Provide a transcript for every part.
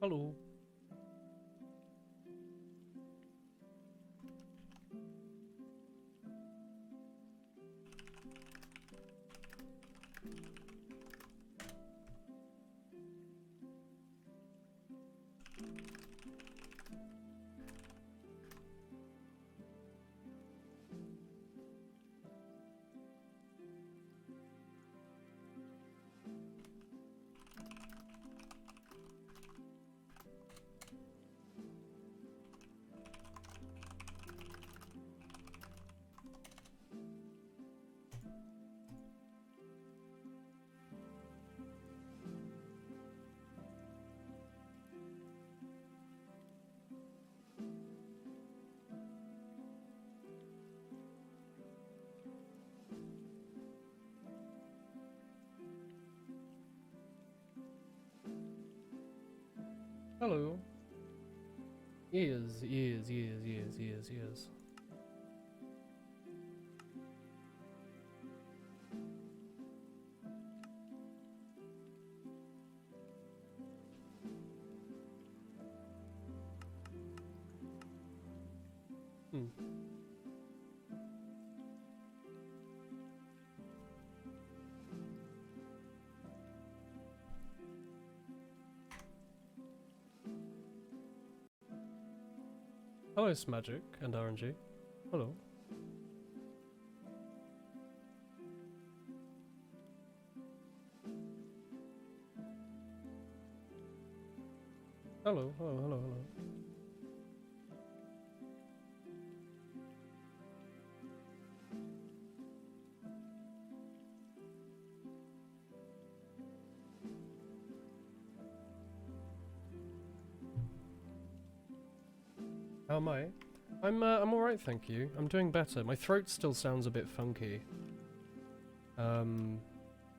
Hello. Hello. Yes. Hmm. Hello, Smagic and RNG. Hello. Hello. How am I? I'm alright, thank you. I'm doing better. My throat still sounds a bit funky. I'm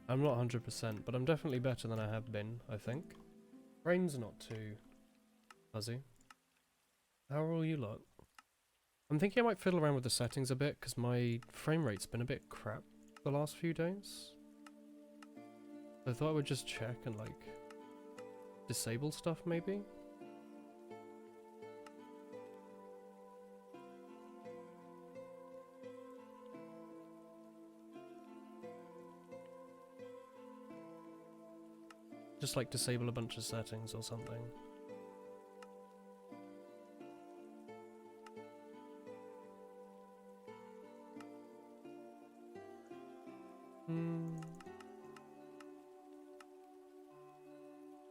not 100%, but I'm definitely better than I have been, I think. Brain's not too fuzzy. How are all you lot? I'm thinking I might fiddle around with the settings a bit, because my frame rate's been a bit crap the last few days. So I thought I would just check and, like, disable stuff, maybe? Just, like, disable a bunch of settings or something.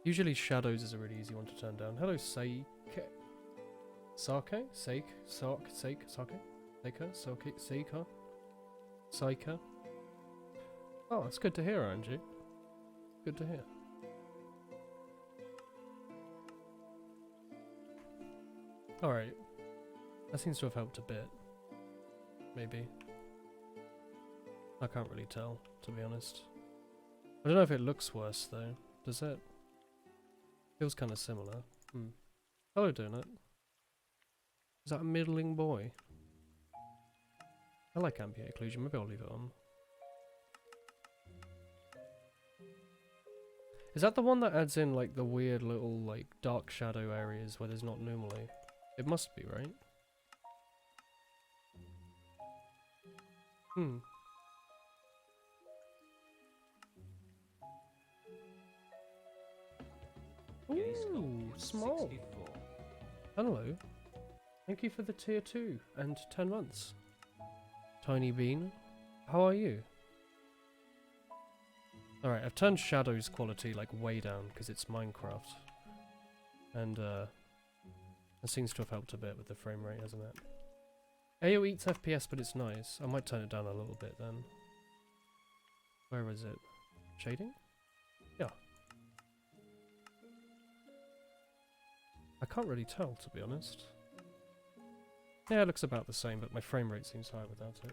Usually shadows is a really easy one to turn down. Hello, Sake. Sake? Sake? Sark? Sake? Sake? Seika? Sake? Seika? Saika? Oh, it's good to hear, Angie. Good to hear. Alright. That seems to have helped a bit. Maybe. I can't really tell, to be honest. I don't know if it looks worse, though. Does it? Feels kind of similar. Hello, Donut. Is that a middling boy? I like ambient occlusion. Maybe I'll leave it on. Is that the one that adds in, like, the weird little, like, dark shadow areas where there's not normally? It must be, right? Ooh, small. Hello. Thank you for the tier 2 and 10 months. Tiny Bean, how are you? Alright, I've turned Shadow's quality like way down because it's Minecraft. And it seems to have helped a bit with the frame rate, hasn't it? AO eats FPS, but it's nice. I might turn it down a little bit then. Where is it? Shading? Yeah. I can't really tell, to be honest. Yeah, it looks about the same, but my frame rate seems higher without it.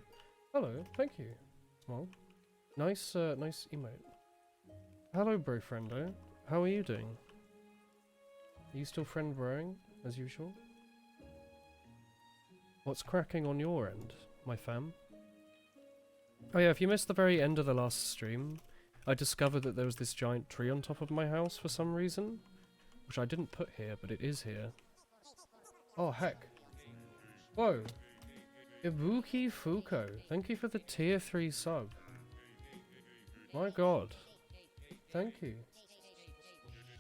Hello, thank you. Well, nice emote. Hello, bro-friendo. How are you doing? Are you still friend broing, as usual? What's cracking on your end, my fam? Oh yeah, if you missed the very end of the last stream, I discovered that there was this giant tree on top of my house for some reason. which I didn't put here, but it is here. Oh, heck. Whoa. Ibuki Fuko, thank you for the tier 3 sub. My god. Thank you.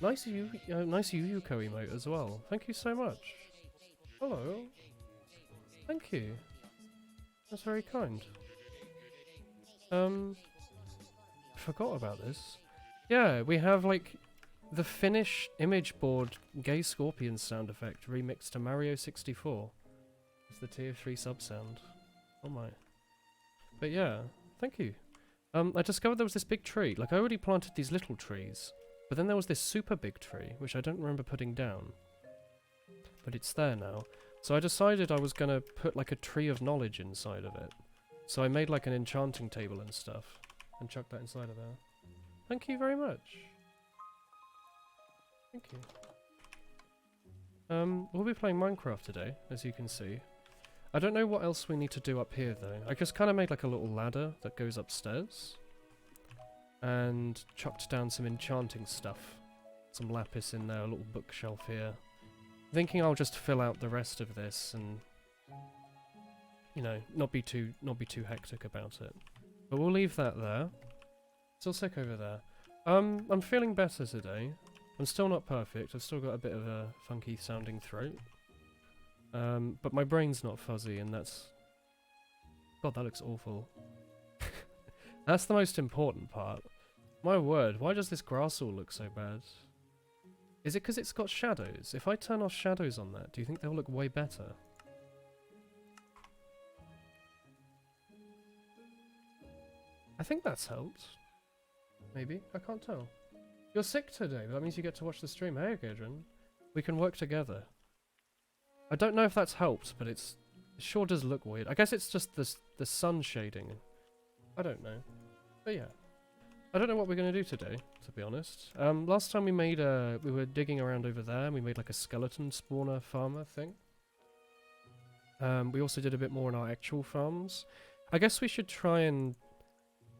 Nice nice Yuyuko emote as well. Thank you so much. Hello. Thank you. That's very kind. I forgot about this. Yeah, we have like the Finnish image board Gay Scorpion sound effect remixed to Mario 64. It's the tier 3 sub sound. Oh my. But yeah, thank you. I discovered there was this big tree. Like, I already planted these little trees, but then there was this super big tree, which I don't remember putting down. But it's there now. So I decided I was gonna put like a tree of knowledge inside of it. So I made like an enchanting table and stuff, and chucked that inside of there. Thank you very much. Thank you. We'll be playing Minecraft today, as you can see. I don't know what else we need to do up here though. I just kind of made like a little ladder that goes upstairs. And chucked down some enchanting stuff. Some lapis in there, a little bookshelf here. Thinking I'll just fill out the rest of this and, you know, not be too hectic about it. But we'll leave that there. Still sick over there. I'm feeling better today. I'm still not perfect. I've still got a bit of a funky sounding throat. But my brain's not fuzzy, and that's... God, that looks awful. That's the most important part. My word, why does this grass all look so bad? Is it because it's got shadows? If I turn off shadows on that, do you think they'll look way better? I think that's helped. Maybe? I can't tell. You're sick today, but that means you get to watch the stream. Hey, Gadrin. We can work together. I don't know if that's helped, but it sure does look weird. I guess it's just the sun shading. I don't know. But yeah. I don't know what we're going to do today, to be honest. Last time we made we were digging around over there, and we made like a skeleton spawner farmer thing. We also did a bit more on our actual farms. I guess we should try and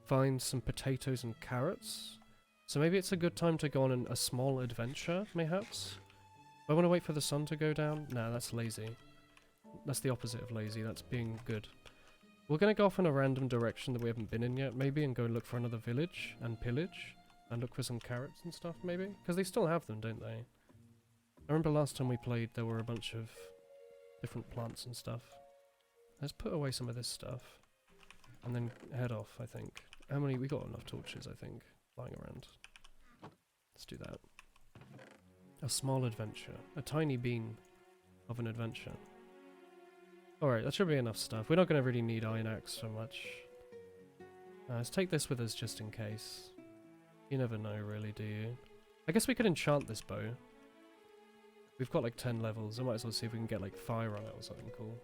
find some potatoes and carrots. So maybe it's a good time to go on a small adventure, mayhaps? I want to wait for the sun to go down. Nah, that's lazy. That's the opposite of lazy. That's being good. We're going to go off in a random direction that we haven't been in yet, maybe, and go look for another village and pillage. And look for some carrots and stuff, maybe? Because they still have them, don't they? I remember last time we played, there were a bunch of different plants and stuff. Let's put away some of this stuff. And then head off, I think. How many? We got enough torches, I think, lying around. Let's do that. A small adventure. A tiny bean of an adventure. Alright, that should be enough stuff. We're not going to really need iron axe so much. Let's take this with us just in case. You never know, really, do you? I guess we could enchant this bow. We've got like 10 levels. I might as well see if we can get like fire on it or something cool.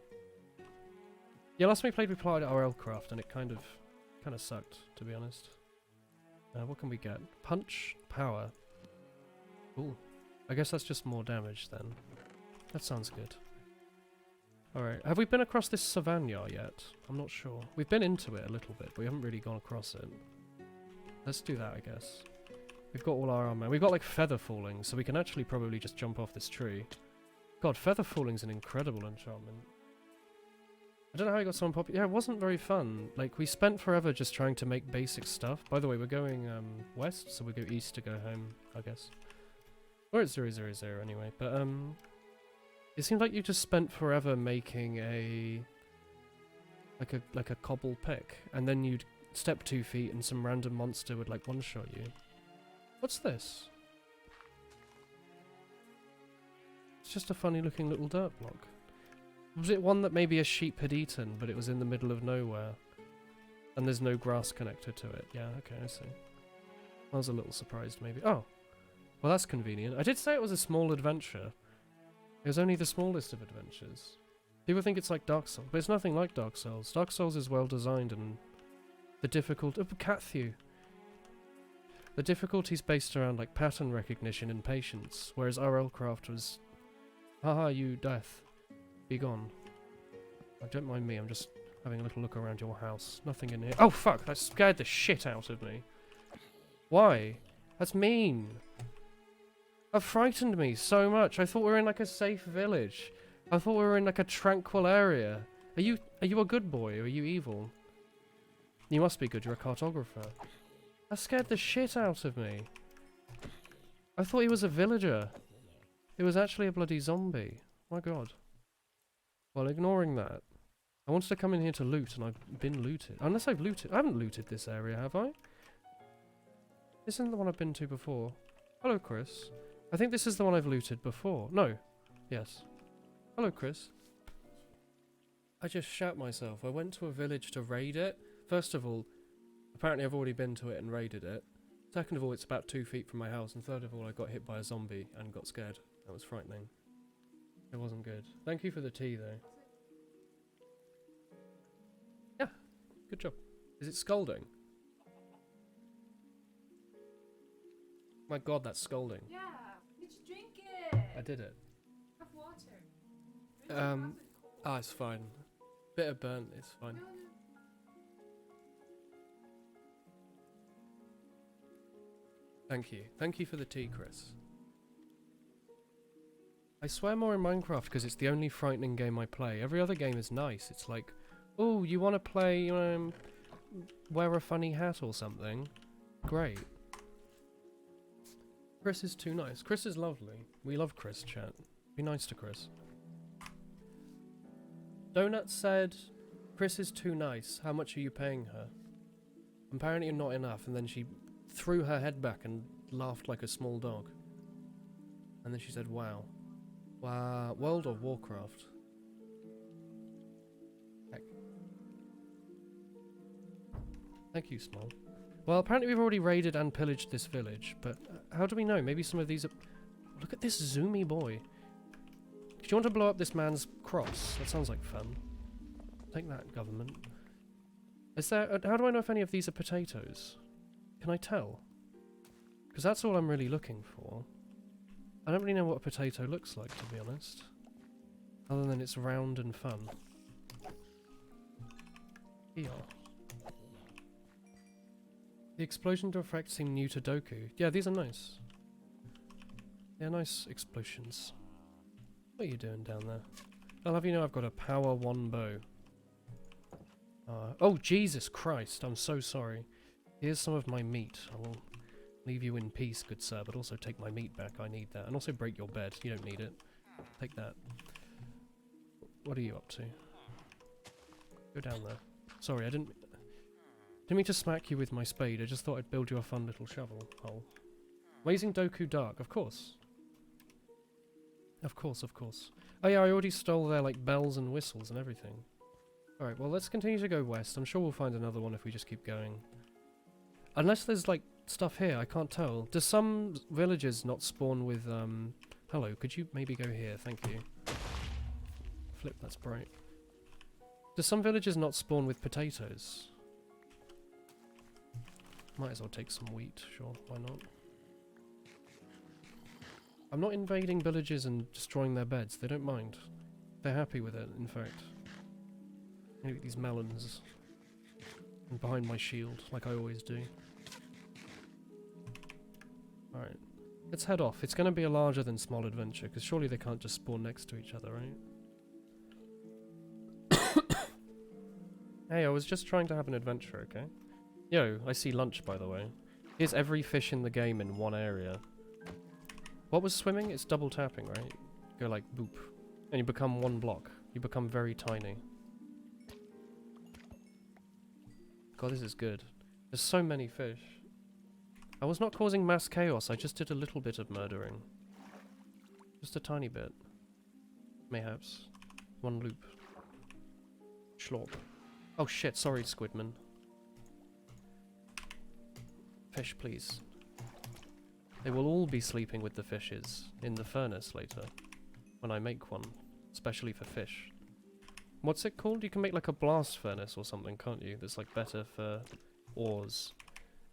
Yeah, last time we played RLcraft, and it kind of sucked, to be honest. What can we get? Punch, power. Ooh. I guess that's just more damage then. That sounds good. Alright, have we been across this Savannah yet? I'm not sure. We've been into it a little bit, but we haven't really gone across it. Let's do that, I guess. We've got all our armor. We've got like feather falling, so we can actually probably just jump off this tree. God, feather falling's an incredible enchantment. I don't know how I got someone popular. Yeah, it wasn't very fun. Like, we spent forever just trying to make basic stuff. By the way, we're going west, so we go east to go home, I guess. Or it's 000 anyway. But it seemed like you just spent forever making a like a cobble pick, and then you'd step 2 feet and some random monster would like one-shot you. What's this? It's just a funny looking little dirt block. Was it one that maybe a sheep had eaten, but it was in the middle of nowhere? And there's no grass connected to it. Yeah, okay, I see. I was a little surprised, maybe. Oh! Well, that's convenient. I did say it was a small adventure. It was only the smallest of adventures. People think it's like Dark Souls, but it's nothing like Dark Souls. Dark Souls is well designed, and the difficult... Oh, Catthew! The difficulty's based around, like, pattern recognition and patience, whereas RLcraft was... Haha, you death. Be gone. Oh, don't mind me, I'm just having a little look around your house. Nothing in here. Oh fuck, that scared the shit out of me. Why? That's mean. That frightened me so much. I thought we were in like a safe village. I thought we were in like a tranquil area. Are you a good boy or are you evil? You must be good, you're a cartographer. That scared the shit out of me. I thought he was a villager. It was actually a bloody zombie. My god. Well, ignoring that, I wanted to come in here to loot and I've been looted. Unless I've looted. I haven't looted this area, have I? This isn't the one I've been to before. Hello, Chris. I think this is the one I've looted before. No. Yes. Hello, Chris. I just shat myself. I went to a village to raid it. First of all, apparently I've already been to it and raided it. Second of all, it's about 2 feet from my house. And third of all, I got hit by a zombie and got scared. That was frightening. It wasn't good. Thank you for the tea, though. Yeah, good job. Is it scalding? My god, that's scalding. Yeah, did you drink it? I did it. Have water. It's fine. Bit of burnt, it's fine. No. Thank you. Thank you for the tea, Chris. I swear more in Minecraft because it's the only frightening game I play. Every other game is nice. It's like, oh, you want to play, wear a funny hat or something? Great. Chris is too nice. Chris is lovely. We love Chris, chat. Be nice to Chris. Donut said, Chris is too nice. How much are you paying her? Apparently not enough, and then she threw her head back and laughed like a small dog. And then she said, wow. Wow. World of Warcraft. Heck. Thank you, Small. Well, apparently we've already raided and pillaged this village, but how do we know? Maybe some of these are... Look at this zoomy boy. Do you want to blow up this man's cross? That sounds like fun. Take that, government. Is there... how do I know if any of these are potatoes? Can I tell? Because that's all I'm really looking for. I don't really know what a potato looks like, to be honest. Other than it's round and fun. Here. The explosion effects seem new to Doku. Yeah, these are nice. They're nice explosions. What are you doing down there? I'll have you know I've got a power 1 bow. Oh, Jesus Christ, I'm so sorry. Here's some of my meat. I will leave you in peace, good sir, but also take my meat back. I need that. And also break your bed. You don't need it. Take that. What are you up to? Go down there. Sorry, I didn't mean to smack you with my spade. I just thought I'd build you a fun little shovel hole. Raising Doku Dark, of course. Of course, of course. Oh yeah, I already stole their, like, bells and whistles and everything. Alright, well, let's continue to go west. I'm sure we'll find another one if we just keep going. Unless there's, like, stuff here, I can't tell. Do some villages not spawn with, hello, could you maybe go here? Thank you. Flip, that's bright. Do some villages not spawn with potatoes? Might as well take some wheat, sure, why not? I'm not invading villages and destroying their beds, they don't mind. They're happy with it, in fact. Look at these melons. And behind my shield, like I always do. Alright, let's head off. It's going to be a larger than small adventure, because surely they can't just spawn next to each other, right? Hey, I was just trying to have an adventure, okay? Yo, I see lunch, by the way. Here's every fish in the game in one area. What was swimming? It's double tapping, right? Go like, boop. And you become 1 block. You become very tiny. God, this is good. There's so many fish. I was not causing mass chaos, I just did a little bit of murdering. Just a tiny bit. Mayhaps. 1 loop. Schlorp. Oh shit, sorry, Squidman. Fish, please. They will all be sleeping with the fishes in the furnace later, when I make one, especially for fish. What's it called? You can make like a blast furnace or something, can't you? That's like better for ores.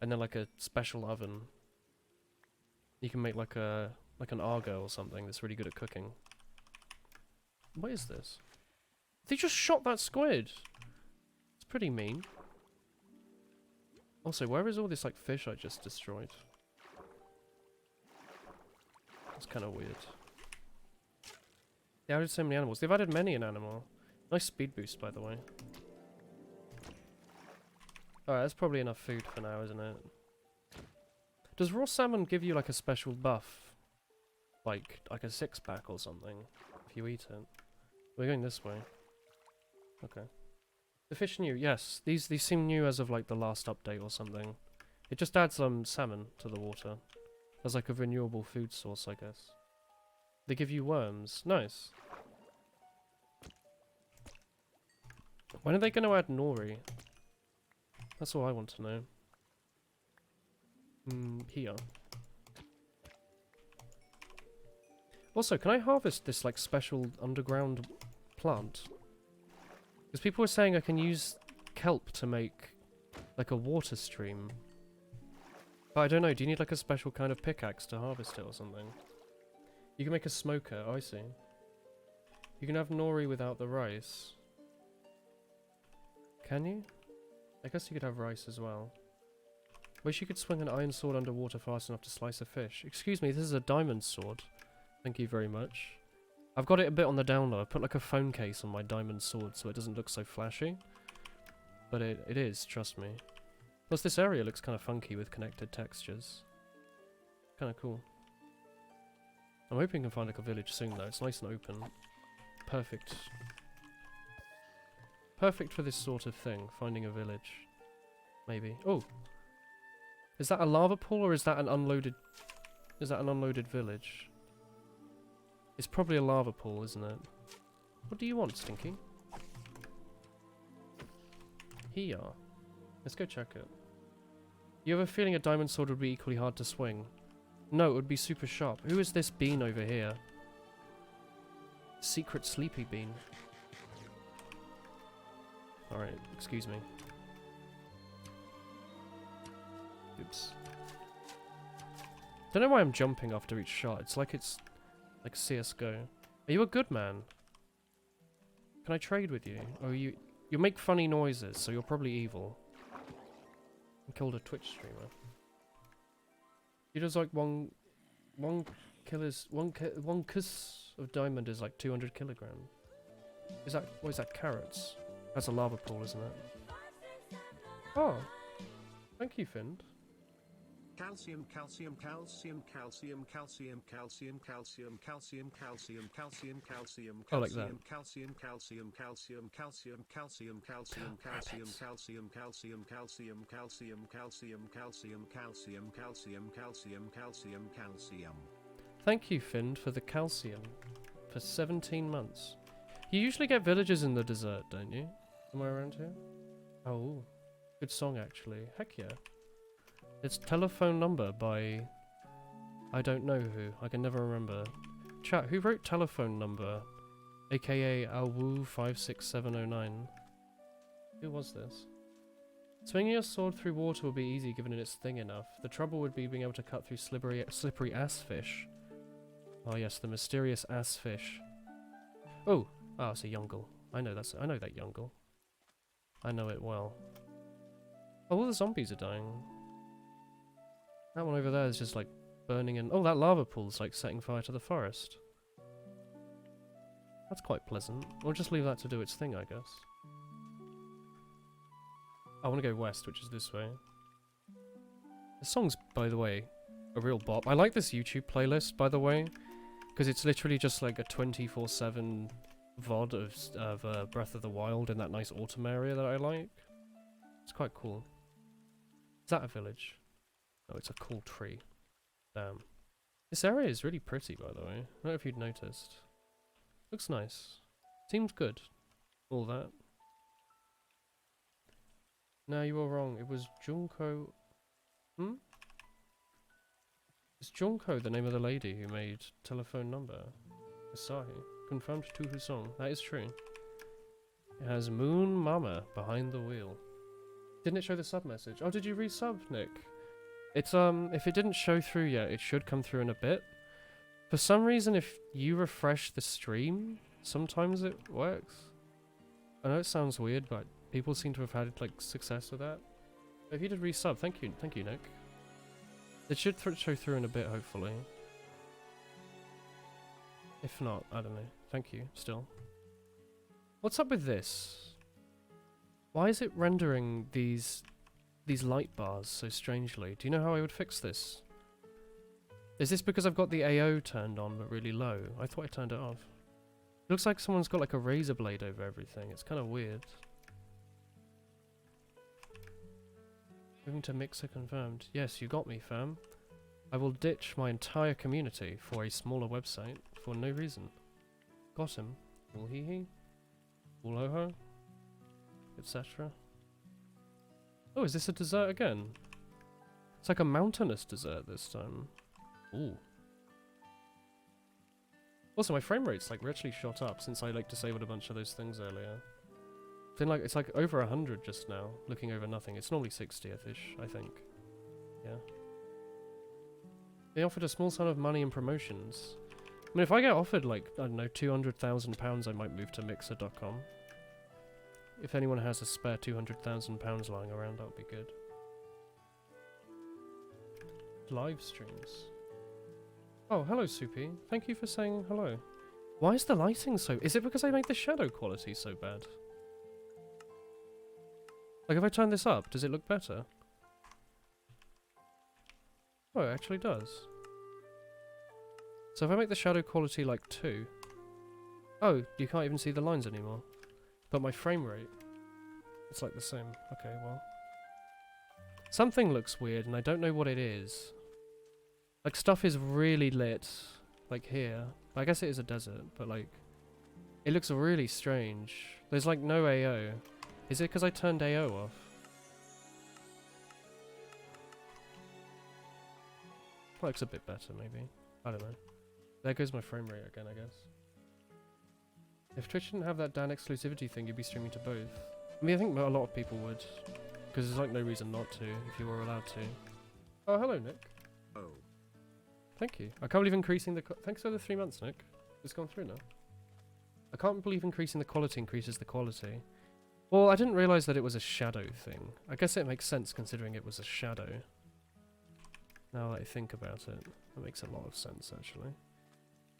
And then like a special oven. You can make like an Argo or something that's really good at cooking. What is this? They just shot that squid! It's pretty mean. Also, where is all this like fish I just destroyed? It's kind of weird. They added so many animals. They've added many an animal. Nice speed boost, by the way. Alright, that's probably enough food for now, isn't it? Does raw salmon give you like a special buff? Like a 6-pack or something, if you eat it? We're going this way. Okay. The fish new, yes. These seem new as of like the last update or something. It just adds salmon to the water. As like a renewable food source, I guess. They give you worms. Nice. When are they going to add nori? That's all I want to know. Here. Also, can I harvest this like special underground plant? Because people were saying I can use kelp to make like a water stream. But I don't know, do you need like a special kind of pickaxe to harvest it or something? You can make a smoker, oh, I see. You can have nori without the rice. Can you? I guess you could have rice as well. Wish you could swing an iron sword underwater fast enough to slice a fish. Excuse me, this is a diamond sword. Thank you very much. I've got it a bit on the down low. I put like a phone case on my diamond sword so it doesn't look so flashy. But it is, trust me. Plus this area looks kind of funky with connected textures. Kind of cool. I'm hoping we can find like a village soon though. It's nice and open. Perfect. Perfect for this sort of thing, finding a village. Maybe. Oh! Is that a lava pool or is that an unloaded... Is that an unloaded village? It's probably a lava pool, isn't it? What do you want, Stinky? Here. Let's go check it. You have a feeling a diamond sword would be equally hard to swing? No, it would be super sharp. Who is this bean over here? Secret sleepy bean. Alright, excuse me. Oops. Don't know why I'm jumping after each shot. It's like CSGO. Are you a good man? Can I trade with you? Oh, you make funny noises, so you're probably evil. I killed a Twitch streamer. He does like one kiss of diamond is like 200 kilograms. What is that, carrots? That's a lava pool, isn't it? Oh, thank you, Finn. Calcium, calcium, calcium, calcium, calcium, calcium, calcium, calcium, calcium, calcium, calcium, Oh, like that. calcium, calcium, calcium, calcium, calcium, calcium, calcium, calcium, calcium, calcium, calcium, calcium, calcium, calcium, calcium, calcium, calcium, calcium. Thank you, Finn, for the calcium. For 17 months. You usually get villages in the desert, don't you? Somewhere around here? Oh, good song actually. Heck yeah. It's Telephone Number by... I don't know who. I can never remember. Chat, who wrote Telephone Number? AKA Alwu56709. Who was this? Swinging your sword through water would be easy given it's thin enough. The trouble would be being able to cut through slippery ass fish. Oh yes, the mysterious ass fish. Oh! Ah, it's a Yungle. I know that Yungle. I know it well. Oh, all the zombies are dying. That one over there is just like burning and... Oh, that lava pool's like setting fire to the forest. That's quite pleasant. We'll just leave that to do its thing, I guess. I want to go west, which is this way. This song's, by the way, a real bop. I like this YouTube playlist, by the way, because it's literally just like a 24/7 VOD of Breath of the Wild in that nice autumn area that I like. It's quite cool. Is that a village? Oh, it's a cool tree. Damn. This area is really pretty, by the way. I don't know if you'd noticed. Looks nice. Seems good. All that. No, you were wrong. It was Junko... Hmm? Is Junko the name of the lady who made Telephone Number? Asahi. Confirmed to her song. That is true. It has Moon Mama behind the wheel. Didn't it show the sub message? Oh, did you resub, Nick? It's, if it didn't show through yet, it should come through in a bit. For some reason, if you refresh the stream, sometimes it works. I know it sounds weird, but people seem to have had, like, success with that. If you did resub, thank you, Nick. It should show through in a bit, hopefully. If not, I don't know. Thank you, still. What's up with this? Why is it rendering these light bars so strangely? Do you know how I would fix this? Is this because I've got the AO turned on but really low? I thought I turned it off. It looks like someone's got like a razor blade over everything. It's kind of weird. Moving to Mixer confirmed. Yes, you got me, fam. I will ditch my entire community for a smaller website for no reason. Got him. Will he? Will ho? Etc. Oh, is this a desert again? It's like a mountainous desert this time. Ooh. Also, my frame rate's like richly shot up since I like disabled a bunch of those things earlier. It's like over 100 just now, looking over nothing. It's normally 60th-ish, I think. Yeah. They offered a small sum of money and promotions. I mean, if I get offered like, I don't know, £200,000, I might move to Mixer.com. If anyone has a spare £200,000 lying around, that would be good. Live streams. Oh, hello, Soupy. Thank you for saying hello. Why is the lighting so... Is it because I made the shadow quality so bad? Like, if I turn this up, does it look better? Oh, it actually does. So if I make the shadow quality like 2... Oh, you can't even see the lines anymore. But my frame rate... It's like the same. Okay, well... Something looks weird, and I don't know what it is. Like, stuff is really lit. Like, here. I guess it is a desert, but, like... It looks really strange. There's, like, no AO. Is it because I turned AO off? Looks a bit better, maybe. I don't know. There goes my frame rate again, I guess. If Twitch didn't have that Dan exclusivity thing, you'd be streaming to both. I mean, I think a lot of people would. Because there's like no reason not to, if you were allowed to. Oh, hello, Nick. Oh. Thank you. I can't believe increasing the... Thanks for the 3 months, Nick. It's gone through now. I can't believe increasing the quality increases the quality. Well, I didn't realise that it was a shadow thing. I guess it makes sense considering it was a shadow. Now that I think about it, that makes a lot of sense, actually.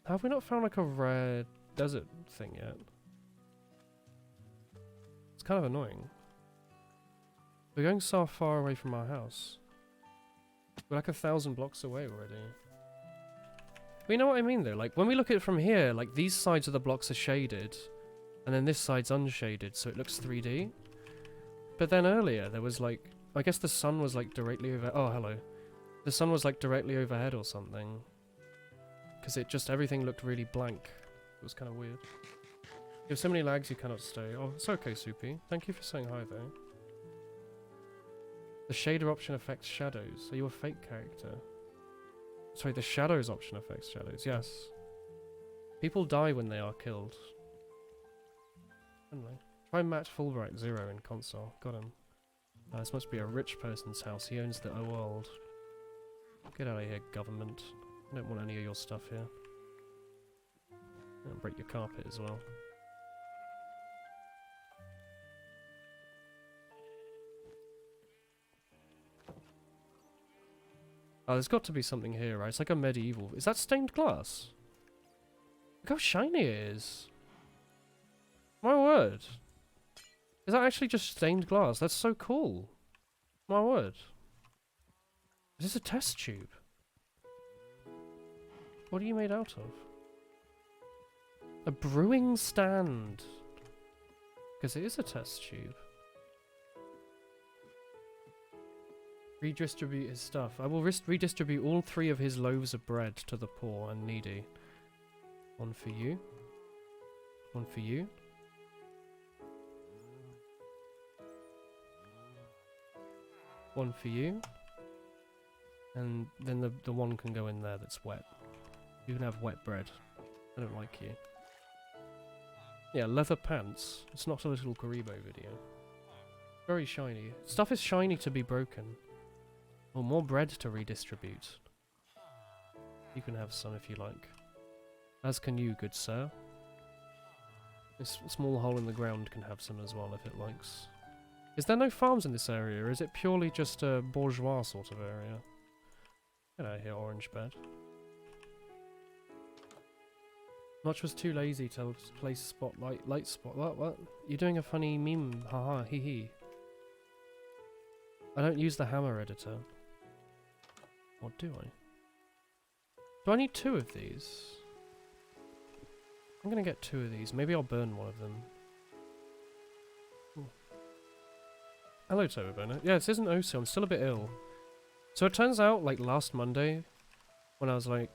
Have we not found like a rare desert thing yet? It's kind of annoying. We're going so far away from our house. We're like 1,000 blocks away already. But you know what I mean though? Like when we look at it from here, like these sides of the blocks are shaded. And then this side's unshaded, so it looks 3D. But then earlier there was like... I guess the sun was like directly over... Oh, hello. The sun was like directly overhead or something. Because it just... Everything looked really blank. It was kind of weird. You have so many lags you cannot stay. Oh, it's okay, Soupy. Thank you for saying hi, though. The shader option affects shadows. Are you a fake character? Sorry, the shadows option affects shadows. Yes. People die when they are killed. Anyway. Try match Fulbright 0 in console. Got him. This must be a rich person's house. He owns the world. Get out of here, government. I don't want any of your stuff here. And break your carpet as well. Oh, there's got to be something here, right? It's like a medieval... Is that stained glass? Look how shiny it is. My word. Is that actually just stained glass? That's so cool. My word. Is this a test tube? What are you made out of? A brewing stand. Because it is a test tube. Redistribute his stuff. I will redistribute all 3 of his loaves of bread to the poor and needy. One for you. One for you. One for you. And then the one can go in there that's wet. You can have wet bread. I don't like you. Yeah, leather pants. It's not a little Karibo video. Very shiny. Stuff is shiny to be broken. Or more bread to redistribute. You can have some if you like. As can you, good sir. This small hole in the ground can have some as well if it likes. Is there no farms in this area, or is it purely just a bourgeois sort of area? Get out of here, orange bed. Much was too lazy to place spotlight, light spot. What? You're doing a funny meme, haha, hee hee. I don't use the hammer editor. Or do I? Do I need 2 of these? I'm gonna get 2 of these. Maybe I'll burn one of them. Ooh. Hello, Turboburner. Yeah, this isn't OC. I'm still a bit ill. So it turns out, like, last Monday, when I was like...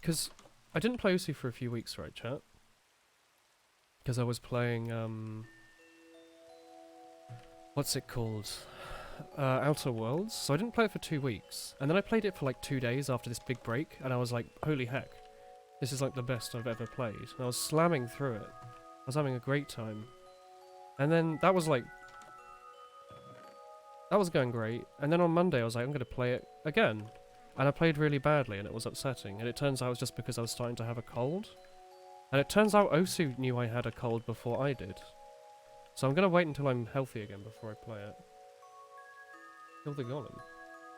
Because I didn't play OC for a few weeks, right, chat? Because I was playing, what's it called? Outer Worlds. So I didn't play it for 2 weeks. And then I played it for like 2 days after this big break, and I was like, holy heck. This is like the best I've ever played. And I was slamming through it. I was having a great time. And then that was like... That was going great. And then on Monday I was like, I'm going to play it again. And I played really badly and it was upsetting. And it turns out it was just because I was starting to have a cold. And it turns out Osu knew I had a cold before I did. So I'm going to wait until I'm healthy again before I play it. Kill the golem.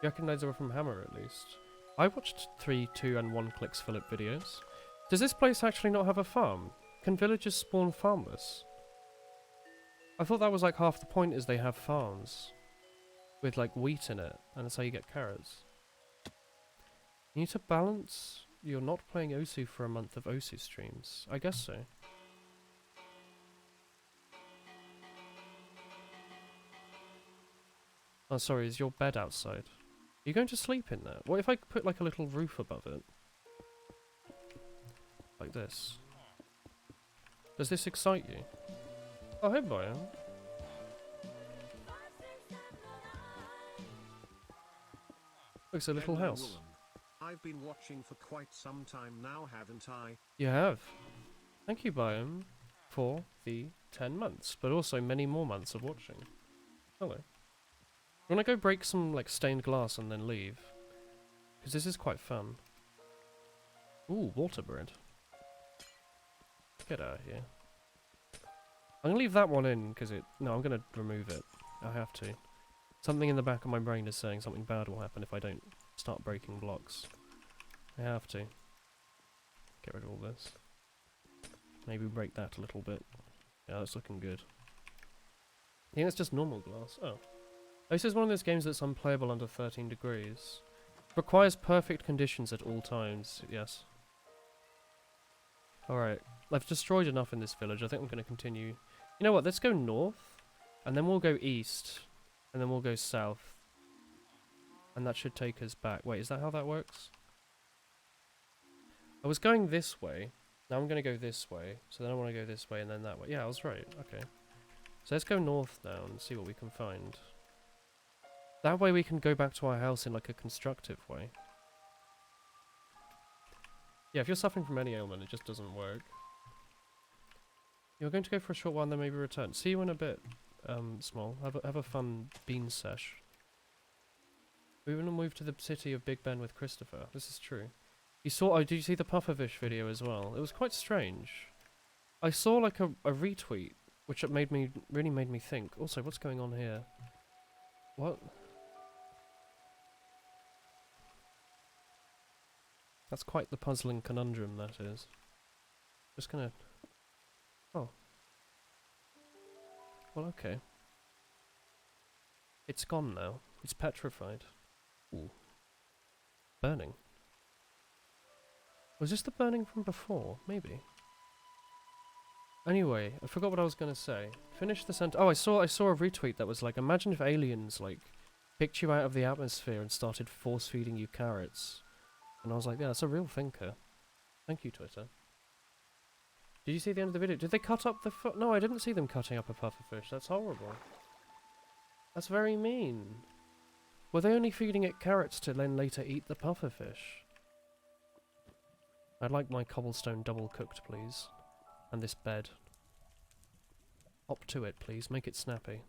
You recognize they were from Hammer at least. I watched 3, 2 and 1 clicks Philip videos. Does this place actually not have a farm? Can villagers spawn farmless? I thought that was like half the point is they have farms. With like wheat in it, and that's how you get carrots. You need to balance... You're not playing Osu for a month of Osu streams. I guess so. Oh, sorry, is your bed outside? Are you going to sleep in there? What if I put like a little roof above it? Like this. Does this excite you? Oh, hey, Brian. Looks a little house. Woolen. I've been watching for quite some time now, haven't I? You have. Thank you, Biome, for the 10 months, but also many more months of watching. Hello. You wanna go break some, like, stained glass and then leave? Because this is quite fun. Ooh, water bread. Get out of here. I'm gonna leave that one in, because it... No, I'm gonna remove it. I have to. Something in the back of my brain is saying something bad will happen if I don't start breaking blocks. I have to. Get rid of all this. Maybe break that a little bit. Yeah, that's looking good. I think that's just normal glass. Oh. This is one of those games that's unplayable under 13 degrees. Requires perfect conditions at all times, yes. Alright, I've destroyed enough in this village. I think I'm going to continue. You know what, let's go north, and then we'll go east, and then we'll go south. And that should take us back. Wait, is that how that works? I was going this way. Now I'm going to go this way. So then I want to go this way and then that way. Yeah, I was right. Okay. So let's go north now and see what we can find. That way we can go back to our house in like a constructive way. Yeah, if you're suffering from any ailment, it just doesn't work. You're going to go for a short while and then maybe return. See you in a bit, Small. Have a fun bean sesh. We're going to move to the city of Big Ben with Christopher. This is true. You saw... Oh, did you see the Pufferfish video as well? It was quite strange. I saw like a retweet, which really made me think. Also, what's going on here? What? That's quite the puzzling conundrum, that is. Just gonna... Oh. Well, okay. It's gone now. It's petrified. Ooh. Burning. Was this the burning from before? Maybe. Anyway, I forgot what I was gonna say. Finish the sentence. Oh, I saw a retweet that was like, imagine if aliens, like, picked you out of the atmosphere and started force-feeding you carrots. And I was like, yeah, that's a real thinker. Thank you, Twitter. Did you see the end of the video? Did they cut up the foot? No, I didn't see them cutting up a pufferfish. That's horrible. That's very mean. Were they only feeding it carrots to then later eat the pufferfish? I'd like my cobblestone double cooked, please. And this bed. Hop to it, please. Make it snappy.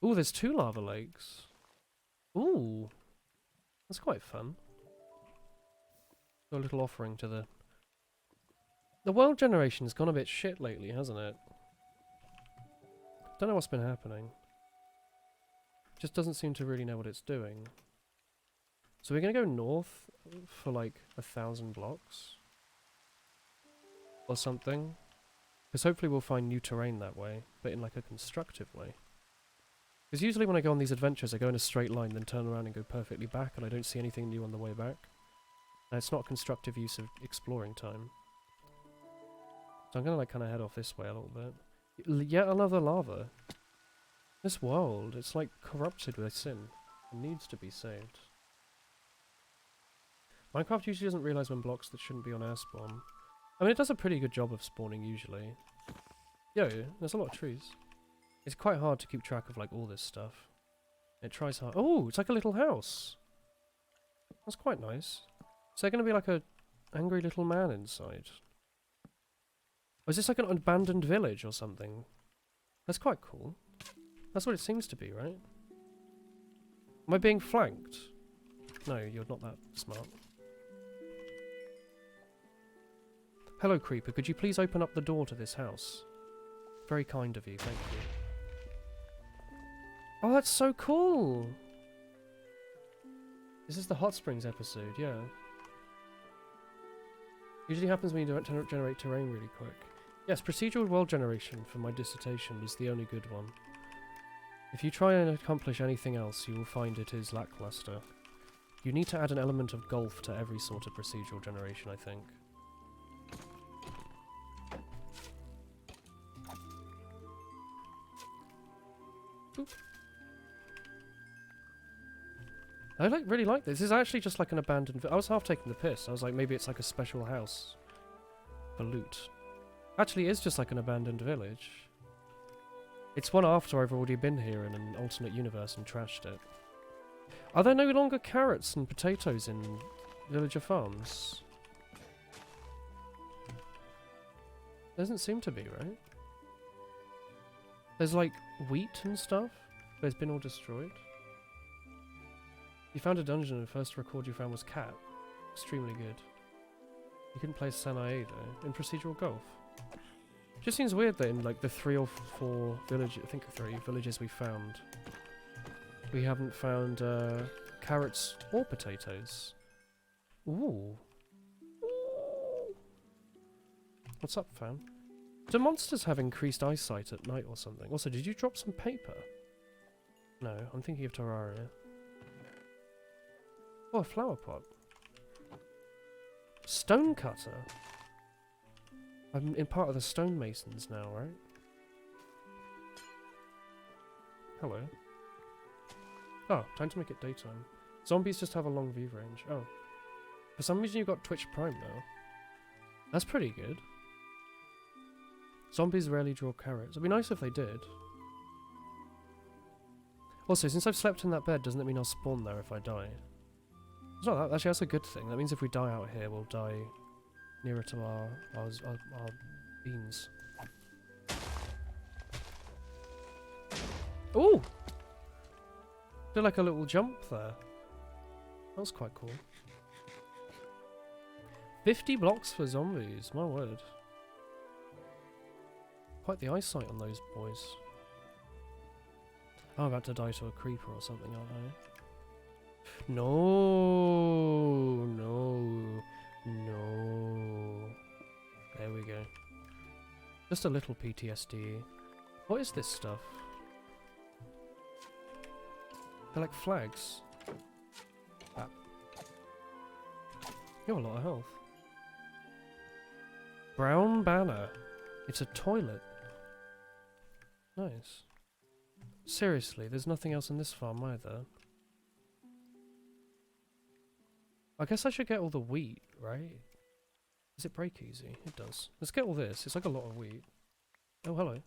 Ooh, there's 2 lava lakes. Ooh. That's quite fun. A little offering to the... The world generation's gone a bit shit lately, hasn't it? Don't know what's been happening. Just doesn't seem to really know what it's doing. So we're gonna go north for like 1,000 blocks. or something. Because hopefully we'll find new terrain that way, but in like a constructive way. Because usually when I go on these adventures, I go in a straight line, then turn around and go perfectly back, and I don't see anything new on the way back. And it's not a constructive use of exploring time. So I'm gonna like kind of head off this way a little bit. Yet another lava. This world, it's like corrupted with sin. It needs to be saved. Minecraft usually doesn't realise when blocks that shouldn't be on air spawn. I mean, it does a pretty good job of spawning usually. Yo, there's a lot of trees. It's quite hard to keep track of like all this stuff. It tries hard. Oh, it's like a little house. That's quite nice. Is there going to be like a angry little man inside? Or is this like an abandoned village or something? That's quite cool. That's what it seems to be, right? Am I being flanked? No, you're not that smart. Hello, Creeper. Could you please open up the door to this house? Very kind of you, thank you. Oh, that's so cool! This is the Hot Springs episode, yeah. Usually happens when you don't generate terrain really quick. Yes, procedural world generation for my dissertation was the only good one. If you try and accomplish anything else, you will find it is lackluster. You need to add an element of golf to every sort of procedural generation, I think. Oop. I really like this. This is actually just like an abandoned... I was half taking the piss. I was like, maybe it's like a special house for loot. Actually, it is just like an abandoned village. It's one after I've already been here in an alternate universe and trashed it. Are there no longer carrots and potatoes in villager farms? Doesn't seem to be, right? There's like wheat and stuff, but it's been all destroyed. You found a dungeon and the first record you found was cat. Extremely good. You couldn't play Sanae though, in procedural golf. Just seems weird that in like the 3 or 4 villages, I think 3 villages we found, we haven't found carrots or potatoes. Ooh. What's up, fam? Do monsters have increased eyesight at night or something? Also, did you drop some paper? No, I'm thinking of Terraria. Oh, a flower pot. Stone cutter? I'm in part of the stonemasons now, right? Hello. Oh, time to make it daytime. Zombies just have a long view range. Oh. For some reason you've got Twitch Prime now. That's pretty good. Zombies rarely draw carrots. It'd be nice if they did. Also, since I've slept in that bed, doesn't it mean I'll spawn there if I die? It's not that. Actually, that's a good thing. That means if we die out here, we'll die nearer to our beans. Ooh! Did like a little jump there. That was quite cool. 50 blocks for zombies, my word. Quite the eyesight on those boys. I'm about to die to a creeper or something, aren't I? No, no, no. There we go. Just a little PTSD. What is this stuff? They're like flags. Ah. You have a lot of health. Brown banner. It's a toilet. Nice. Seriously, there's nothing else in this farm either. I guess I should get all the wheat, right? Does it break easy? It does. Let's get all this. It's like a lot of wheat. Oh, hello.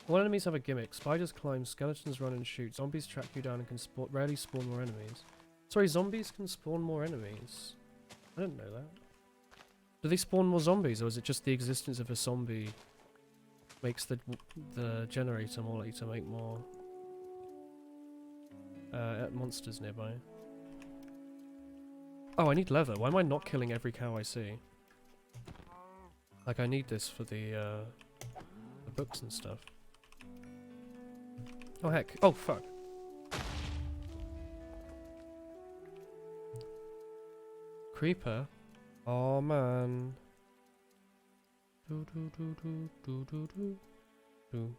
All enemies have a gimmick. Spiders climb, skeletons run and shoot, zombies track you down and can rarely spawn more enemies. Sorry, zombies can spawn more enemies? I didn't know that. Do they spawn more zombies, or is it just the existence of a zombie makes the generator more likely to make more monsters nearby? Oh, I need leather. Why am I not killing every cow I see? Like, I need this for the books and stuff. Oh, heck. Oh, fuck. Creeper? Oh, man. Do do do do do do do do.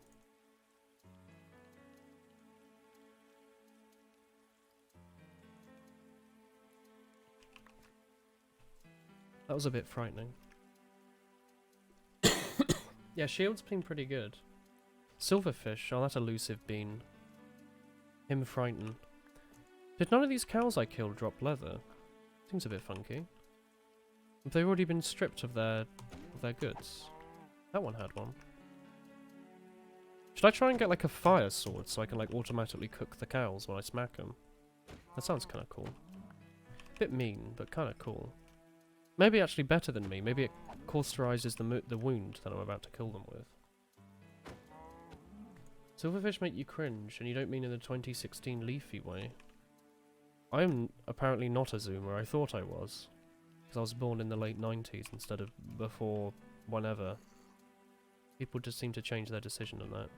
That was a bit frightening. Yeah, Shield's been pretty good. Silverfish, oh, that's elusive bean. Him frightened. Did none of these cows I killed drop leather? Seems a bit funky. Have they already been stripped of their goods? That one had one. Should I try and get like a fire sword so I can like automatically cook the cows when I smack them? That sounds kind of cool. Bit mean, but kind of cool. Maybe actually better than me. Maybe it cauterizes the wound that I'm about to kill them with. Silverfish make you cringe, and you don't mean in the 2016 Leafy way. I am apparently not a Zoomer. I thought I was. Because I was born in the late 90s instead of before whenever. People just seem to change their decision on that.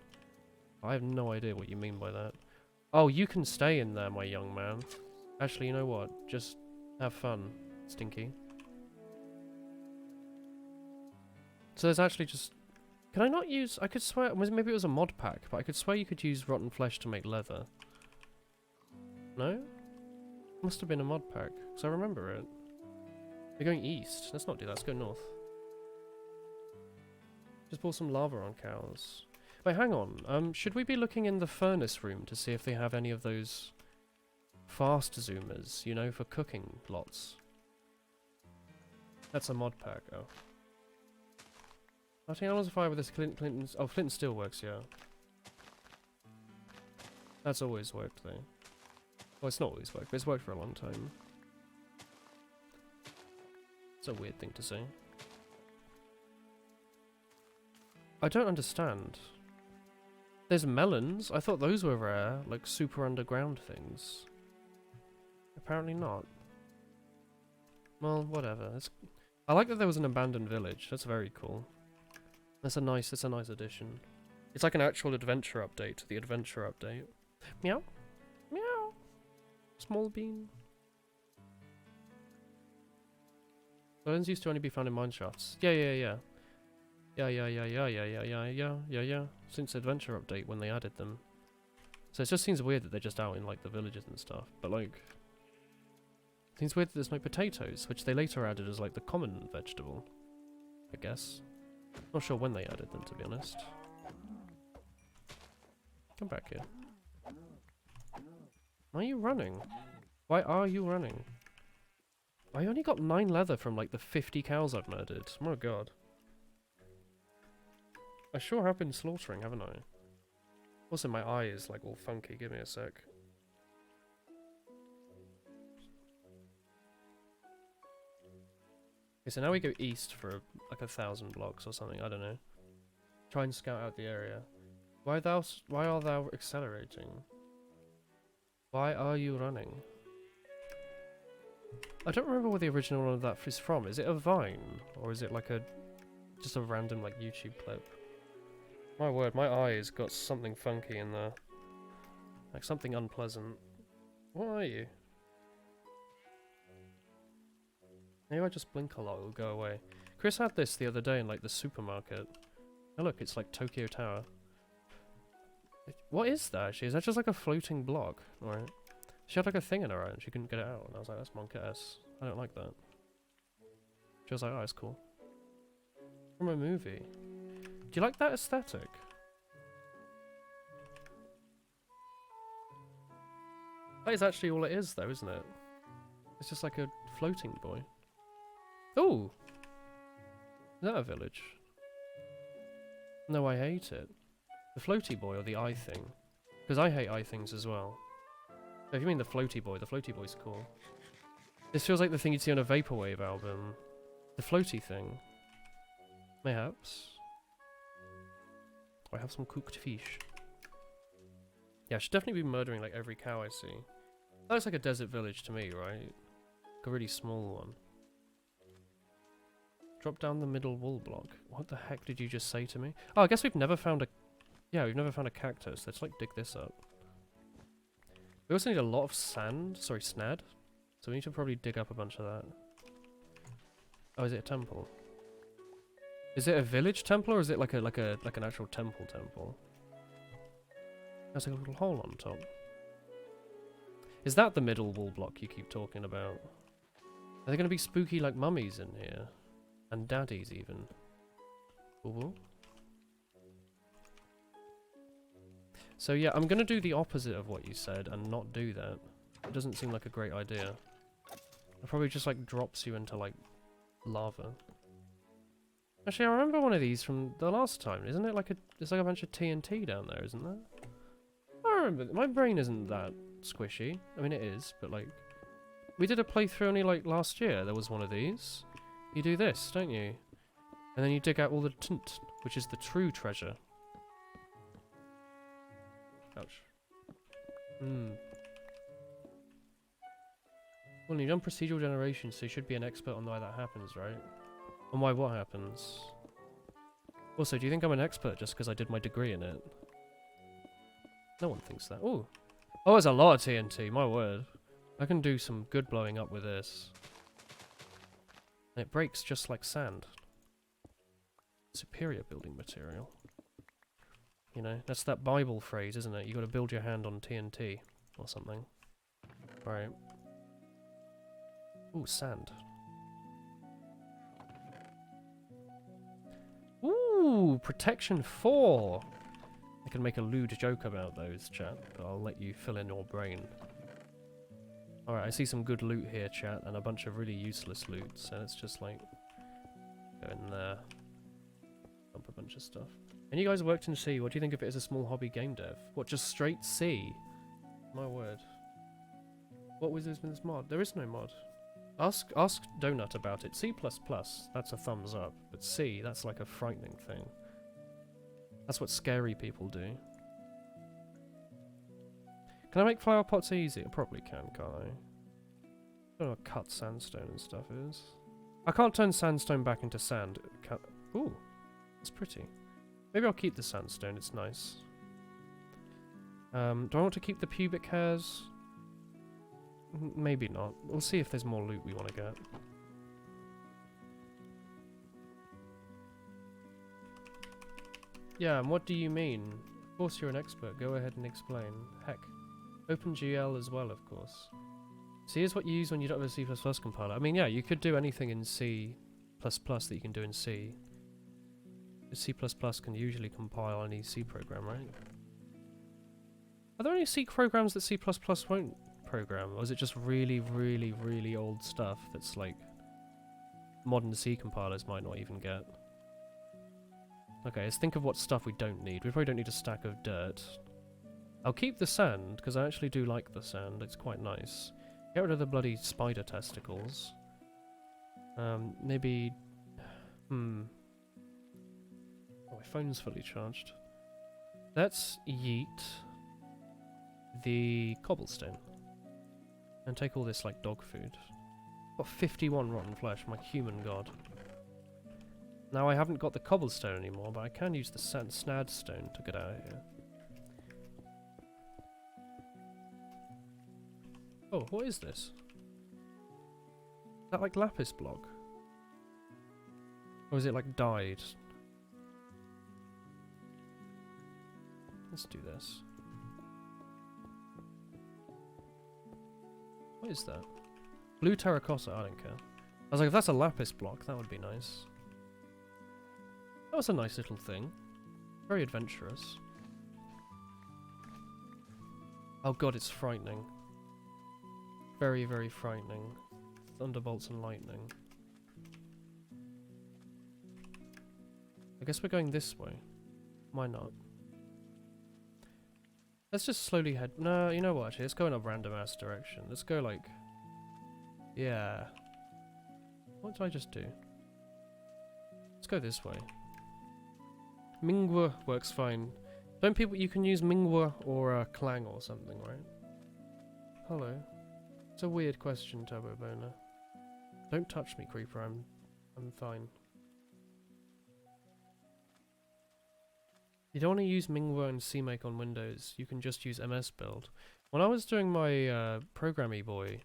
I have no idea what you mean by that. Oh, you can stay in there, my young man. Actually, you know what? Just have fun, Stinky. So there's actually just... Can I not use... I could swear... Maybe it was a mod pack, but I could swear you could use rotten flesh to make leather. No? Must have been a mod pack, because I remember it. We're going east. Let's not do that. Let's go north. Just pour some lava on cows. Wait, hang on. Should we be looking in the furnace room to see if they have any of those fast zoomers, you know, for cooking lots? That's a mod pack, oh. I think I was a fire with this Clinton's... Oh, Flint still works, yeah. That's always worked, though. Well, it's not always worked, but it's worked for a long time. It's a weird thing to say. I don't understand. There's melons. I thought those were rare, like super underground things. Apparently not. Well, whatever. I like that there was an abandoned village. That's very cool. That's a nice addition. It's like an actual adventure update to the adventure update. Meow. Meow. Small bean. Melons used to only be found in mineshafts. Yeah. Yeah. Since adventure update when they added them. So it just seems weird that they're just out in like the villages and stuff. But like, seems weird that there's no potatoes, which they later added as like the common vegetable. I guess. Not sure when they added them, to be honest. Come back here. Why are you running? Why are you running? I only got 9 leather from like the 50 cows I've murdered. Oh my god. I sure have been slaughtering, haven't I? Also, my eye is like all funky. Give me a sec. Okay, so now we go east for like 1,000 blocks or something. I don't know. Try and scout out the area. Why are thou accelerating? Why are you running? I don't remember where the original one of that is from. Is it a Vine? Or is it like just a random like YouTube clip? My word, my eyes got something funky in there. Like something unpleasant. What are you? Maybe I just blink a lot, it'll go away. Chris had this the other day in like the supermarket. Oh look, it's like Tokyo Tower. What is that actually? Is that just like a floating block? Alright. She had like a thing in her eye and she couldn't get it out. And I was like, that's monk-ass. I don't like that. She was like, oh, it's cool. From a movie. Do you like that aesthetic? That is actually all it is though, isn't it? It's just like a floating boy. Oh! Is that a village? No, I hate it. The floaty boy or the eye thing? Because I hate eye things as well. So if you mean the floaty boy's cool. This feels like the thing you'd see on a Vaporwave album. The floaty thing. Mayhaps. I have some cooked fish. Yeah, I should definitely be murdering like every cow I see. That looks like a desert village to me, right? Like a really small one. Drop down the middle wool block. What the heck did you just say to me? Oh, I guess we've never found a... Yeah, we've never found a cactus. Let's like dig this up. We also need a lot of sand. Sorry, snad. So we need to probably dig up a bunch of that. Oh, is it a temple? Is it a village temple or is it like an actual temple? There's like a little hole on top. Is that the middle wall block you keep talking about? Are there gonna be spooky like mummies in here? And daddies even? Ooh. So yeah, I'm gonna do the opposite of what you said and not do that. It doesn't seem like a great idea. It probably just like drops you into like lava. Actually, I remember one of these from the last time. Isn't it like it's like a bunch of TNT down there, isn't there? I remember. My brain isn't that squishy. I mean, it is, but like, we did a playthrough only like last year. There was one of these. You do this, don't you? And then you dig out all the tint, which is the true treasure. Ouch. Well, you've done procedural generation, so you should be an expert on why that happens, right? On why what happens. Also, do you think I'm an expert just because I did my degree in it? No one thinks that. Ooh. Oh, there's a lot of TNT, my word. I can do some good blowing up with this. And it breaks just like sand. Superior building material. You know, that's that Bible phrase, isn't it? You gotta build your hand on TNT. Or something. Right. Ooh, sand. Ooh, protection 4! I can make a lewd joke about those, chat, but I'll let you fill in your brain. Alright, I see some good loot here, chat, and a bunch of really useless loot, so let's just, like, go in there. Dump a bunch of stuff. And you guys worked in C, what do you think of it as a small hobby game dev? What, just straight C? My word. What was this mod? There is no mod. Ask Donut about it. C++, that's a thumbs up. But C, that's like a frightening thing. That's what scary people do. Can I make flower pots easy? I probably can, can't I? I don't know what cut sandstone and stuff is. I can't turn sandstone back into sand. Ooh, that's pretty. Maybe I'll keep the sandstone, it's nice. Do I want to keep the pubic hairs? Maybe not. We'll see if there's more loot we want to get. Yeah, and what do you mean? Of course you're an expert. Go ahead and explain. Heck. OpenGL as well, of course. C is what you use when you don't have a C++ compiler. I mean, yeah, you could do anything in C++ that you can do in C. C++ can usually compile any C program, right? Are there any C programs that C++ won't program, or is it just really, really, really old stuff that's like modern C compilers might not even get? Okay, let's think of what stuff we don't need. We probably don't need a stack of dirt. I'll keep the sand, because I actually do like the sand. It's quite nice. Get rid of the bloody spider testicles. Maybe... Oh, my phone's fully charged. Let's yeet the cobblestone. And take all this, like, dog food. Got 51 rotten flesh, my human god. Now I haven't got the cobblestone anymore, but I can use the snadstone to get out of here. Oh, what is this? Is that like lapis block? Or is it like dyed? Let's do this. What is that? Blue terracotta, I don't care. I was like, if that's a lapis block, that would be nice. That was a nice little thing. Very adventurous. Oh god, it's frightening. Very, very frightening. Thunderbolts and lightning. I guess we're going this way. Why not? Let's just slowly head... No, you know what, actually, let's go in a random ass direction. Let's go like... Yeah. What did I just do? Let's go this way. Mingwa works fine. Don't people... You can use Mingwa or Clang or something, right? Hello. It's a weird question, Turbo Boner. Don't touch me, Creeper. I'm fine. You don't want to use Mingwa and CMake on Windows. You can just use MS Build. When I was doing my Programmy Boy,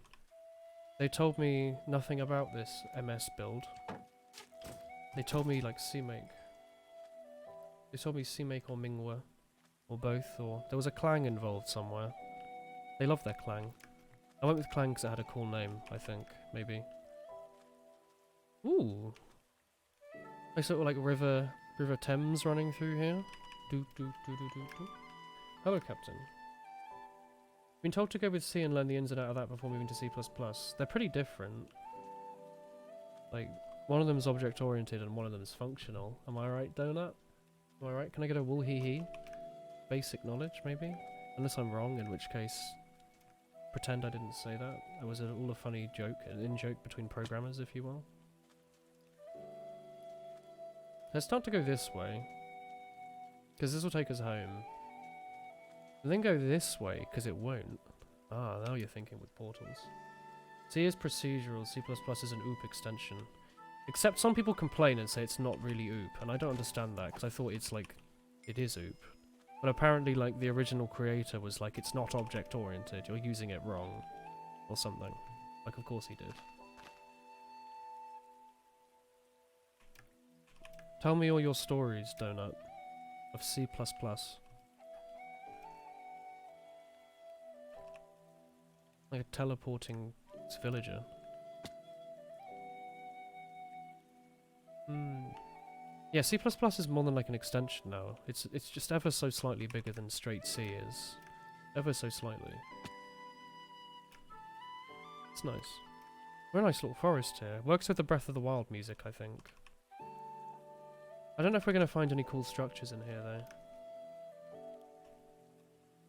they told me nothing about this MS Build. They told me like CMake. They told me CMake or Mingwa. Or both, or... There was a clang involved somewhere. They love their clang. I went with clang because it had a cool name, I think. Maybe. Ooh! Nice little like River Thames running through here. Do do do do do do. Hello, Captain. Been told to go with C and learn the ins and out of that before moving to C++. They're pretty different. Like, one of them is object-oriented and one of them is functional. Am I right, Donut? Am I right? Can I get a wool hee hee? Basic knowledge, maybe? Unless I'm wrong, in which case, pretend I didn't say that. It was all a funny joke, an in-joke between programmers, if you will. Let's start to go this way, because this will take us home. And then go this way, because it won't. Ah, now you're thinking with portals. C is procedural, C++ is an OOP extension. Except some people complain and say it's not really OOP, and I don't understand that, because I thought it's like, it is OOP. But apparently, like, the original creator was like, it's not object-oriented, you're using it wrong. Or something. Like, of course he did. Tell me all your stories, Donut. Of C++. Like a teleporting villager. Yeah, C++ is more than like an extension now. It's just ever so slightly bigger than straight C is. Ever so slightly. It's nice. We're a nice little forest here. Works with the Breath of the Wild music, I think. I don't know if we're going to find any cool structures in here, though.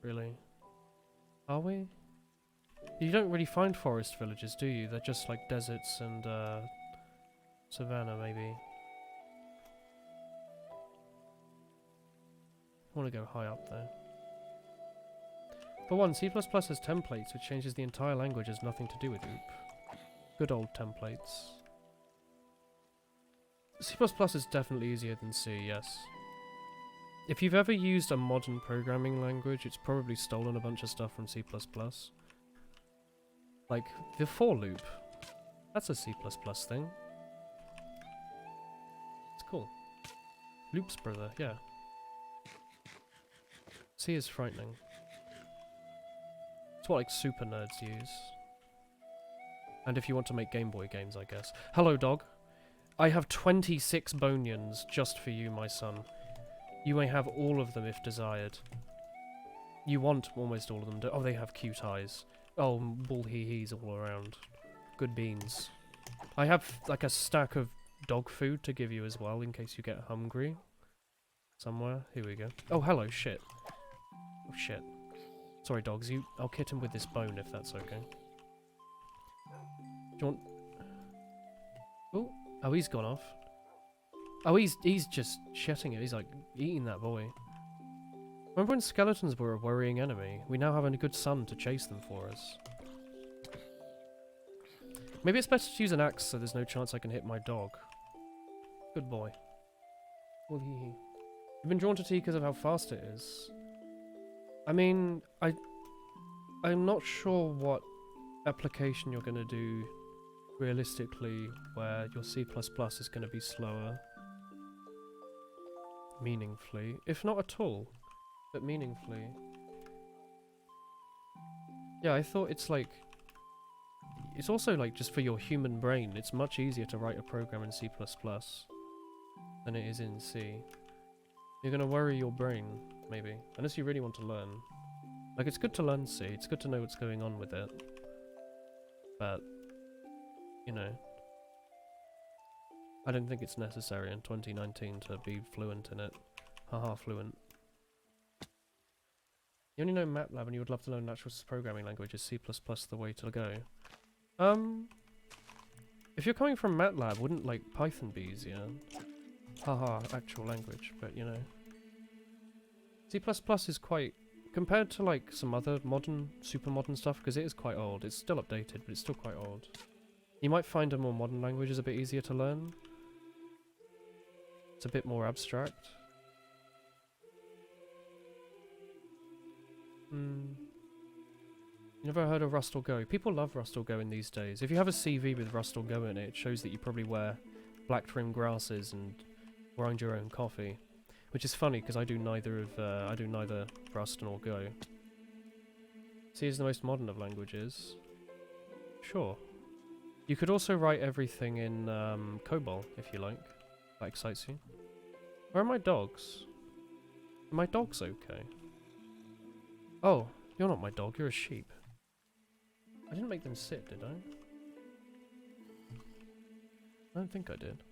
Really? Are we? You don't really find forest villages, do you? They're just like deserts and, savannah, maybe. I want to go high up though. For one, C++ has templates, which changes the entire language, has nothing to do with OOP. Good old templates. C++ is definitely easier than C, yes. If you've ever used a modern programming language, it's probably stolen a bunch of stuff from C++. Like, the for loop. That's a C++ thing. It's cool. Loops, brother, yeah. C is frightening. It's what like super nerds use. And if you want to make Game Boy games, I guess. Hello, dog. I have 26 Bonians just for you, my son. You may have all of them if desired. You want almost all of them. Oh, they have cute eyes. Oh, bull hee-hees all around. Good beans. I have like a stack of dog food to give you as well in case you get hungry. Somewhere. Here we go. Oh, hello, shit. Oh shit. Sorry dogs, I'll kit him with this bone if that's okay. Do you want... Oh, he's gone off. Oh, he's just shitting it, he's like eating that boy. Remember when skeletons were a worrying enemy? We now have a good son to chase them for us. Maybe it's better to use an axe so there's no chance I can hit my dog. Good boy. Well, You've been drawn to tea because of how fast it is. I mean, I'm not sure what application you're going to do realistically where your C++ is going to be slower. Meaningfully. If not at all, but meaningfully. Yeah, I thought it's like... It's also like just for your human brain, it's much easier to write a program in C++ than it is in C. You're going to worry your brain, maybe. Unless you really want to learn. Like, it's good to learn C, it's good to know what's going on with it. But, you know. I don't think it's necessary in 2019 to be fluent in it. Haha, fluent. You only know MATLAB and you would love to learn natural programming language. Is C++ the way to go? If you're coming from MATLAB, wouldn't, like, Python be easier? Haha, actual language, but, you know. C++ is quite... Compared to, like, some other modern, super modern stuff, because it is quite old. It's still updated, but it's still quite old. You might find a more modern language is a bit easier to learn. It's a bit more abstract. You never heard of Rust or Go? People love Rust or Go in these days. If you have a CV with Rust or Go in it, it shows that you probably wear black trim grasses and grind your own coffee. Which is funny because I do neither Rust nor Go. C is the most modern of languages. Sure. You could also write everything in COBOL if you like. That excites you. Where are my dogs? Are my dogs okay? Oh, you're not my dog, you're a sheep. I didn't make them sit, did I? I don't think I did.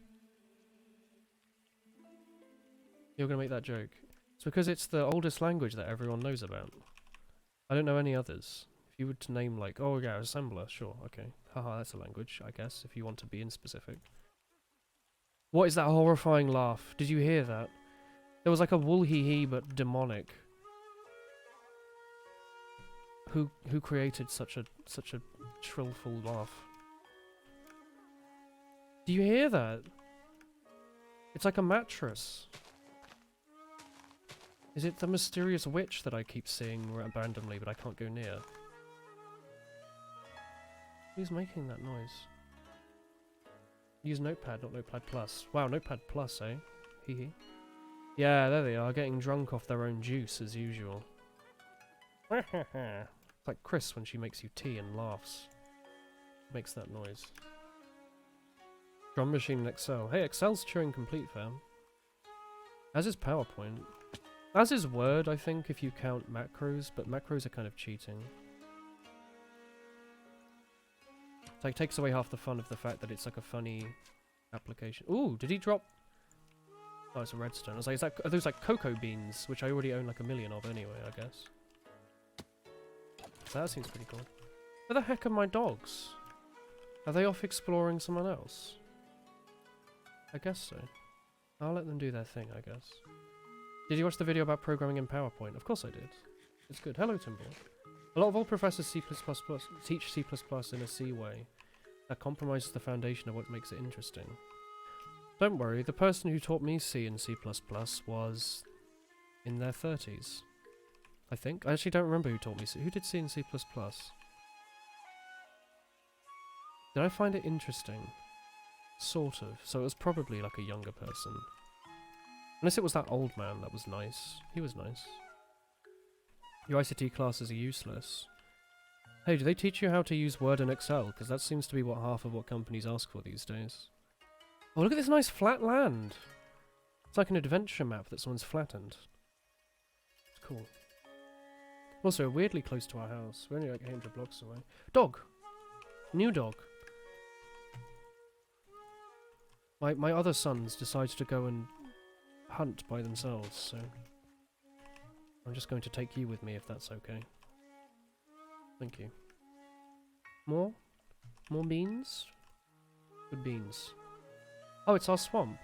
You're gonna make that joke. It's because it's the oldest language that everyone knows about. I don't know any others. If you were to name like, oh yeah, assembler, sure, okay. Haha, that's a language, I guess, if you want to be in specific. What is that horrifying laugh? Did you hear that? There was like a wool-hee-hee but demonic. Who created such a shrillful laugh? Do you hear that? It's like a mattress. Is it the mysterious witch that I keep seeing randomly but I can't go near? Who's making that noise? Use Notepad, not Notepad Plus. Wow, Notepad Plus, eh? Hee hee. Yeah, there they are, getting drunk off their own juice as usual. It's like Chris when she makes you tea and laughs. Makes that noise. Drum machine in Excel. Hey, Excel's Turing complete, fam. As is PowerPoint. As is Word, I think, if you count macros, but macros are kind of cheating. It's like, takes away half the fun of the fact that it's like a funny application. Ooh, did he drop... Oh, it's a redstone. I was like, are those like cocoa beans, which I already own like 1 million of anyway, I guess. So that seems pretty cool. Where the heck are my dogs? Are they off exploring someone else? I guess so. I'll let them do their thing, I guess. Did you watch the video about programming in PowerPoint? Of course I did. It's good. Hello, Timber. A lot of old professors teach C++ in a C way. That compromises the foundation of what makes it interesting. Don't worry, the person who taught me C and C++ was in their 30s. I think. I actually don't remember who taught me C. Who did C and C++? Did I find it interesting? Sort of. So it was probably like a younger person. Unless it was that old man, that was nice. He was nice. Your ICT classes are useless. Hey, do they teach you how to use Word and Excel? Because that seems to be what half of what companies ask for these days. Oh, look at this nice flat land! It's like an adventure map that someone's flattened. It's cool. Also, weirdly close to our house. We're only like 800 blocks away. Dog! New dog. My other sons decided to go and hunt by themselves, so... I'm just going to take you with me if that's okay. Thank you. More? More beans? Good beans. Oh, it's our swamp.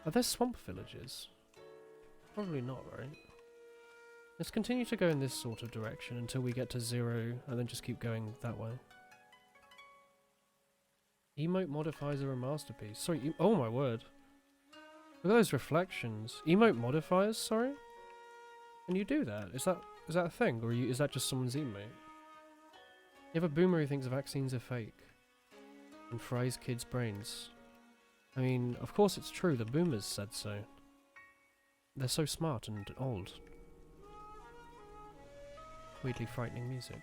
Are there swamp villages? Probably not, right? Let's continue to go in this sort of direction until we get to 0, and then just keep going that way. Emote modifiers are a masterpiece. Sorry, oh my word. Look at those reflections. Emote modifiers, sorry? Can you do that? Is that a thing, or is that just someone's emote? You have a boomer who thinks vaccines are fake and fries kids' brains. I mean, of course it's true, the boomers said so. They're so smart and old. Weirdly frightening music.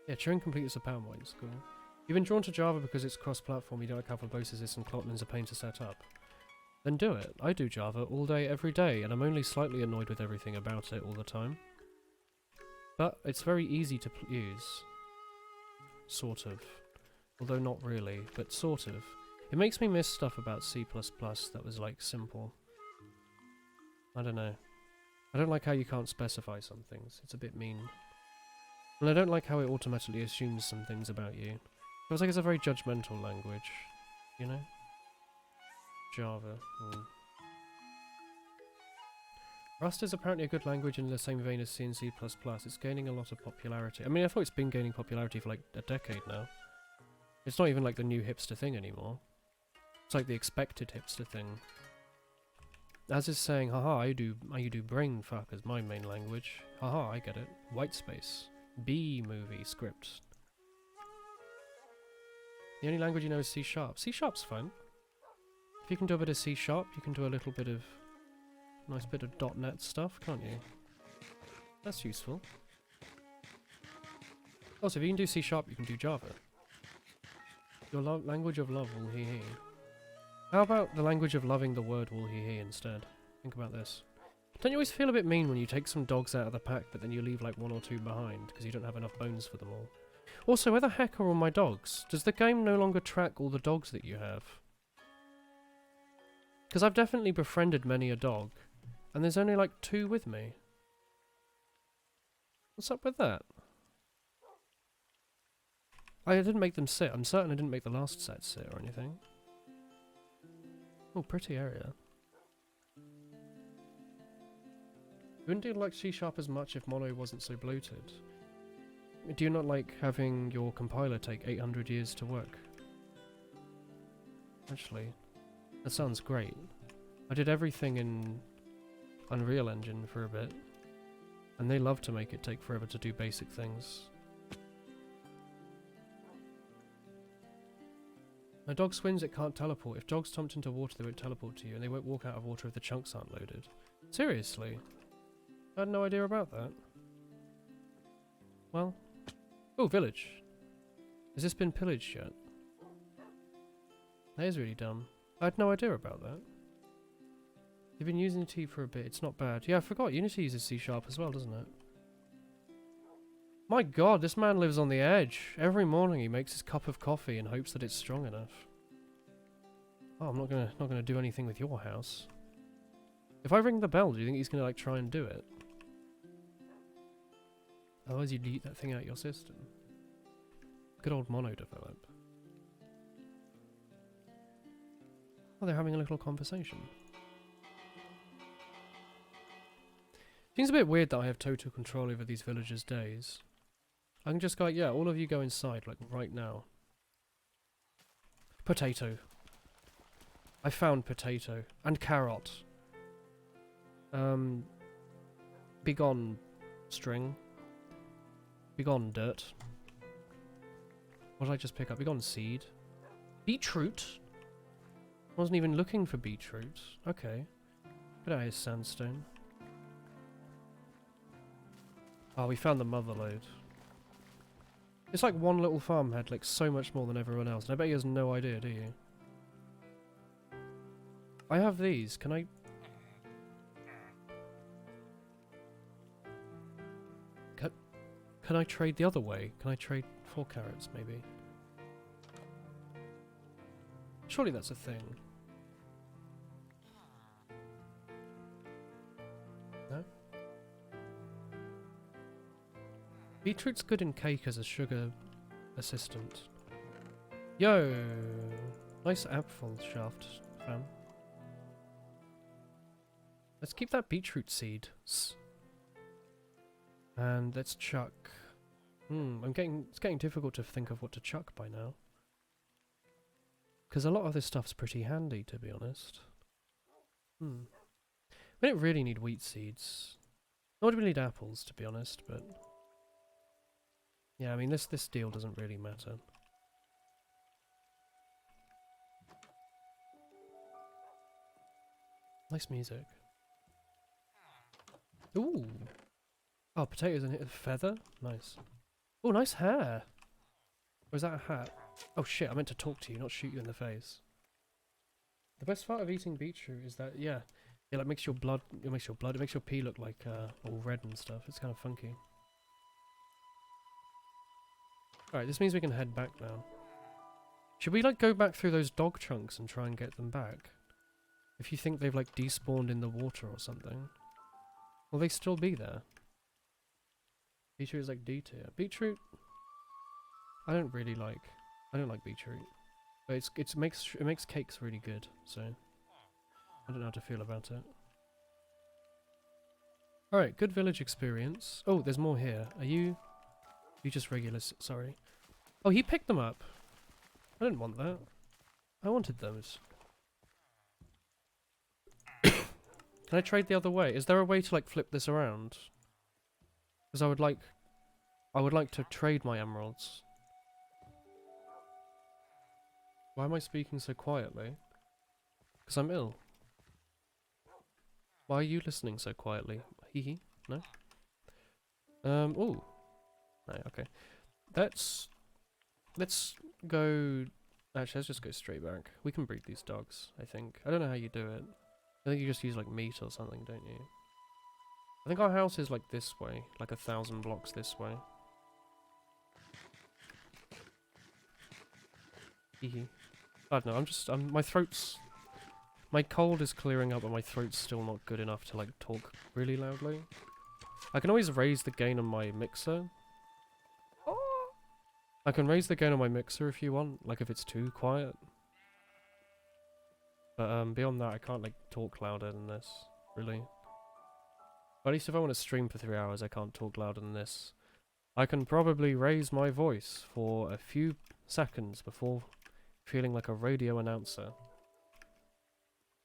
Yeah, Turing complete is a PowerPoint, it's cool. You've been drawn to Java because it's cross-platform, you don't like how verbosis and Kotlin a pain to set up. Then do it. I do Java all day, every day, and I'm only slightly annoyed with everything about it all the time. But it's very easy to use. Sort of. Although not really, but sort of. It makes me miss stuff about C++ that was like simple. I don't know. I don't like how you can't specify some things. It's a bit mean. And I don't like how it automatically assumes some things about you. It feels like it's a very judgmental language, you know? Java. Rust is apparently a good language in the same vein as C and C++. It's gaining a lot of popularity. I mean, I thought it's been gaining popularity for like a decade now. It's not even like the new hipster thing anymore. It's like the expected hipster thing. As is saying, haha, I do brain fuck as my main language. Haha, I get it. Whitespace. B movie script. The only language you know is C sharp. C sharp's fine. If you can do a bit of C sharp, you can do a little bit of nice bit of .NET stuff, can't you? That's useful. Also, if you can do C sharp, you can do Java. Your language of love, will he he. How about the language of loving the word will he he instead? Think about this. Don't you always feel a bit mean when you take some dogs out of the pack but then you leave like 1 or 2 behind because you don't have enough bones for them all? Also, where the heck are all my dogs? Does the game no longer track all the dogs that you have? Because I've definitely befriended many a dog, and there's only like 2 with me. What's up with that? I didn't make them sit. I'm certain I didn't make the last set sit or anything. Oh, pretty area. You wouldn't do like C sharp as much if mono wasn't so bloated. Do you not like having your compiler take 800 years to work? Actually, that sounds great. I did everything in Unreal Engine for a bit, and they love to make it take forever to do basic things. Now dog swims, it can't teleport. If dogs jumped into water, they won't teleport to you, and they won't walk out of water if the chunks aren't loaded. Seriously? I had no idea about that. Well. Oh, village. Has this been pillaged yet? That is really dumb. I had no idea about that. You've been using Unity for a bit, it's not bad. Yeah, I forgot, Unity uses C sharp as well, doesn't it? My god, this man lives on the edge. Every morning he makes his cup of coffee and hopes that it's strong enough. Oh, I'm not gonna do anything with your house. If I ring the bell, do you think he's gonna like try and do it? Otherwise you delete that thing out your system. Good old mono develop. Oh, they're having a little conversation. Seems a bit weird that I have total control over these villagers' days. I can just go like, yeah, all of you go inside, like, right now. Potato. I found potato. And carrot. Begone, string. Begone, dirt. What did I just pick up? Begone, seed. Beetroot? Wasn't even looking for beetroot. Okay. Get out of here, sandstone. Oh, we found the mother lode. It's like one little farm had like so much more than everyone else, and I bet he has no idea, do you? I have these. Can I... Can I trade the other way? Can I trade 4 carrots, maybe? Surely that's a thing. No? Beetroot's good in cake as a sugar assistant. Yo! Nice apple shaft, fam. Let's keep that beetroot seed. And let's chuck... it's getting difficult to think of what to chuck by now. Because a lot of this stuff's pretty handy, to be honest. We don't really need wheat seeds. Nor do we need apples, to be honest, but... Yeah, I mean, this deal doesn't really matter. Nice music. Ooh! Oh, potatoes and a feather? Nice. Oh, nice hair! Or is that a hat? Oh shit, I meant to talk to you, not shoot you in the face. The best part of eating beetroot is that, yeah, it like makes your pee look like all red and stuff. It's kind of funky. Alright, this means we can head back now. Should we like go back through those dog chunks and try and get them back? If you think they've like despawned in the water or something. Will they still be there? Beetroot is like D tier. Beetroot? I don't like beetroot. But it makes cakes really good, so I don't know how to feel about it. Alright, good village experience. Oh, there's more here. Are you just regular sorry. Oh, he picked them up. I didn't want that. I wanted those. Can I trade the other way? Is there a way to like flip this around? Because I would like to trade my emeralds. Why am I speaking so quietly? Because I'm ill. Why are you listening so quietly? Hee hee. No? Ooh. No, okay. Let's go... Actually, let's just go straight back. We can breed these dogs, I think. I don't know how you do it. I think you just use, like, meat or something, don't you? I think our house is, like, this way. Like 1,000 blocks this way. Hee hee. I don't know, my throat's... My cold is clearing up, but my throat's still not good enough to, like, talk really loudly. I can always raise the gain on my mixer. I can raise the gain on my mixer if you want, like if it's too quiet. But beyond that, I can't like talk louder than this, really. But at least if I want to stream for 3 hours, I can't talk louder than this. I can probably raise my voice for a few seconds before feeling like a radio announcer.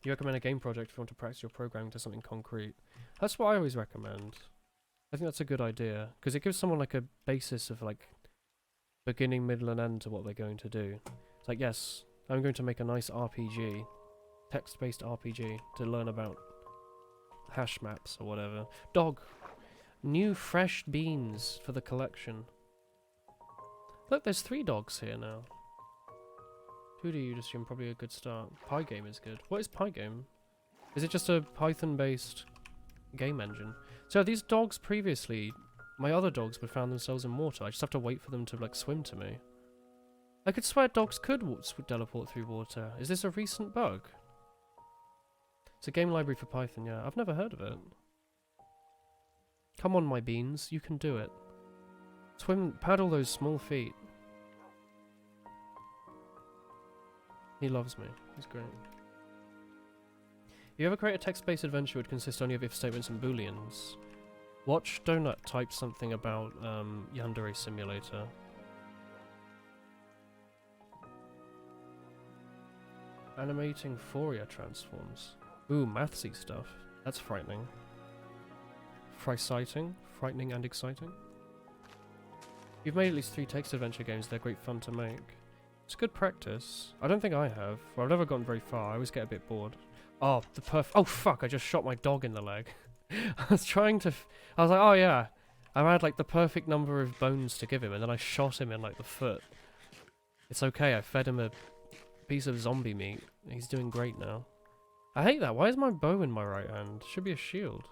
You recommend a game project if you want to practice your programming to something concrete. That's what I always recommend. I think that's a good idea, because it gives someone like a basis of like beginning, middle and end to what they're going to do. It's like, yes, I'm going to make a nice RPG, text-based RPG, to learn about hash maps or whatever. Dog! New fresh beans for the collection. Look, there's 3 dogs here now. 2D you'd assume probably a good start. Pygame is good. What is Pygame? Is it just a Python-based game engine? So these dogs previously... My other dogs would found themselves in water. I just have to wait for them to, like, swim to me. I could swear dogs could teleport through water. Is this a recent bug? It's a game library for Python, yeah. I've never heard of it. Come on, my beans. You can do it. Swim, paddle those small feet. He loves me. He's great. If you ever create a text-based adventure would consist only of if statements and booleans. Watch Donut type something about Yandere Simulator. Animating Fourier transforms. Ooh, mathsy stuff. That's frightening. Frightening and exciting. You've made at least 3 text adventure games, they're great fun to make. It's good practice. I don't think I have. Well, I've never gotten very far, I always get a bit bored. Oh, oh fuck, I just shot my dog in the leg. I was trying to... I was like, oh yeah, I had like the perfect number of bones to give him, and then I shot him in like the foot. It's okay, I fed him a piece of zombie meat. He's doing great now. I hate that. Why is my bow in my right hand? Should be a shield.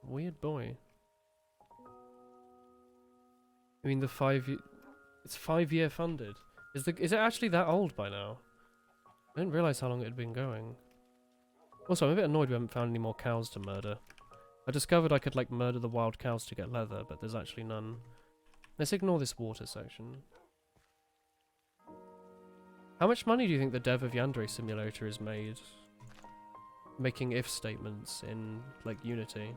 Weird boy. I mean, it's 5-year funded. Is it actually that old by now? I didn't realise how long it had been going. Also, I'm a bit annoyed we haven't found any more cows to murder. I discovered I could, like, murder the wild cows to get leather, but there's actually none. Let's ignore this water section. How much money do you think the dev of Yandere Simulator has made? Making if statements in, like, Unity.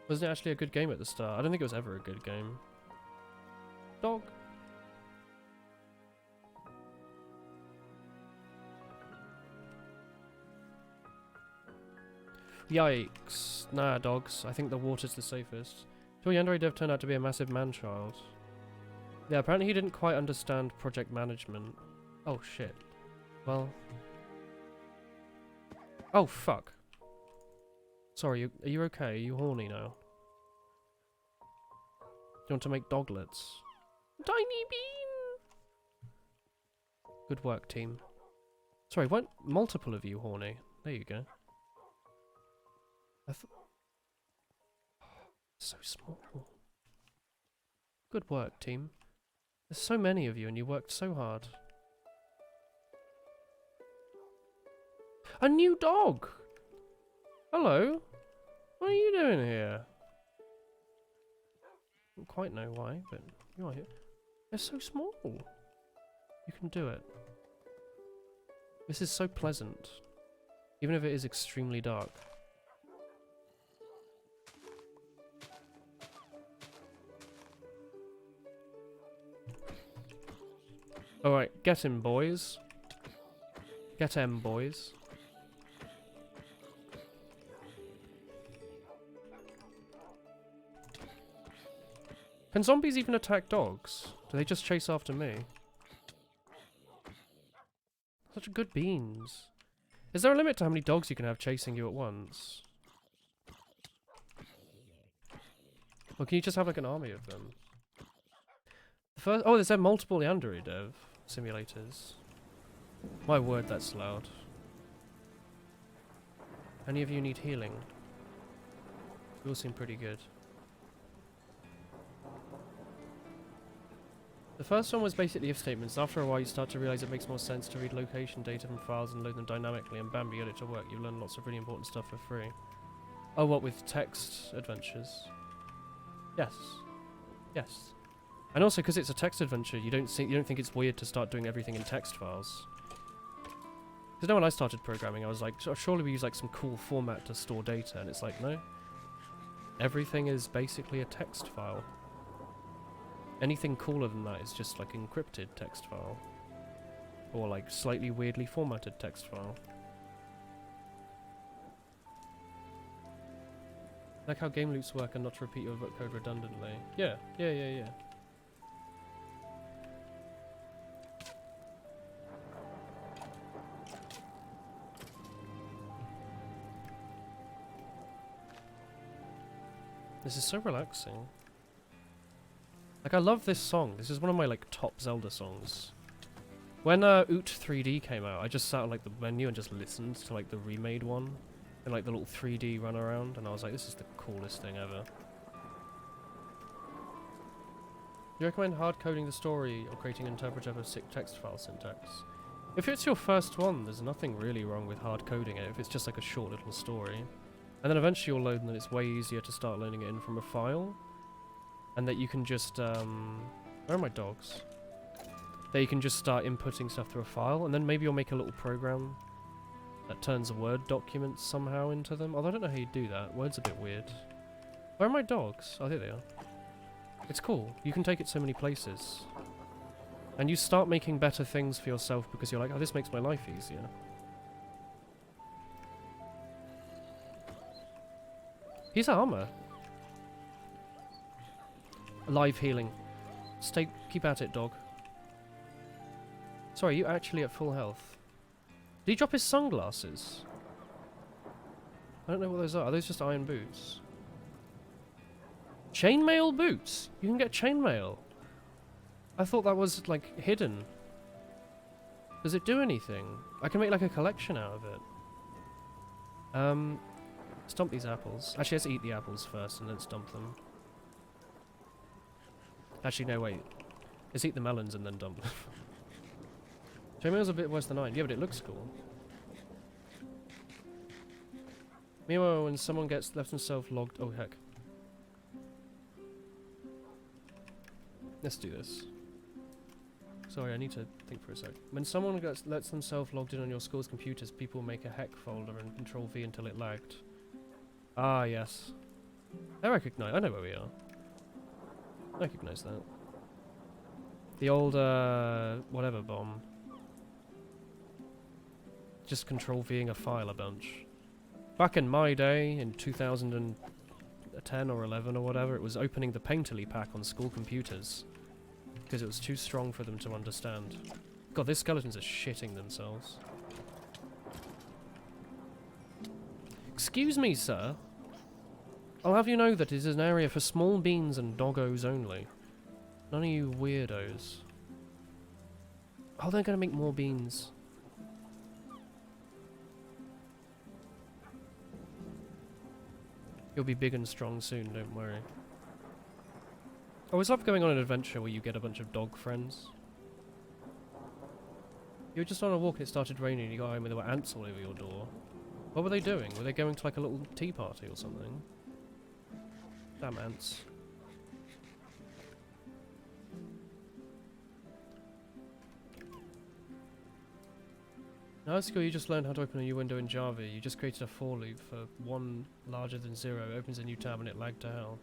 Wasn't it actually a good game at the start? I don't think it was ever a good game. Dog. Yikes. Nah, dogs. I think the water's the safest. So Yandere dev turned out to be a massive man-child. Yeah, apparently he didn't quite understand project management. Oh, shit. Well... Oh, fuck. Sorry, are you okay? Are you horny now? Do you want to make doglets? Tiny bean! Good work, team. Sorry, weren't multiple of you horny? There you go. So small. Good work, team. There's so many of you and you worked so hard. A new dog! Hello? What are you doing here? I don't quite know why, but you are here. They're so small. You can do it. This is so pleasant. Even if it is extremely dark. Alright, get him, boys. Get him, boys. Can zombies even attack dogs? Do they just chase after me? Such good beans. Is there a limit to how many dogs you can have chasing you at once? Or can you just have like an army of them? The first— oh, there's multiple Yandere dev simulators. My word, that's loud. Any of you need healing? You all seem pretty good. The first one was basically if statements. After a while you start to realize it makes more sense to read location data from files and load them dynamically, and bam, you get it to work. You learn lots of really important stuff for free. Oh, what, with text adventures? Yes. Yes. And also, because it's a text adventure, you don't think it's weird to start doing everything in text files. Because now when I started programming, I was like, surely we use like some cool format to store data, and it's like, no. Everything is basically a text file. Anything cooler than that is just like encrypted text file. Or like slightly weirdly formatted text file. Like how game loops work and not to repeat your code redundantly. Yeah. This is so relaxing. Like, I love this song. This is one of my, like, top Zelda songs. When Oot 3D came out, I just sat on, like, the menu and just listened to, like, the remade one. And, like, the little 3D run around. And I was like, this is the coolest thing ever. You recommend hard coding the story or creating an interpreter for sick text file syntax? If it's your first one, there's nothing really wrong with hard coding it if it's just, like, a short little story. And then eventually you'll load and then it's way easier to start loading it in from a file. And that you can just, where are my dogs? That you can just start inputting stuff through a file, and then maybe you'll make a little program that turns a Word document somehow into them. Although I don't know how you do that. Word's a bit weird. Where are my dogs? Oh, there they are. It's cool. You can take it so many places. And you start making better things for yourself because you're like, oh, this makes my life easier. He's armor. Live healing. Keep at it, dog. Sorry, are you actually at full health? Did he drop his sunglasses? I don't know what those are. Are those just iron boots? Chainmail boots? You can get chainmail. I thought that was, like, hidden. Does it do anything? I can make, like, a collection out of it. Stomp these apples. Actually, let's eat the apples first and then stomp them. Actually, no, wait. Let's eat the melons and then dump them. Chainmail's a bit worse than iron. Yeah, but it looks cool. Meanwhile, when someone gets left themselves logged... oh, heck. Let's do this. Sorry, I need to think for a sec. When someone lets themselves logged in on your school's computers, people make a heck folder and Control-V until it lagged. Ah, yes. I know where we are. I recognize that. The old, whatever bomb. Just Control-Ving a file a bunch. Back in my day, in 2010 or 11 or whatever, it was opening the Painterly pack on school computers. Because it was too strong for them to understand. God, these skeletons are shitting themselves. Excuse me, sir. I'll have you know that it is an area for small beans and doggos only. None of you weirdos. Oh, they're gonna make more beans. You'll be big and strong soon, don't worry. I always love going on an adventure where you get a bunch of dog friends. You were just on a walk and it started raining and you got home and there were ants all over your door. What were they doing? Were they going to like a little tea party or something? Damn ants. In high school, you just learned how to open a new window in Java. You just created a for loop for 1 larger than 0. It opens a new tab and it lagged to hell.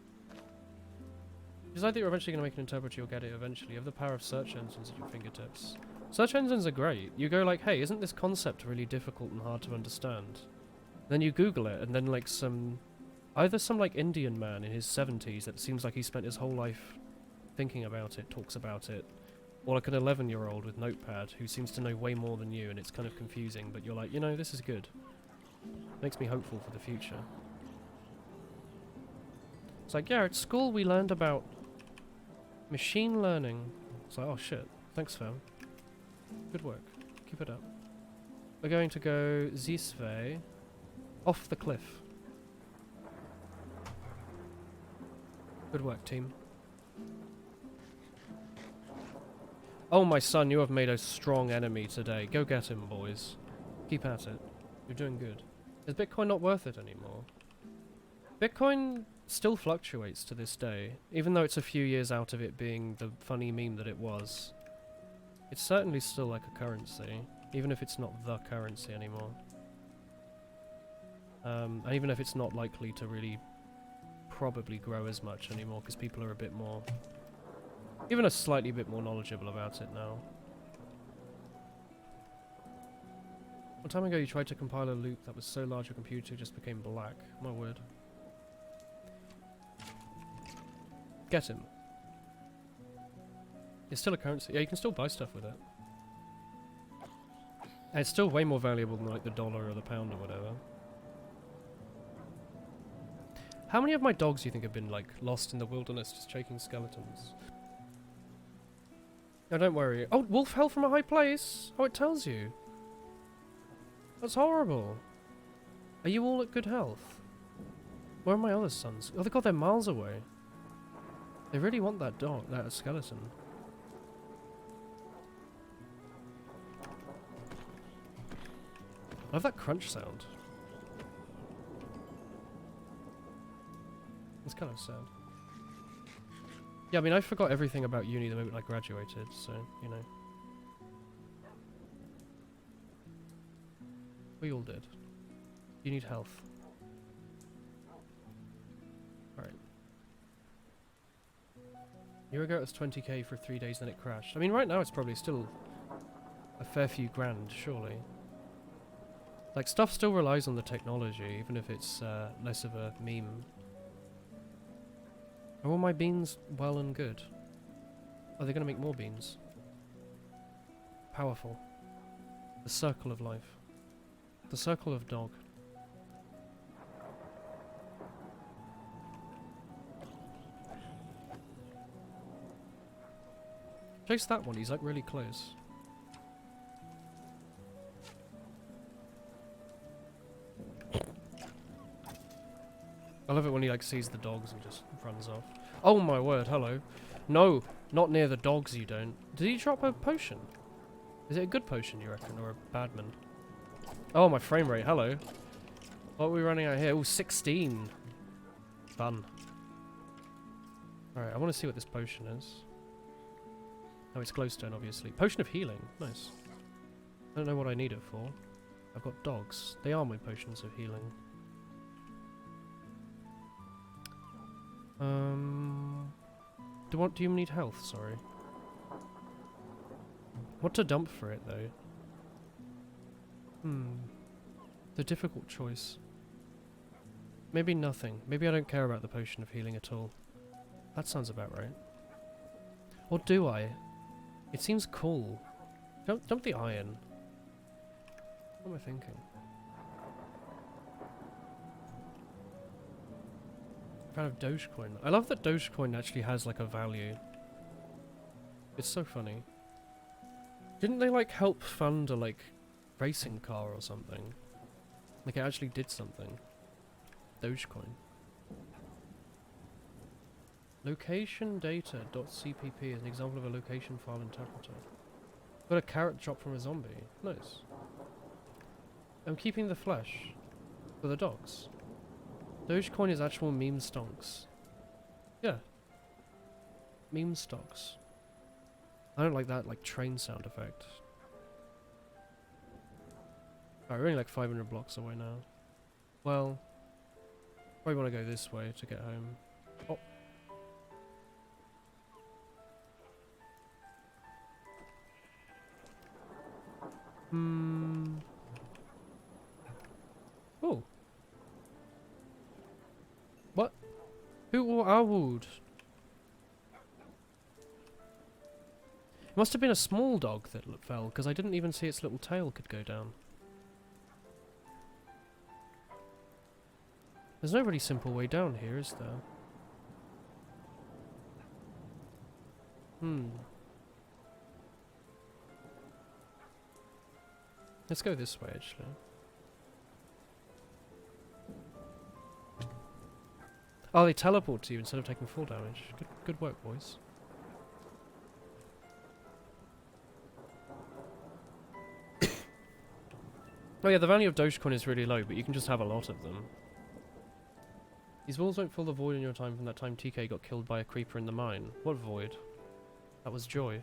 Decide that you're eventually going to make an interpreter, you'll get it eventually. You have the power of search engines at your fingertips. Search engines are great. You go like, hey, isn't this concept really difficult and hard to understand? Then you Google it, and then like either some like Indian man in his 70s that seems like he spent his whole life thinking about it, talks about it, or like an 11-year-old with Notepad who seems to know way more than you, and it's kind of confusing, but you're like, you know, this is good. Makes me hopeful for the future. It's like, yeah, at school we learned about machine learning. It's like, oh shit, thanks fam. Good work. Keep it up. We're going to go this way. Off the cliff. Good work, team. Oh, my son, you have made a strong enemy today. Go get him, boys. Keep at it. You're doing good. Is Bitcoin not worth it anymore? Bitcoin still fluctuates to this day, even though it's a few years out of it being the funny meme that it was. It's certainly still like a currency, even if it's not the currency anymore. And even if it's not likely to really probably grow as much anymore, because people are a bit more, even a slightly bit more knowledgeable about it now. One time ago you tried to compile a loop that was so large your computer just became black. My word. Get him. It's still a currency. Yeah, you can still buy stuff with it. And it's still way more valuable than like the dollar or the pound or whatever. How many of my dogs do you think have been like lost in the wilderness just shaking skeletons? No, don't worry. Oh, wolf fell from a high place! Oh, it tells you. That's horrible. Are you all at good health? Where are my other sons? Oh, God, they're miles away. They really want that dog, that skeleton. I love that crunch sound. It's kind of sad. Yeah, I mean, I forgot everything about uni the moment I graduated, so, you know. We all did. You need health. Alright. A year ago it was 20k for 3 days, then it crashed. I mean, right now it's probably still a fair few grand, surely. Like, stuff still relies on the technology, even if it's less of a meme. Are all my beans well and good? Are they going to make more beans? Powerful. The circle of life. The circle of dog. Chase that one, he's like really close. I love it when he like sees the dogs and just runs off. Oh my word, hello. No, not near the dogs you don't. Did he drop a potion? Is it a good potion you reckon, or a bad one? Oh, my frame rate, hello. What are we running out here? Oh, 16. Fun. Alright, I want to see what this potion is. Oh, it's glowstone, obviously. Potion of healing. Nice. I don't know what I need it for. I've got dogs. They are my potions of healing. Do you need health? Sorry. What to dump for it, though? The difficult choice. Maybe nothing. Maybe I don't care about the potion of healing at all. That sounds about right. Or do I? It seems cool. Dump the iron. What am I thinking? Fan of Dogecoin. I love that Dogecoin actually has like a value. It's so funny. Didn't they like help fund a like racing car or something? Like it actually did something. Dogecoin. Location data.cpp is an example of a location file interpreter. Got a carrot drop from a zombie. Nice. I'm keeping the flesh for the dogs. Dogecoin is actual meme stonks. Yeah. Meme stocks. I don't like that like train sound effect. Alright, we're only like 500 blocks away now. Well, probably want to go this way to get home. Oh. Oh. What? Who or Arwood? Must have been a small dog that fell, because I didn't even see its little tail could go down. There's no really simple way down here, is there? Let's go this way, actually. Oh, they teleport to you instead of taking full damage. Good work, boys. Oh yeah, the value of Dogecoin is really low, but you can just have a lot of them. These walls won't fill the void in your time from that time TK got killed by a creeper in the mine. What void? That was joy.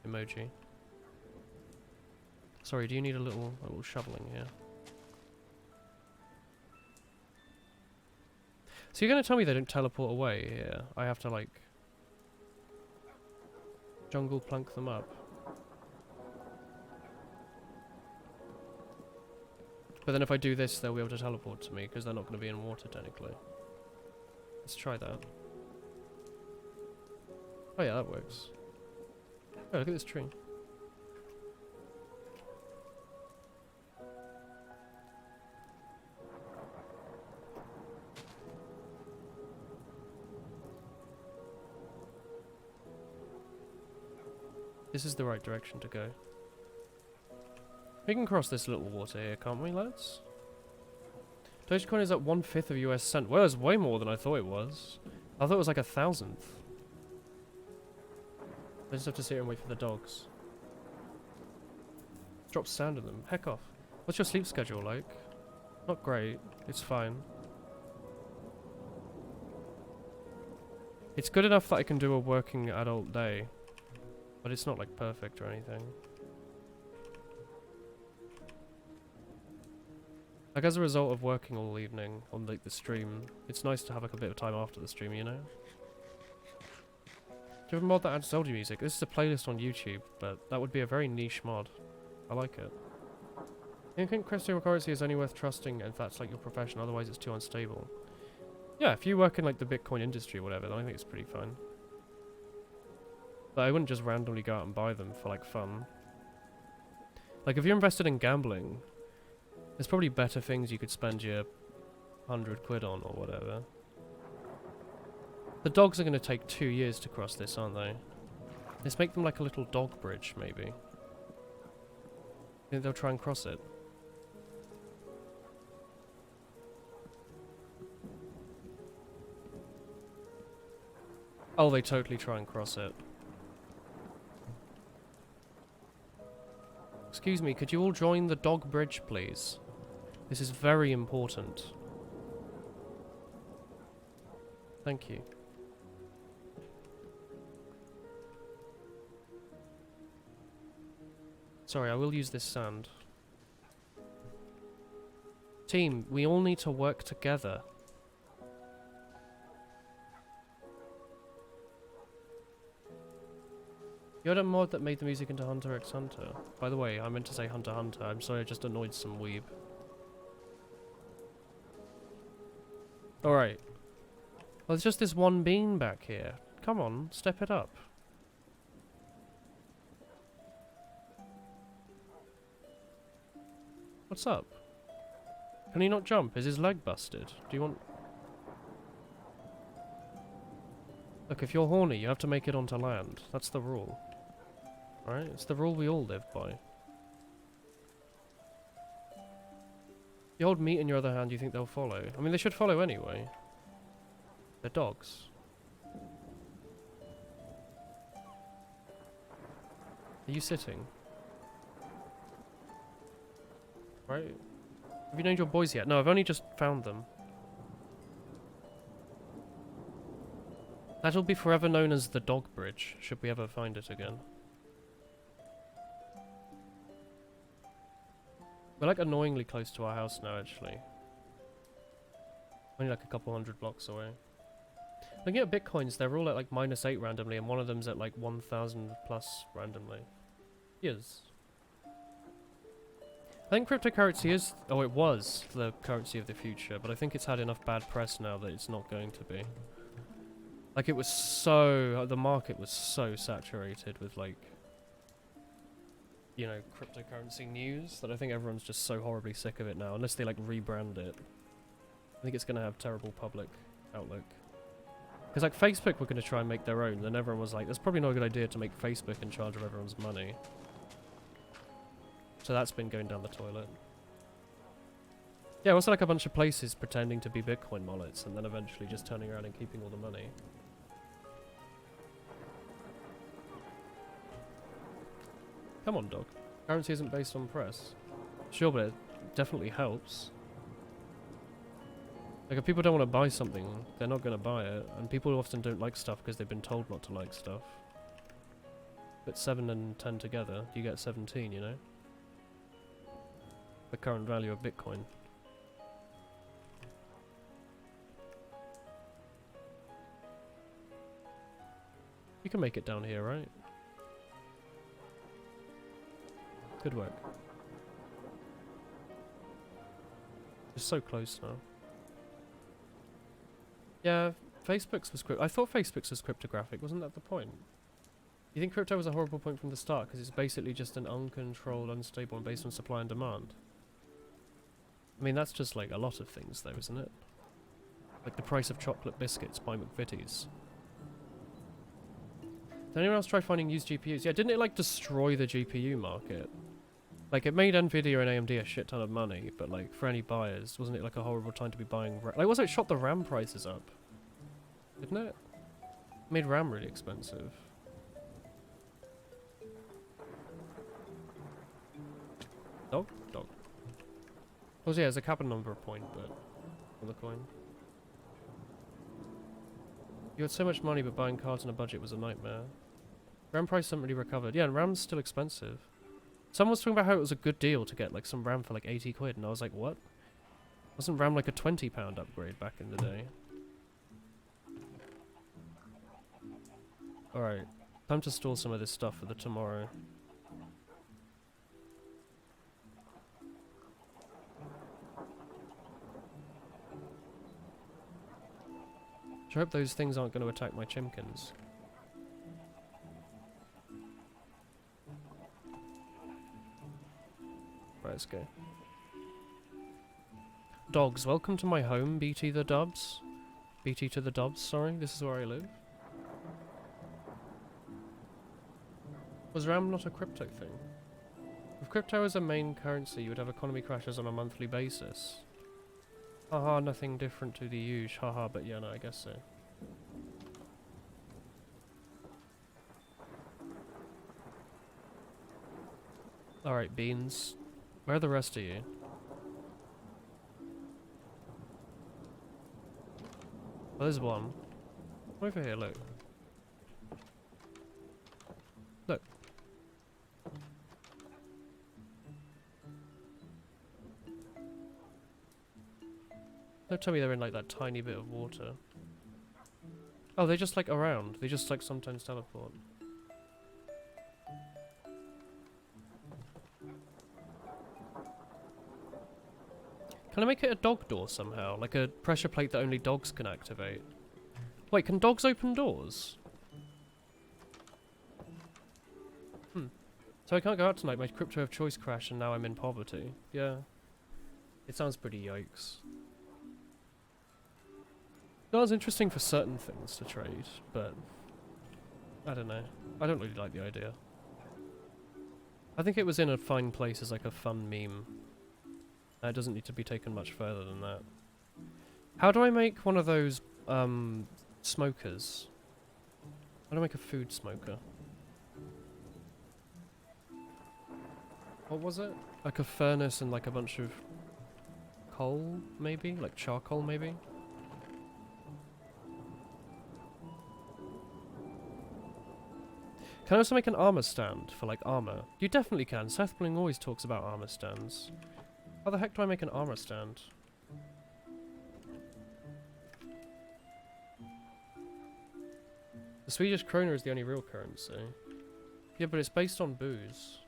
Emoji. Sorry, do you need a little shoveling here? So you're gonna tell me they don't teleport away here? I have to, like, jungle plunk them up. But then if I do this, they'll be able to teleport to me, because they're not going to be in water, technically. Let's try that. Oh yeah, that works. Oh, look at this tree. This is the right direction to go. We can cross this little water here, can't we, lads? Dogecoin is at 1/5 of US cent. Well, it's way more than I thought it was. I thought it was like 1,000th. I just have to sit here and wait for the dogs. Drop sand in them. Heck off. What's your sleep schedule like? Not great. It's fine. It's good enough that I can do a working adult day. But it's not like perfect or anything. Like as a result of working all evening on like the stream, it's nice to have like a bit of time after the stream, you know? Do you have a mod that adds Zelda music? This is a playlist on YouTube, but that would be a very niche mod. I like it. You think cryptocurrency is only worth trusting if that's like your profession, otherwise it's too unstable? Yeah, if you work in like the Bitcoin industry or whatever, then I think it's pretty fun. But I wouldn't just randomly go out and buy them for like fun. Like if you're invested in gambling, there's probably better things you could spend your 100 quid on or whatever. The dogs are going to take 2 years to cross this, aren't they? Let's make them like a little dog bridge, maybe. Think they'll try and cross it? Oh, they totally try and cross it. Excuse me, could you all join the dog bridge, please? This is very important. Thank you. Sorry, I will use this sand. Team, we all need to work together. You're the mod that made the music into Hunter x Hunter. By the way, I meant to say Hunter x Hunter. I'm sorry, I just annoyed some weeb. Alright. Well, there's just this one bean back here. Come on, step it up. What's up? Can he not jump? Is his leg busted? Do you want... Look, if you're horny, you have to make it onto land. That's the rule. Alright? It's the rule we all live by. You hold meat in your other hand, you think they'll follow? I mean, they should follow anyway. They're dogs. Are you sitting? Right? Have you named your boys yet? No, I've only just found them. That'll be forever known as the dog bridge, should we ever find it again. We're like annoyingly close to our house now, actually. Only like a couple hundred blocks away. Looking at bitcoins, they're all at like -8 randomly, and one of them's at like 1,000 plus randomly. Yes. I think cryptocurrency is... Oh, it was the currency of the future, but I think it's had enough bad press now that it's not going to be. Like, it was so... The market was so saturated with, like, you know, cryptocurrency news that I think everyone's just so horribly sick of it now, unless they like rebrand it. I think it's going to have terrible public outlook. Because like Facebook were going to try and make their own, then everyone was like, that's probably not a good idea to make Facebook in charge of everyone's money. So that's been going down the toilet. Yeah, also like a bunch of places pretending to be Bitcoin wallets and then eventually just turning around and keeping all the money. Come on, dog. Currency isn't based on press. Sure, but it definitely helps. Like, if people don't want to buy something, they're not going to buy it. And people often don't like stuff because they've been told not to like stuff. Put 7 and 10 together, you get 17, you know? The current value of Bitcoin. You can make it down here, right? Good work. It's so close now. Yeah, Facebook's was I thought Facebook's was cryptographic. Wasn't that the point? You think crypto was a horrible point from the start because it's basically just an uncontrolled, unstable, and based on supply and demand? I mean, that's just like a lot of things, though, isn't it? Like the price of chocolate biscuits by McVitie's. Did anyone else try finding used GPUs? Yeah, didn't it like destroy the GPU market? Like, it made Nvidia and AMD a shit ton of money, but like, for any buyers, wasn't it like a horrible time to be buying like, also it shot the RAM prices up. Didn't it? It made RAM really expensive. Dog? Dog. Oh yeah, there's a cabin number point, but on the coin. You had so much money, but buying cards on a budget was a nightmare. RAM price hasn't really recovered. Yeah, and RAM's still expensive. Someone was talking about how it was a good deal to get like some RAM for like 80 quid, and I was like, what? Wasn't RAM like a £20 upgrade back in the day? Alright, time to store some of this stuff for the tomorrow. I hope those things aren't going to attack my chimkins. Right, let's go. Dogs, welcome to my home, BT the Dubs. BT to the Dubs, sorry, this is where I live. Was RAM not a crypto thing? If crypto was a main currency, you would have economy crashes on a monthly basis. Haha, nothing different to the usual. Haha, but yeah, no, I guess so. Alright, Beans. Where are the rest of you? Oh, there's one. Over here, look. Look. Don't tell me they're in like that tiny bit of water. Oh, they just like around. They just like sometimes teleport. Can I make it a dog door somehow? Like a pressure plate that only dogs can activate? Wait, can dogs open doors? So I can't go out tonight. My crypto of choice crashed and now I'm in poverty. Yeah. It sounds pretty yikes. That was interesting for certain things to trade, but I don't know. I don't really like the idea. I think it was in a fine place as like a fun meme. It doesn't need to be taken much further than that. How do I make one of those smokers? How do I make a food smoker? What was it? Like a furnace and like a bunch of coal, maybe? Like charcoal, maybe? Can I also make an armor stand for like armor? You definitely can. Seth Bling always talks about armor stands. How the heck do I make an armor stand? The Swedish krona is the only real currency. Yeah, but it's based on booze.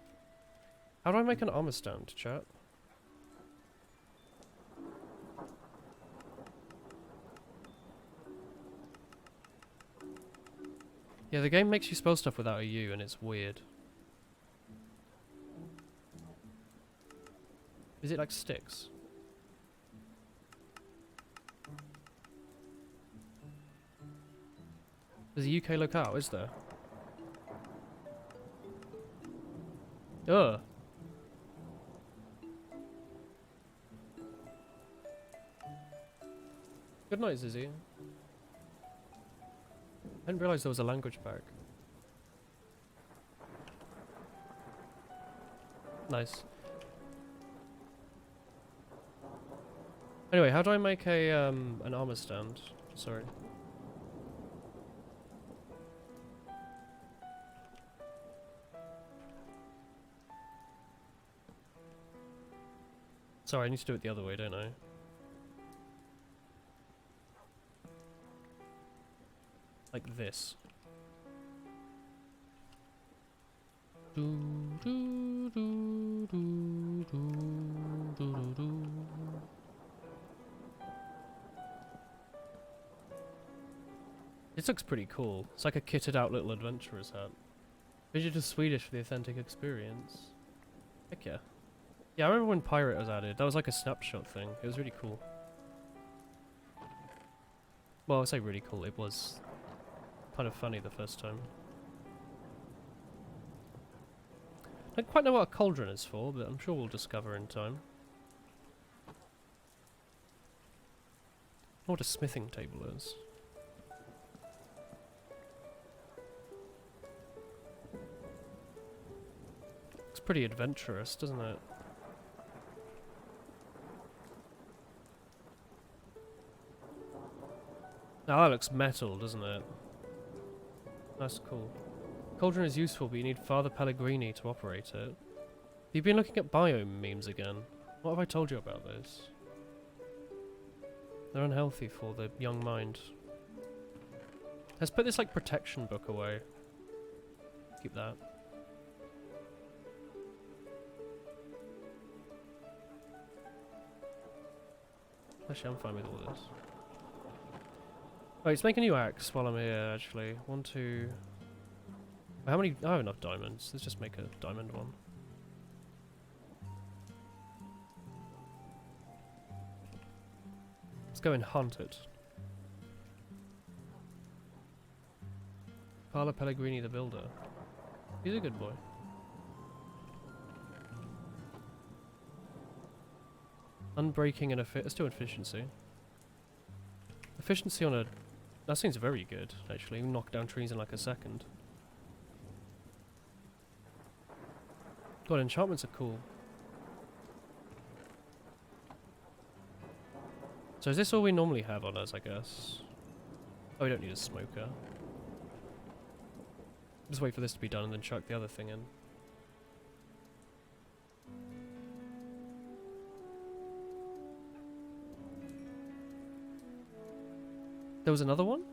How do I make an armor stand, chat? Yeah, the game makes you spell stuff without a U, and it's weird. Is it like sticks? There's a UK locale, is there? Ugh. Good night, Zizzy. I didn't realise there was a language pack. Nice. Anyway, how do I make a an armor stand? Sorry. Sorry, I need to do it the other way, don't I? Like this. Do, do, do, do, do, do, do. This looks pretty cool. It's like a kitted out little adventurer's hat. Visit to Swedish for the authentic experience. Heck yeah. Yeah, I remember when Pirate was added. That was like a snapshot thing. It was really cool. Well, I say really cool. It was kind of funny the first time. I don't quite know what a cauldron is for, but I'm sure we'll discover in time. I know what a smithing table is. It's pretty adventurous, doesn't it? Now that looks metal, doesn't it? That's cool. Cauldron is useful, but you need Father Pellegrini to operate it. You've been looking at biome memes again. What have I told you about those? They're unhealthy for the young mind. Let's put this, like, protection book away. Keep that. Actually, I'm fine with all this. Wait, let's make a new axe while I'm here, actually. 1, 2... How many? I have enough diamonds. Let's just make a diamond one. Let's go and hunt it. Paolo Pellegrini the Builder. He's a good boy. Unbreaking and let's do efficiency. Efficiency on a... That seems very good, actually. Knock down trees in like a second. God, enchantments are cool. So is this all we normally have on us, I guess? Oh, we don't need a smoker. Just wait for this to be done and then chuck the other thing in. There was another one?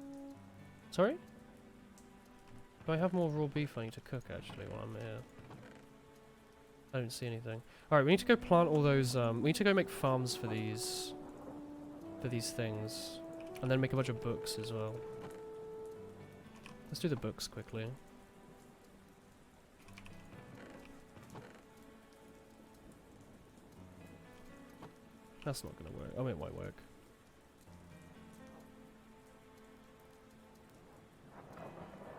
Sorry? Do I have more raw beef I need to cook, actually, while I'm here? I don't see anything. Alright, we need to go plant all those, we need to go make farms for these things. And then make a bunch of books as well. Let's do the books quickly. That's not gonna work. I mean, it might work.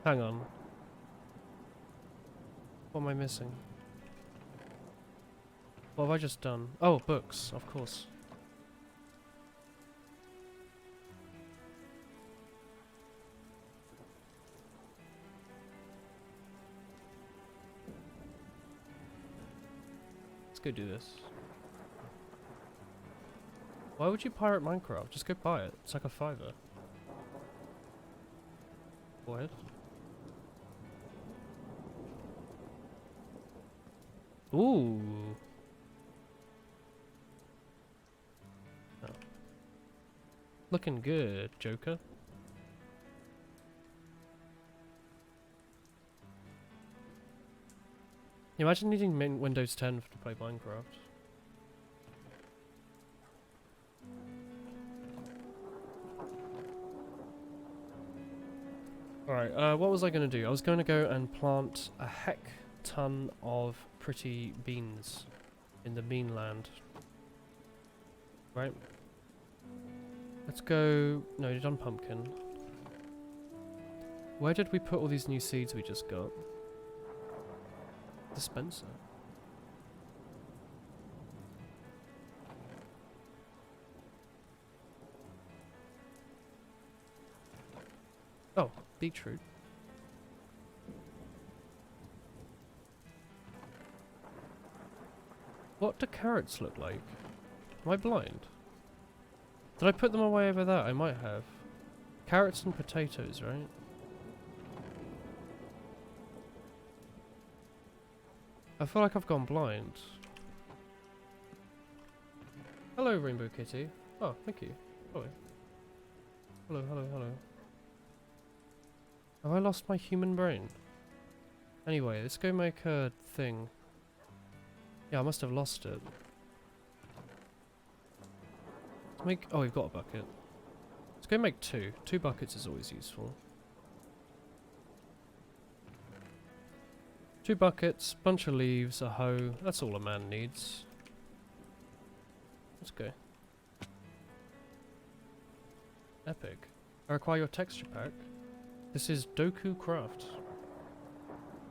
Hang on. What am I missing? What have I just done? Oh, books, of course. Let's go do this. Why would you pirate Minecraft? Just go buy it. It's like a $5. Go ahead. Ooh. Oh. Looking good, Joker. Imagine needing Windows 10 to play Minecraft. Alright, what was I going to do? I was going to go and plant a heck ton of pretty beans in the bean land. Right. Let's go... No, you've done pumpkin. Where did we put all these new seeds we just got? Dispenser. Oh, beetroot. What do carrots look like? Am I blind? Did I put them away over there? I might have. Carrots and potatoes, right? I feel like I've gone blind. Hello, Rainbow Kitty. Oh, thank you. Hello. Hello, hello, hello. Have I lost my human brain? Anyway, let's go make a thing. Yeah, I must have lost it. Let's make... Oh, we've got a bucket. Let's go make two. 2 buckets is always useful. 2 buckets, bunch of leaves, a hoe. That's all a man needs. Let's go. Epic. I require your texture pack. This is Doku Craft.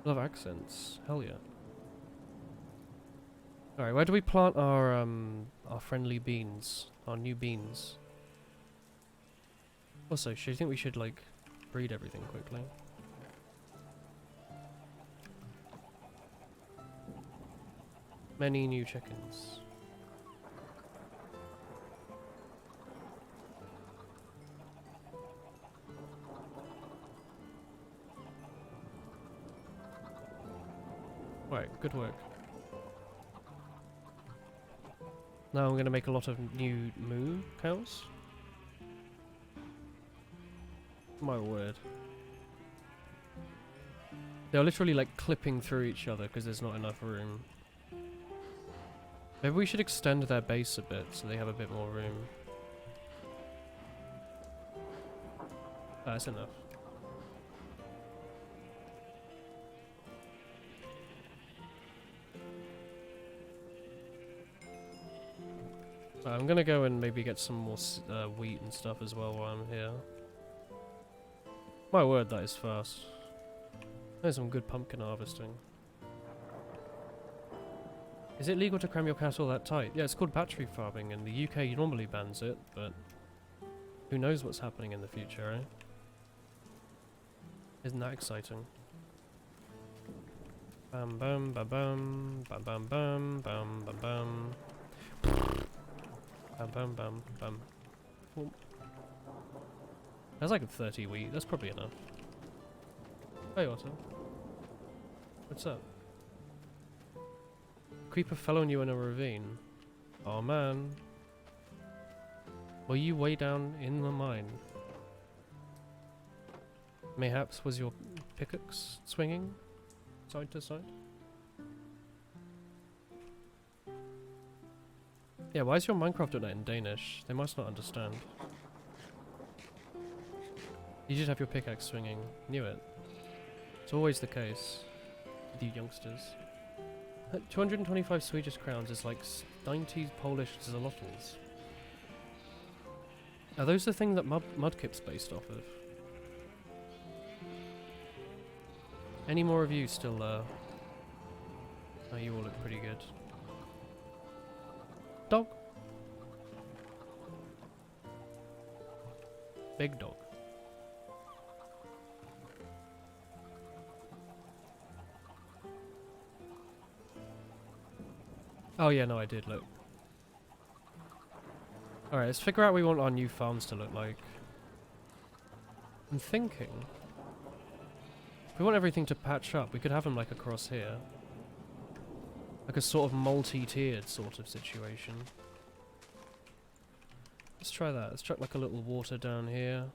Love accents. Hell yeah. Alright, where do we plant our friendly beans? Our new beans? Also, do you think we should, like, breed everything quickly? Many new chickens. Right, good work. Now I'm going to make a lot of new moo cows. My word. They're literally like clipping through each other because there's not enough room. Maybe we should extend their base a bit so they have a bit more room. That's enough. I'm gonna go and maybe get some more wheat and stuff as well while I'm here. My word, that is fast. There's some good pumpkin harvesting. Is it legal to cram your cattle that tight? Yeah, it's called battery farming. In the UK, normally bans it, but who knows what's happening in the future, eh? Isn't that exciting? Bam bam bam bam bam bam bam bam bam bam. Bam bam bam bam. Boom. That's like 30 wheat. That's probably enough. Hey Otto. What's up? Creeper fell on you in a ravine. Oh man. Were you way down in the mine? Mayhaps was your pickaxe swinging side to side? Yeah, why is your Minecraft doing that in Danish? They must not understand. You just have your pickaxe swinging. Knew it. It's always the case with you youngsters. 225 Swedish crowns is like 90 Polish zlotys. Are those the thing that Mudkip's based off of? Any more of you still, oh, you all look pretty good. Dog. Big dog. Oh yeah, no I did, look. Alright, let's figure out what we want our new farms to look like. I'm thinking... if we want everything to patch up, we could have them like across here. Like a sort of multi-tiered sort of situation. Let's try that. Let's chuck like a little water down here.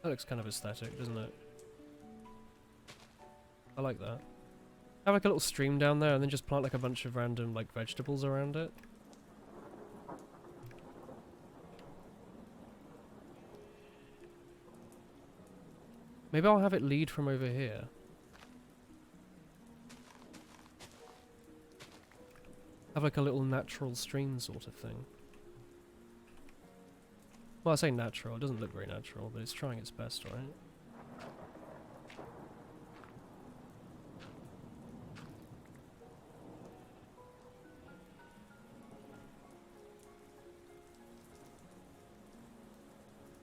That looks kind of aesthetic, doesn't it? I like that. Have like a little stream down there and then just plant like a bunch of random like vegetables around it. Maybe I'll have it lead from over here. Have like a little natural stream sort of thing. Well, I say natural, it doesn't look very natural, but it's trying its best, right?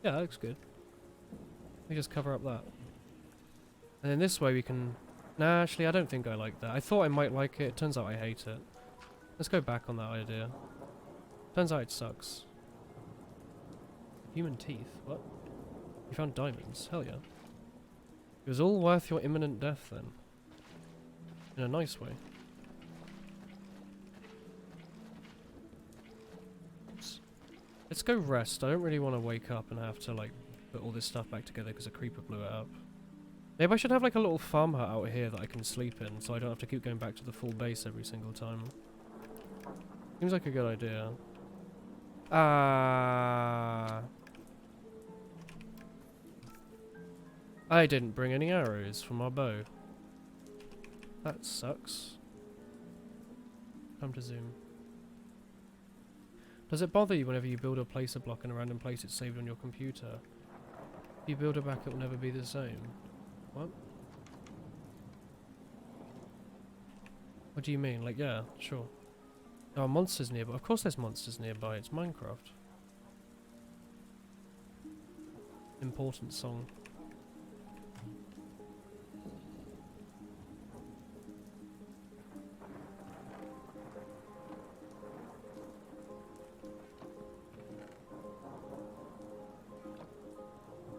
Yeah, that looks good. We just cover up that. And then this way we can... Nah, actually I don't think I like that. I thought I might like it, turns out I hate it. Let's go back on that idea. Turns out it sucks. Human teeth? What? You found diamonds? Hell yeah. It was all worth your imminent death then. In a nice way. Oops. Let's go rest. I don't really want to wake up and have to like put all this stuff back together because a creeper blew it up. Maybe I should have like a little farm hut out here that I can sleep in so I don't have to keep going back to the full base every single time. Seems like a good idea. I didn't bring any arrows for my bow. That sucks. Time to zoom. Does it bother you whenever you build a placer block in a random place it's saved on your computer? If you build it back, it will never be the same. What? What do you mean? Like, yeah, sure. There are monsters nearby. Of course there's monsters nearby. It's Minecraft. Important song.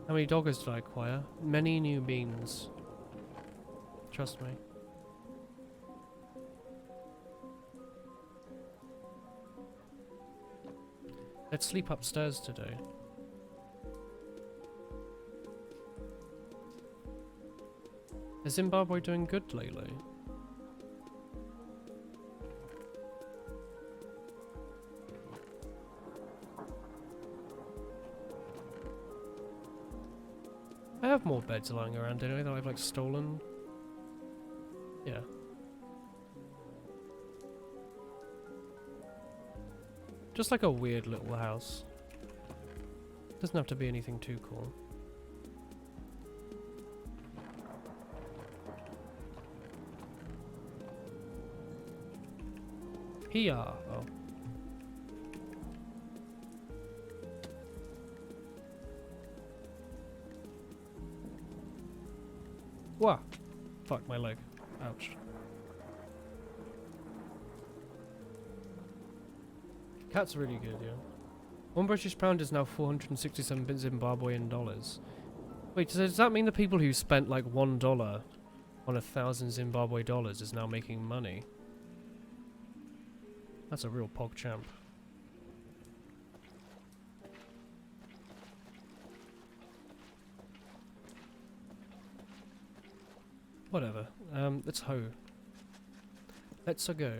How many doggers did I acquire? Many new beans. Trust me. Let's sleep upstairs today. Is Zimbabwe doing good lately? I have more beds lying around anyway that I've like stolen. Yeah. Just like a weird little house. Doesn't have to be anything too cool. Here. Oh. Wah! Fuck my leg. Ouch. Cat's really good, yeah. One British pound is now 467 Zimbabwean dollars. Wait, does that mean the people who spent like $1 on 1,000 Zimbabwe dollars is now making money? That's a real PogChamp. Whatever. Let's hoe. Let's go.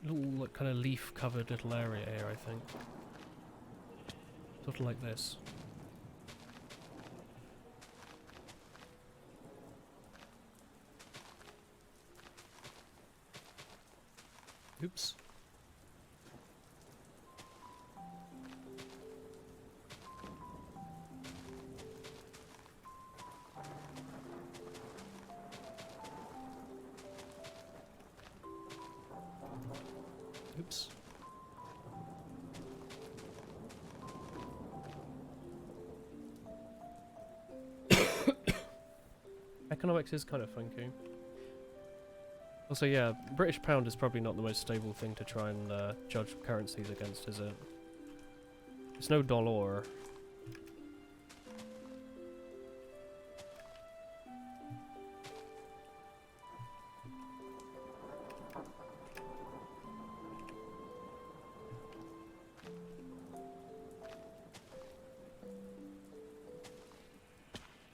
Little like, kind of leaf-covered little area here, I think. Sort of like this. Oops. Oops. Economics is kind of funky. Also, yeah, British pound is probably not the most stable thing to try and judge currencies against, is it? It's no dollar.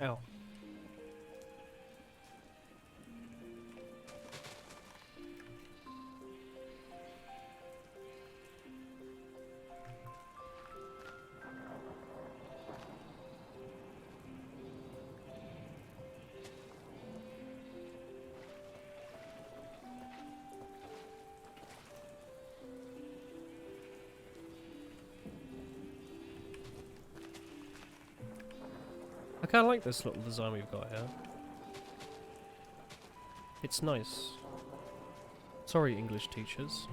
Ow. kinda like this little design we've got here. It's nice. Sorry, English teachers.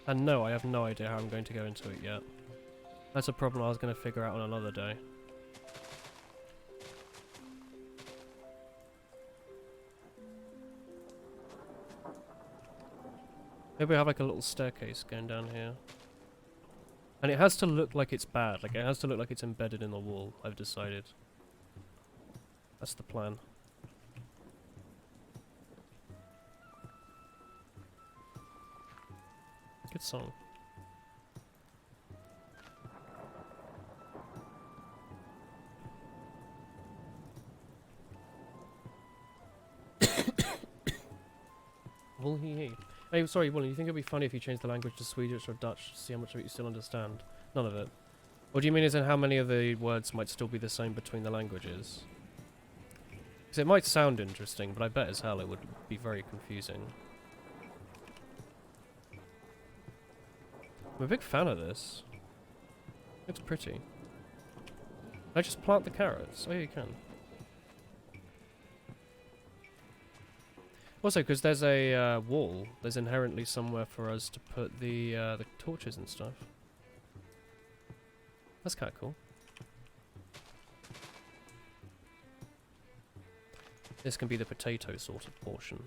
And no, I have no idea how I'm going to go into it yet. That's a problem I was going to figure out on another day. Maybe I have like a little staircase going down here. And it has to look like it's bad, like it has to look like it's embedded in the wall, I've decided. That's the plan. Good song. Will he? Hey, sorry, William, you think it'd be funny if you changed the language to Swedish or Dutch to see how much of it you still understand? None of it. What do you mean as in how many of the words might still be the same between the languages? Because it might sound interesting, but I bet as hell it would be very confusing. I'm a big fan of this. It's pretty. Can I just plant the carrots? Oh yeah, you can. Also, because there's a wall, there's inherently somewhere for us to put the torches and stuff. That's kind of cool. This can be the potato sort of portion.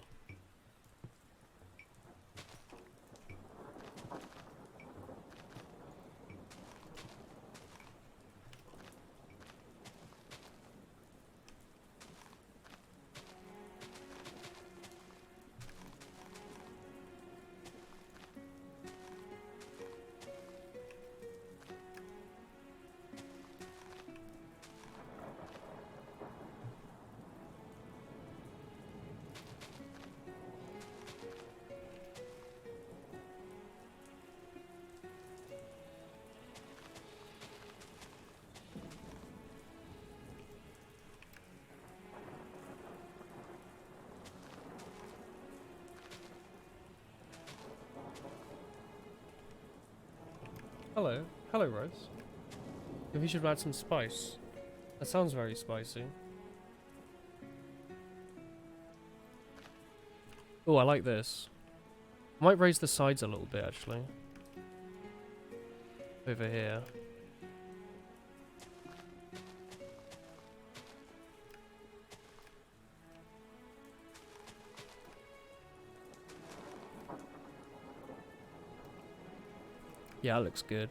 Hello. Hello, Rose. Maybe you should add some spice. That sounds very spicy. Oh, I like this. I might raise the sides a little bit, actually. Over here. Yeah, that looks good.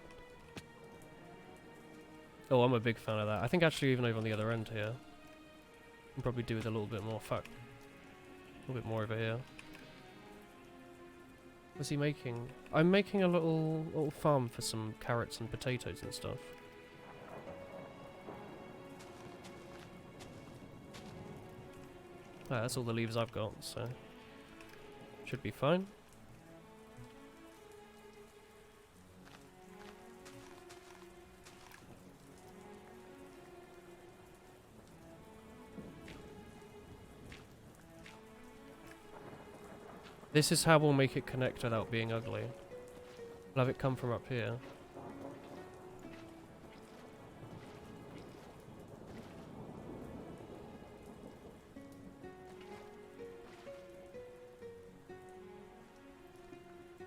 Oh, I'm a big fan of that. I think actually even over on the other end here. Can probably do with a little bit more. Fuck. A little bit more over here. What's he making? I'm making a little farm for some carrots and potatoes and stuff. Ah, that's all the leaves I've got, so should be fine. This is how we'll make it connect without being ugly. We'll have it come from up here.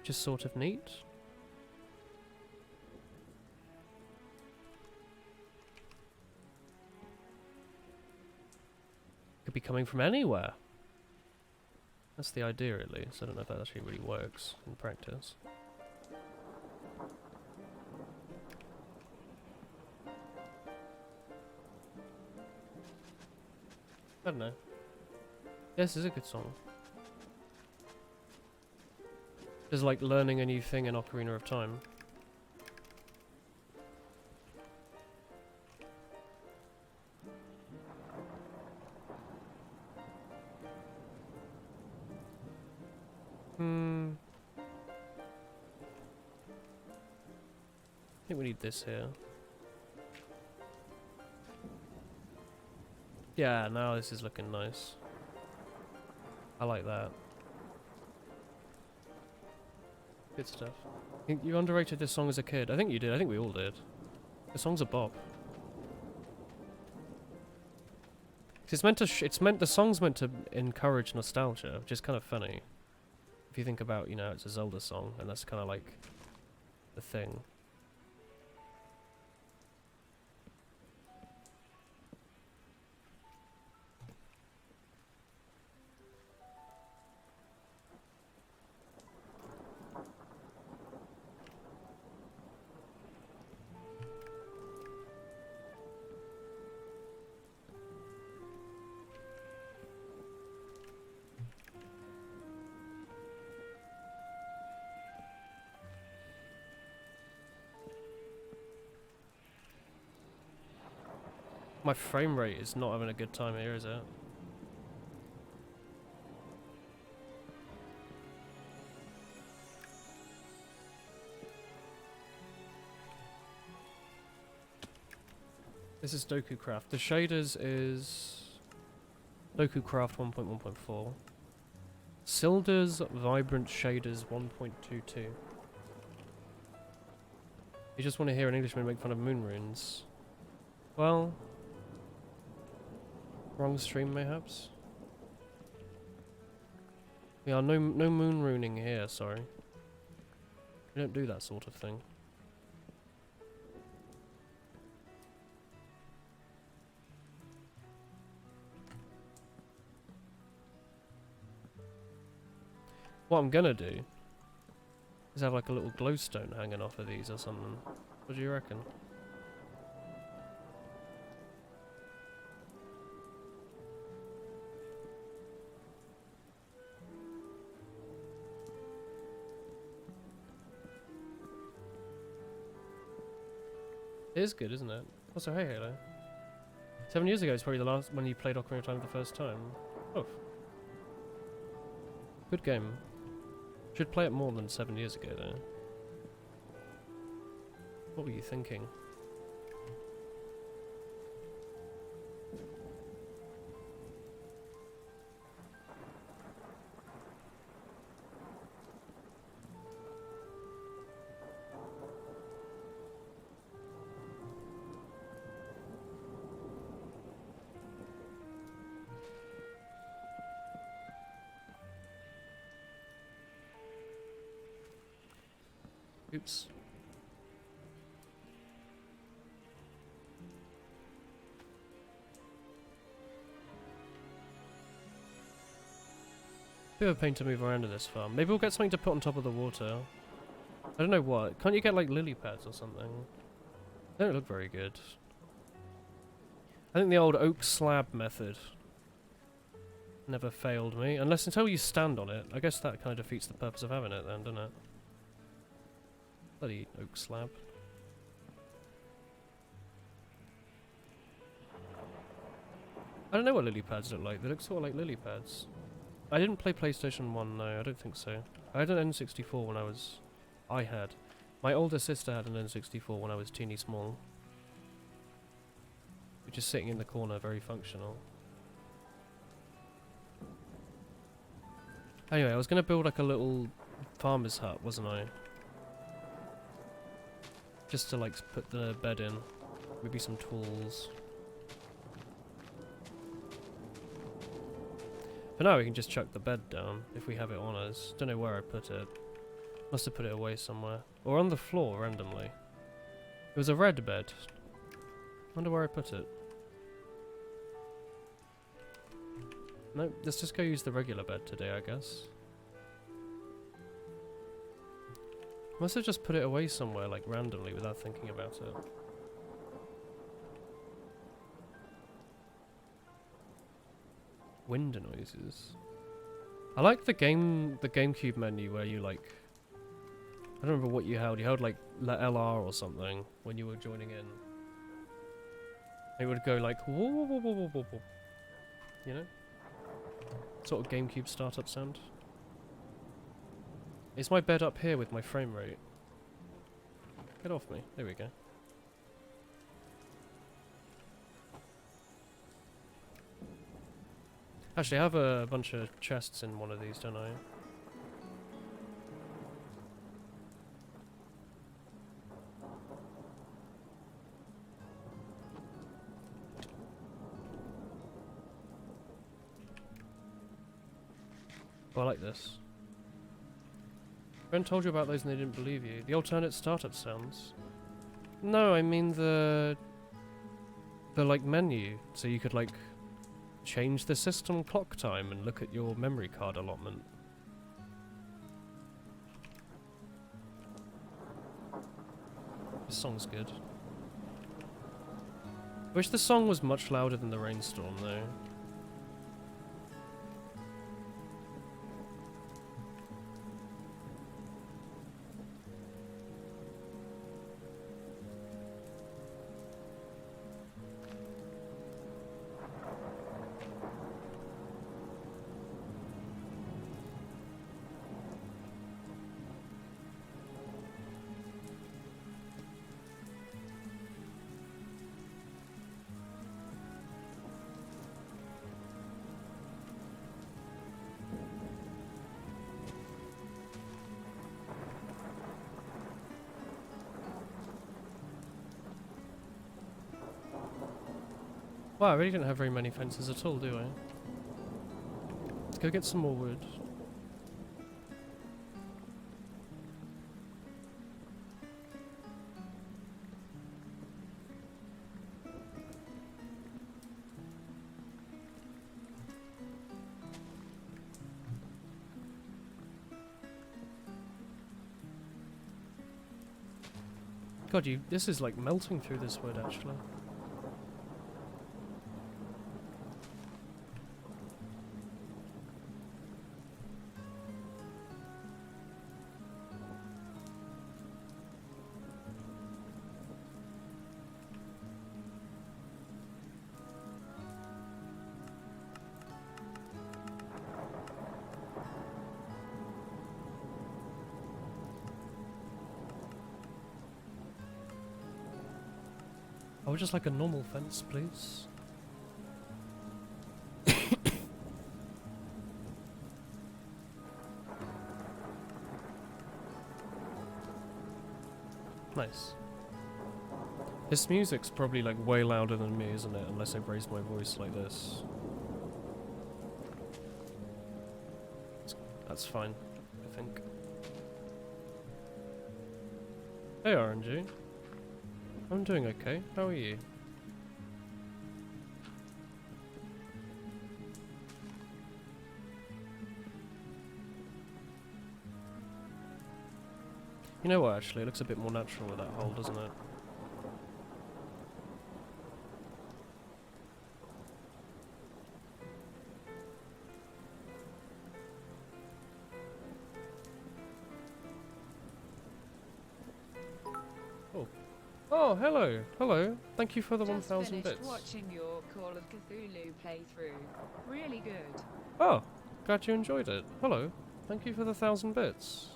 Just sort of neat. Could be coming from anywhere. That's the idea, at least. I don't know if that actually really works in practice. I don't know. This is a good song. It's like learning a new thing in Ocarina of Time. I think we need this here. Yeah, now this is looking nice. I like that. Good stuff. You underrated this song as a kid. I think you did. I think we all did. The song's a bop. It's meant to. The song's meant to encourage nostalgia, which is kind of funny. If you think about, you know, it's a Zelda song, and that's kind of like the thing. My frame rate is not having a good time here, is it? This is DokuCraft. The shaders is DokuCraft 1.1.4. Silder's Vibrant Shaders 1.22. You just want to hear an Englishman make fun of moon runes. Well, wrong stream mayhaps. Yeah, no moon runing here, sorry. We don't do that sort of thing. What I'm gonna do is have like a little glowstone hanging off of these or something. What do you reckon? It is good, isn't it? Also, hey Halo. 7 years ago is probably the last when you played Ocarina of Time for the first time. Oh. Good game. Should play it more than 7 years ago though. What were you thinking? Oops. Bit of a pain to move around in this farm. Maybe we'll get something to put on top of the water. I don't know what. Can't you get like lily pads or something? They don't look very good. I think the old oak slab method never failed me. Unless until you stand on it. I guess that kind of defeats the purpose of having it then, doesn't it? Bloody oak slab. I don't know what lily pads look like. They look sort of like lily pads. I didn't play PlayStation 1, no, I don't think so. I had an N64 when I had. My older sister had an N64 when I was teeny small. Which is sitting in the corner, very functional. Anyway, I was going to build like a little farmer's hut, wasn't I? Just to like put the bed in. Maybe some tools. For now we can just chuck the bed down if we have it on us. Don't know where I put it. Must have put it away somewhere. Or on the floor randomly. It was a red bed. Wonder where I put it. No, let's just go use the regular bed today, I guess. Must have just put it away somewhere, like randomly, without thinking about it. Wind noises. I like the GameCube menu where you like... I don't remember what you held. You held like LR or something when you were joining in. It would go like... Whoa, whoa, whoa, whoa, whoa, whoa. You know? Sort of GameCube startup sound. Is my bed up here with my frame rate? Get off me. There we go. Actually, I have a bunch of chests in one of these, don't I? Oh, I like this. Friend told you about those and they didn't believe you. The alternate startup sounds. No, I mean the like menu, so you could like change the system clock time and look at your memory card allotment. This song's good. Wish the song was much louder than the rainstorm though. Wow, I really didn't have very many fences at all, do I? Let's go get some more wood. God, this is like melting through this wood, actually. I would just like a normal fence, please. Nice. This music's probably like way louder than me, isn't it? Unless I raise my voice like this. That's fine, I think. Hey RNG. I'm doing okay. How are you? You know what, actually? It looks a bit more natural with that hole, doesn't it? Oh. Oh, hello. Hello. Thank you for the 1,000 bits. Watching your Call of Cthulhu playthrough. Really good. Oh, glad you enjoyed it. Hello. Thank you for the 1,000 bits.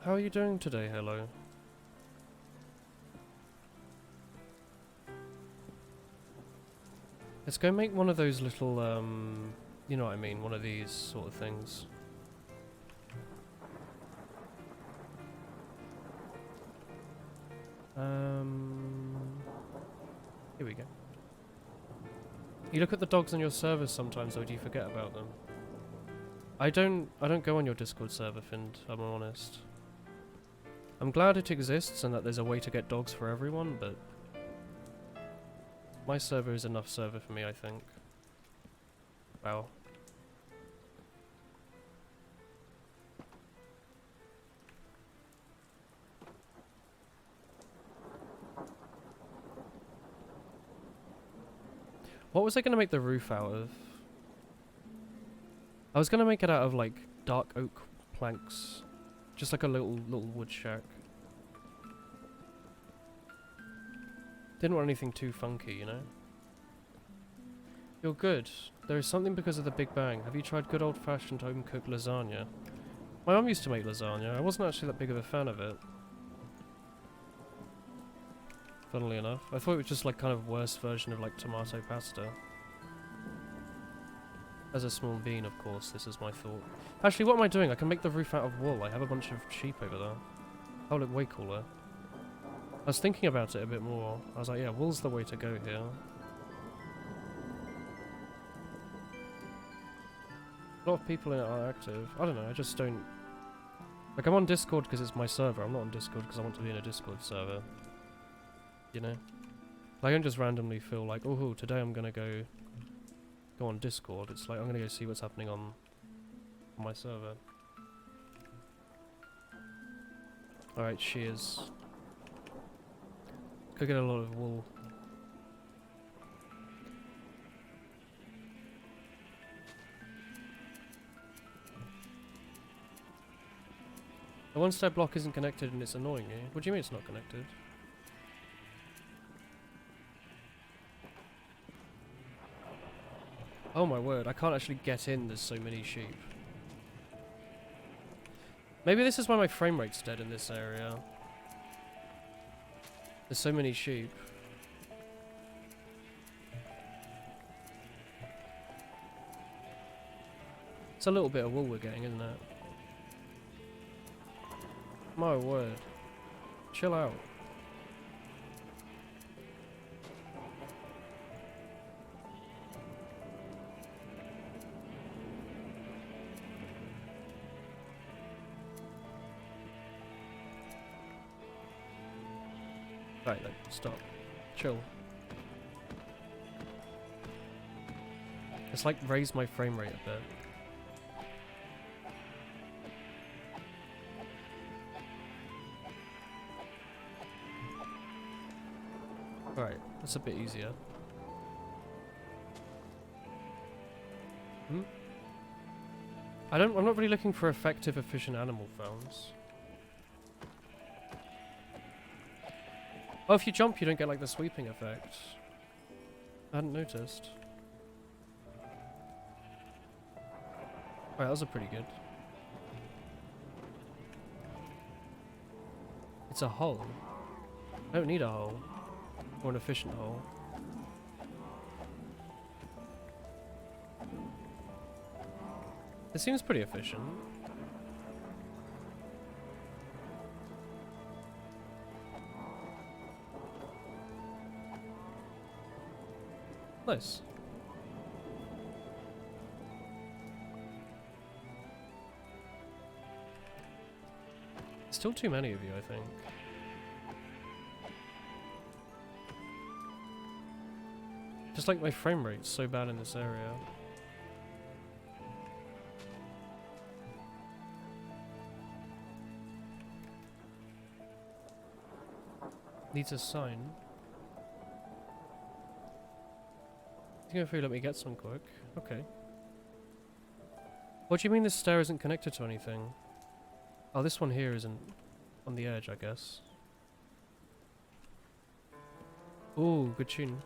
How are you doing today, hello? Let's go make one of those little, you know what I mean, one of these sort of things. Here we go. You look at the dogs on your servers sometimes, or do you forget about them? I don't go on your Discord server, Find, I'm honest. I'm glad it exists and that there's a way to get dogs for everyone, but my server is enough server for me, I think. Wow. What was I going to make the roof out of? I was going to make it out of like dark oak planks. Just like a little wood shack. Didn't want anything too funky, you know? You're good. There is something because of the Big Bang. Have you tried good old-fashioned home-cooked lasagna? My mum used to make lasagna. I wasn't actually that big of a fan of it. Funnily enough. I thought it was just like kind of worse version of like tomato pasta. As a small bean, of course, this is my thought. Actually, what am I doing? I can make the roof out of wool. I have a bunch of sheep over there. That'll look way cooler. I was thinking about it a bit more. I was like, yeah, wool's the way to go here. A lot of people in it are active. I don't know, I just don't... Like, I'm on Discord because it's my server. I'm not on Discord because I want to be in a Discord server. You know? Like, I don't just randomly feel like, oh, today I'm gonna go on Discord. It's like, I'm gonna go see what's happening on my server. Alright, shears. Could get a lot of wool. The one-step block isn't connected and it's annoying you. What do you mean it's not connected? Oh my word, I can't actually get in, there's so many sheep. Maybe this is why my frame rate's dead in this area. There's so many sheep. It's a little bit of wool we're getting, isn't it? My word. Chill out. Right then, stop. Chill. It's like raise my frame rate a bit. Right, that's a bit easier. I'm not really looking for effective, efficient animal farms. Oh, if you jump, you don't get like the sweeping effect. I hadn't noticed. Right, those are pretty good. It's a hole. I don't need a hole. Or an efficient hole. This seems pretty efficient. Nice. Still too many of you, I think. Just like my frame rate's so bad in this area. Needs a sign. If you let me get some quick. Okay. What do you mean this stair isn't connected to anything? Oh, this one here isn't on the edge, I guess. Ooh, good tune.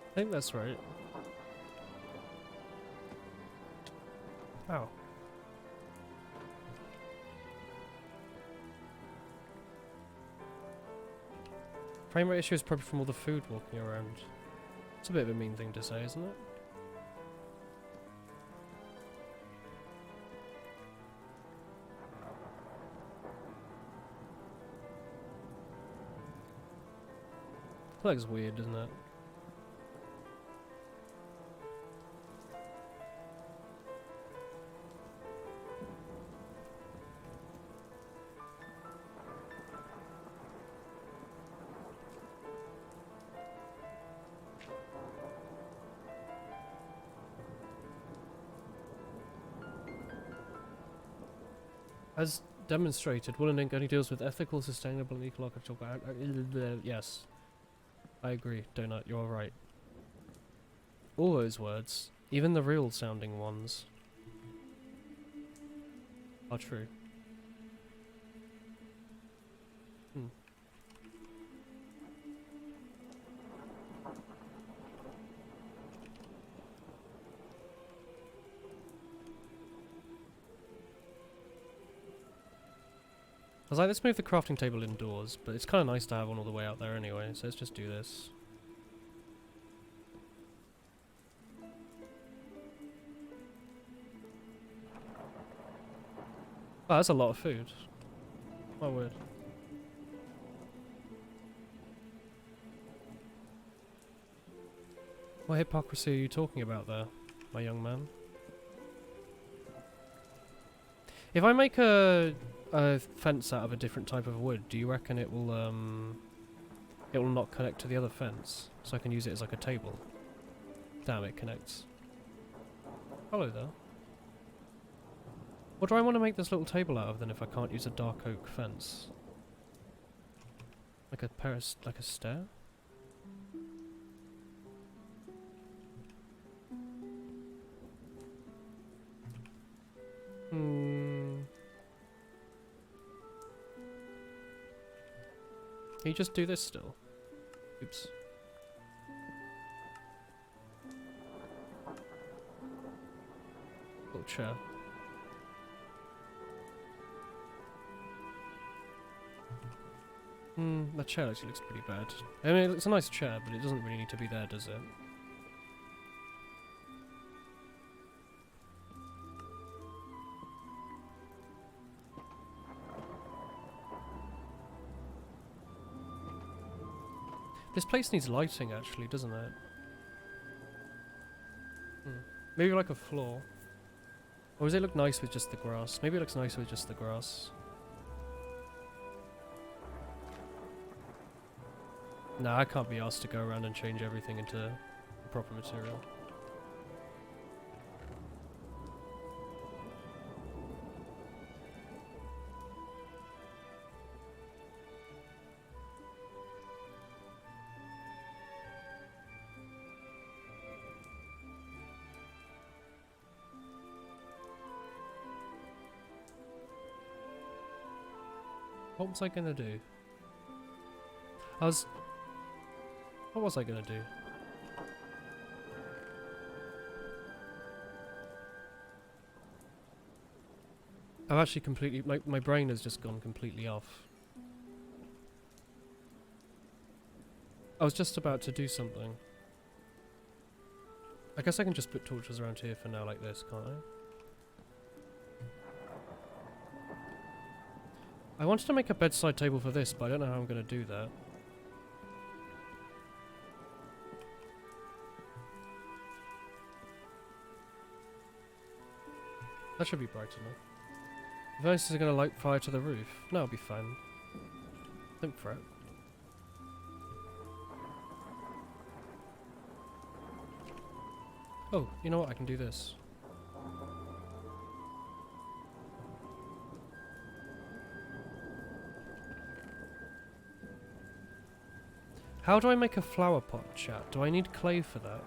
I think that's right. Ow. Frame rate issue is probably from all the food walking around. It's a bit of a mean thing to say, isn't it? That looks weird, doesn't it? As demonstrated, Woolen Inc. only deals with ethical, sustainable, and ecological. Yes, I agree, Donut. You're right. All those words, even the real-sounding ones, are true. Hmm. I was like, let's move the crafting table indoors, but it's kind of nice to have one all the way out there anyway, so let's just do this. Oh, that's a lot of food. My word. What hypocrisy are you talking about there, my young man? If I make a fence out of a different type of wood, do you reckon it will not connect to the other fence? So I can use it as like a table? Damn, it connects. Hello there. What do I want to make this little table out of then if I can't use a dark oak fence? Like a stair? Can you just do this still? Oops. Little chair. That chair actually looks pretty bad. I mean, it's a nice chair, but it doesn't really need to be there, does it? This place needs lighting, actually, doesn't it? Maybe like a floor. Or does it look nice with just the grass? Maybe it looks nice with just the grass. Nah, I can't be asked to go around and change everything into the proper material. What was I gonna do? What was I gonna do? I've actually completely... My brain has just gone completely off. I was just about to do something. I guess I can just put torches around here for now like this, can't I? I wanted to make a bedside table for this, but I don't know how I'm going to do that. That should be bright enough. The furnace is going to light fire to the roof. No, it'll be fine. Don't fret. Oh, you know what? I can do this. How do I make a flower pot, chat? Do I need clay for that?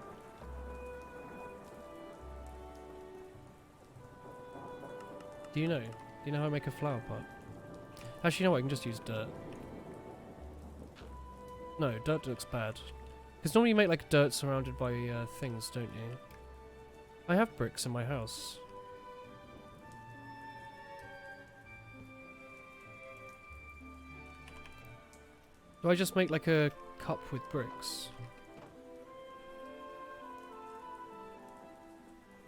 Do you know? Do you know how I make a flower pot? Actually, you know what? I can just use dirt. No, dirt looks bad. Because normally you make like dirt surrounded by things, don't you? I have bricks in my house. Do I just make like a cup with bricks?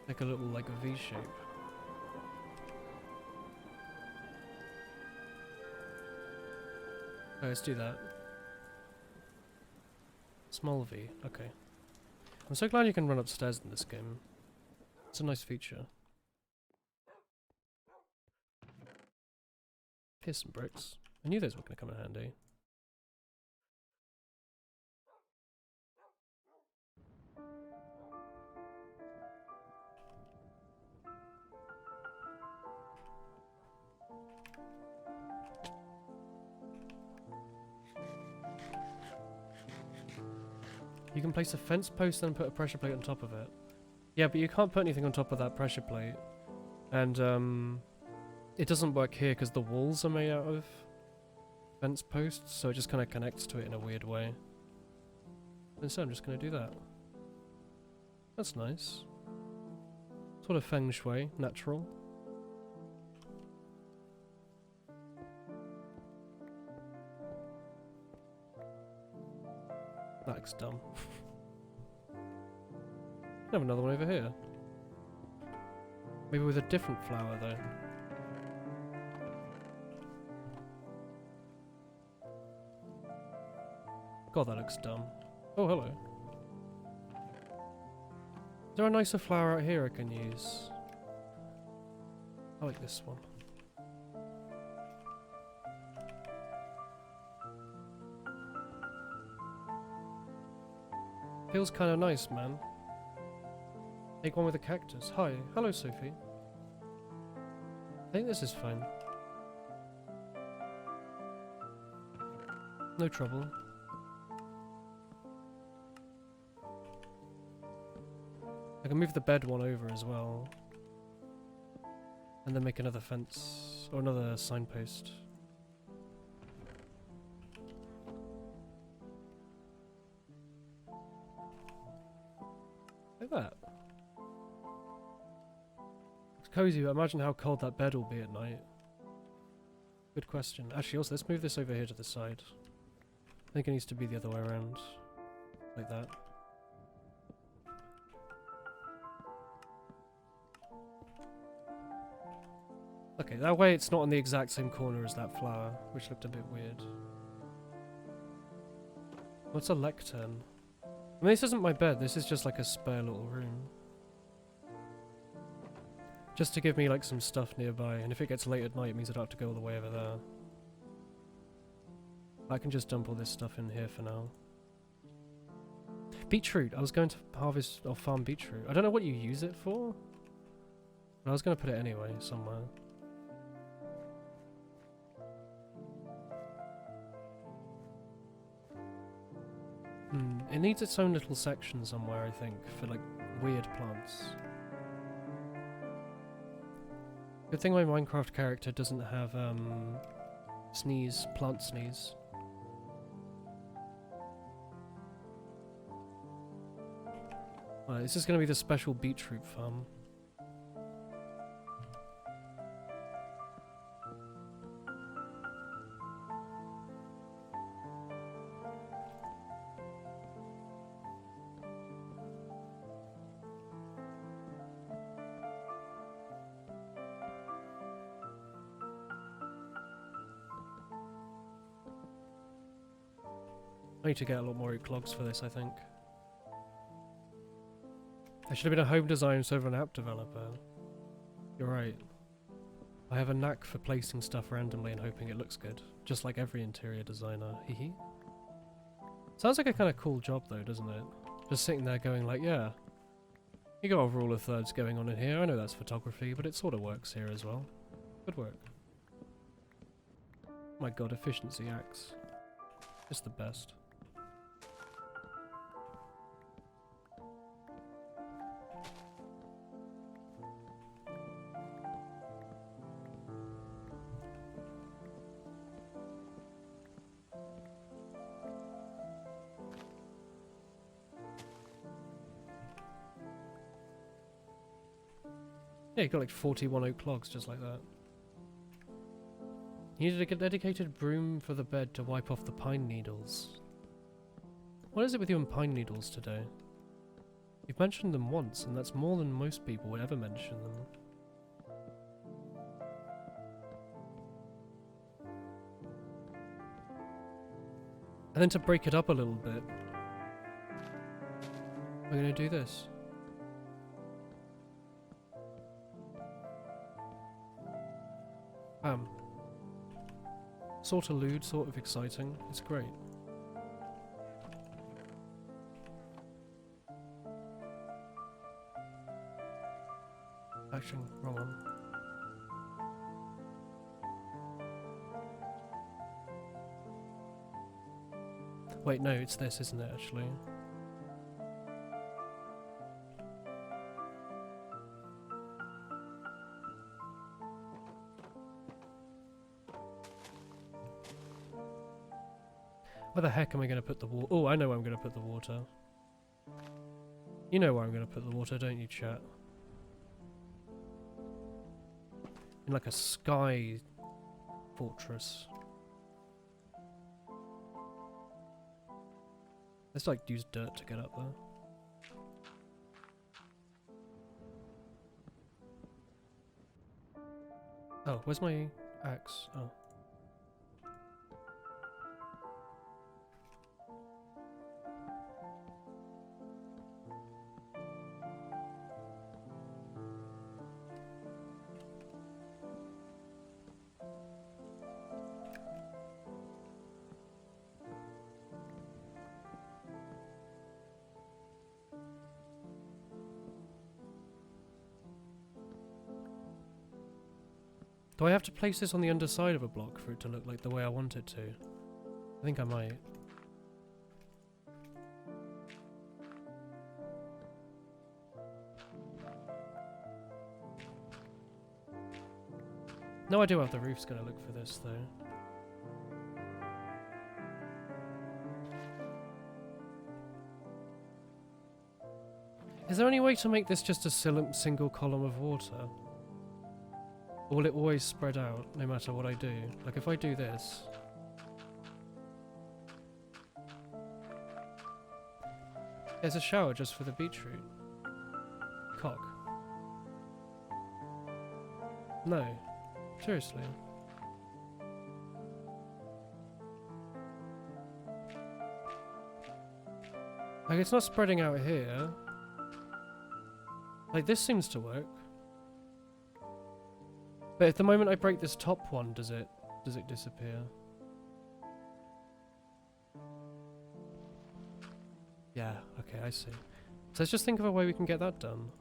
Like a little, like a V shape. Okay, let's do that. Small V, okay. I'm so glad you can run upstairs in this game. It's a nice feature. Here's some bricks. I knew those were going to come in handy. You can place a fence post and put a pressure plate on top of it. Yeah, but you can't put anything on top of that pressure plate. And, it doesn't work here because the walls are made out of fence posts, so it just kind of connects to it in a weird way. And so I'm just going to do that. That's nice. Sort of feng shui, natural. That looks dumb. I have another one over here. Maybe with a different flower though. God, that looks dumb. Oh, hello. Is there a nicer flower out here I can use? I like this one. Feels kind of nice, man. Take one with a cactus. Hi. Hello, Sophie. I think this is fine. No trouble. I can move the bed one over as well. And then make another fence, or another signpost. Like that. It's cozy, but imagine how cold that bed will be at night. Good question. Actually, also, let's move this over here to the side. I think it needs to be the other way around. Like that. Okay, that way it's not on the exact same corner as that flower, which looked a bit weird. What's a lectern? I mean, this isn't my bed, this is just like a spare little room. Just to give me like some stuff nearby, and if it gets late at night it means I don't have to go all the way over there. I can just dump all this stuff in here for now. Beetroot! I was going to harvest or farm beetroot. I don't know what you use it for, but I was going to put it anyway, somewhere. It needs its own little section somewhere, I think, for like weird plants. Good thing my Minecraft character doesn't have sneeze, plant sneeze. Alright, this is going to be the special beetroot farm. I need to get a lot more oak logs for this, I think. I should have been a home designer instead of an app developer. You're right. I have a knack for placing stuff randomly and hoping it looks good. Just like every interior designer. Hehe. Sounds like a kind of cool job though, doesn't it? Just sitting there going like, yeah. You got a rule of thirds going on in here. I know that's photography, but it sort of works here as well. Good work. My god, efficiency axe. It's the best. Yeah, you got like 41 oak logs just like that. You needed a dedicated broom for the bed to wipe off the pine needles. What is it with you and pine needles today? You've mentioned them once, and that's more than most people would ever mention them. And then to break it up a little bit, we're going to do this. Sort of lewd, sort of exciting. It's great. Actually, wrong one. Wait, no, it's this, isn't it, actually? Where the heck am I going to put the water? Oh, I know where I'm going to put the water. You know where I'm going to put the water, don't you, chat? In like a sky fortress. Let's like use dirt to get up there. Oh, where's my axe? Oh. Do I have to place this on the underside of a block for it to look like the way I want it to? I think I might. No idea how the roof's gonna look for this though. Is there any way to make this just a single column of water? Or will it always spread out, no matter what I do? Like, if I do this... There's a shower just for the beetroot. Cock. No. Seriously. Like, it's not spreading out here. Like, this seems to work. But at the moment I break this top one, does it disappear? Yeah, okay, I see. So let's just think of a way we can get that done.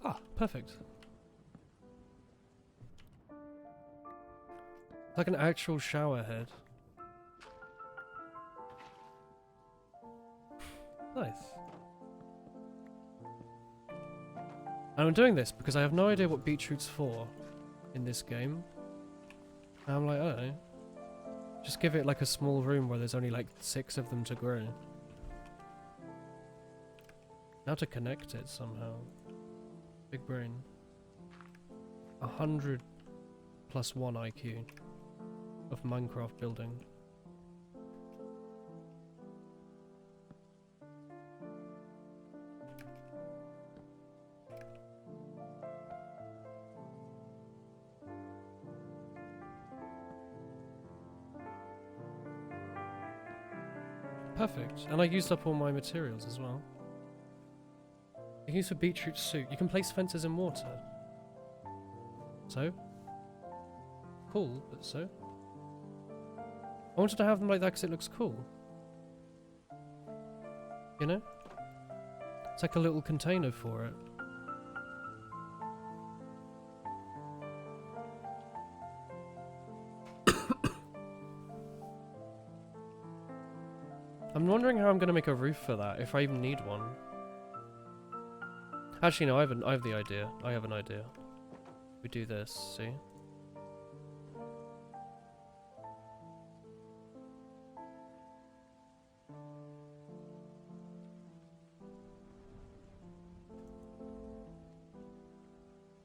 Ah, perfect. Like an actual shower head. Nice. And I'm doing this because I have no idea what beetroot's for in this game. And I'm like, oh, just give it like a small room where there's only like 6 of them to grow. Now to connect it somehow. Big brain. 100 plus 1 IQ of Minecraft building. Perfect. And I used up all my materials as well. I can use for beetroot soup. You can place fences in water. So? Cool, but so? I wanted to have them like that because it looks cool. You know? It's like a little container for it. I'm wondering how I'm going to make a roof for that, if I even need one. Actually, no, I have the idea. I have an idea. We do this, see?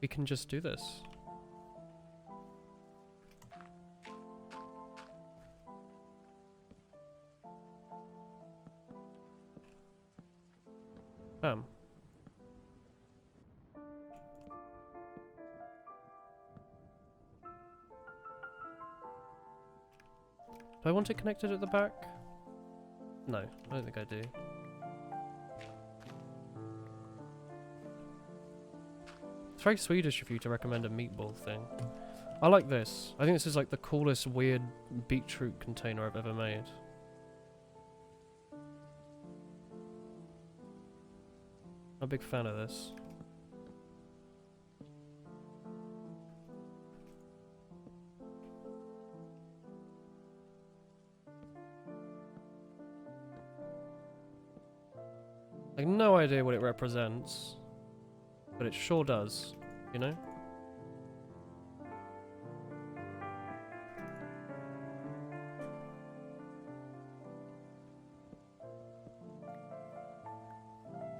We can just do this. Bam. Do I want it connected at the back? No, I don't think I do. It's very Swedish of you to recommend a meatball thing. I like this. I think this is like the coolest weird beetroot container I've ever made. I'm a big fan of this. Like, no no idea what it represents, but it sure does, you know?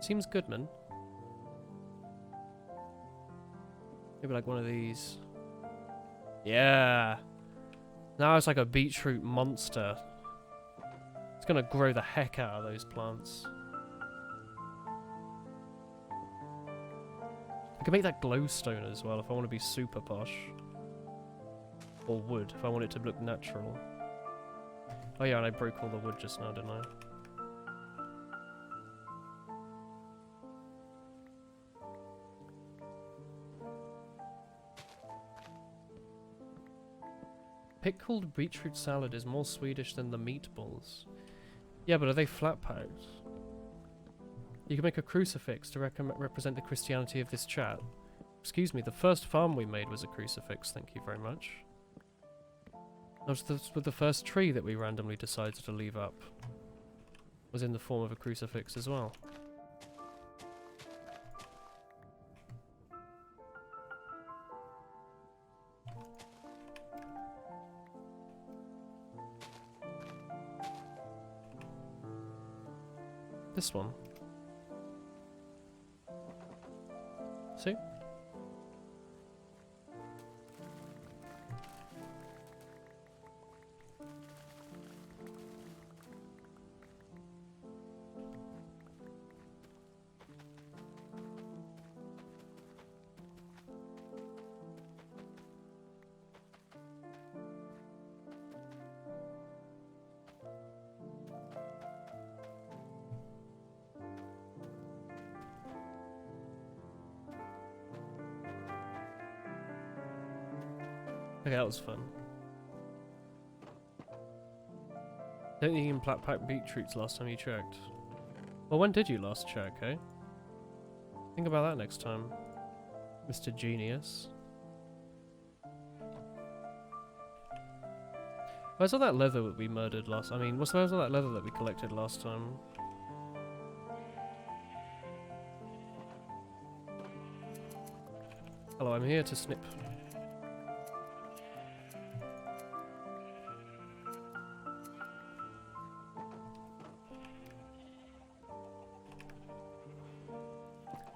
Seems good, man. Maybe like one of these. Yeah! Now it's like a beetroot monster. It's gonna grow the heck out of those plants. I can make that glowstone as well if I want to be super posh. Or wood if I want it to look natural. Oh yeah, and I broke all the wood just now, didn't I? Pickled beetroot salad is more Swedish than the meatballs. Yeah, but are they flat packed? You can make a crucifix to represent the Christianity of this chat. Excuse me, the first farm we made was a crucifix, thank you very much. That was the first tree that we randomly decided to leave up. Was in the form of a crucifix as well. This one. See? Okay, that was fun. Don't think you can pack beetroots last time you checked. Well, when did you last check, eh? Think about that next time, Mr. Genius. Where's all that leather that we murdered last? Where's all that leather that we collected last time? Hello, I'm here to snip.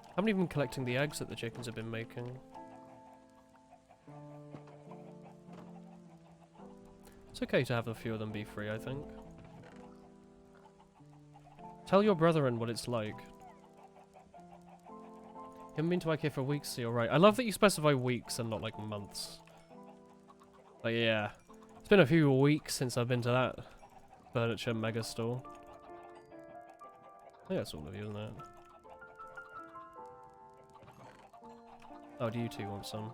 I haven't even been collecting the eggs that the chickens have been making. It's okay to have a few of them be free, I think. Tell your brethren what it's like. You haven't been to IKEA for weeks, so you're right. I love that you specify weeks and not like months. But yeah, it's been a few weeks since I've been to that furniture mega store. I think that's all of you, isn't it? Oh, do you two want some?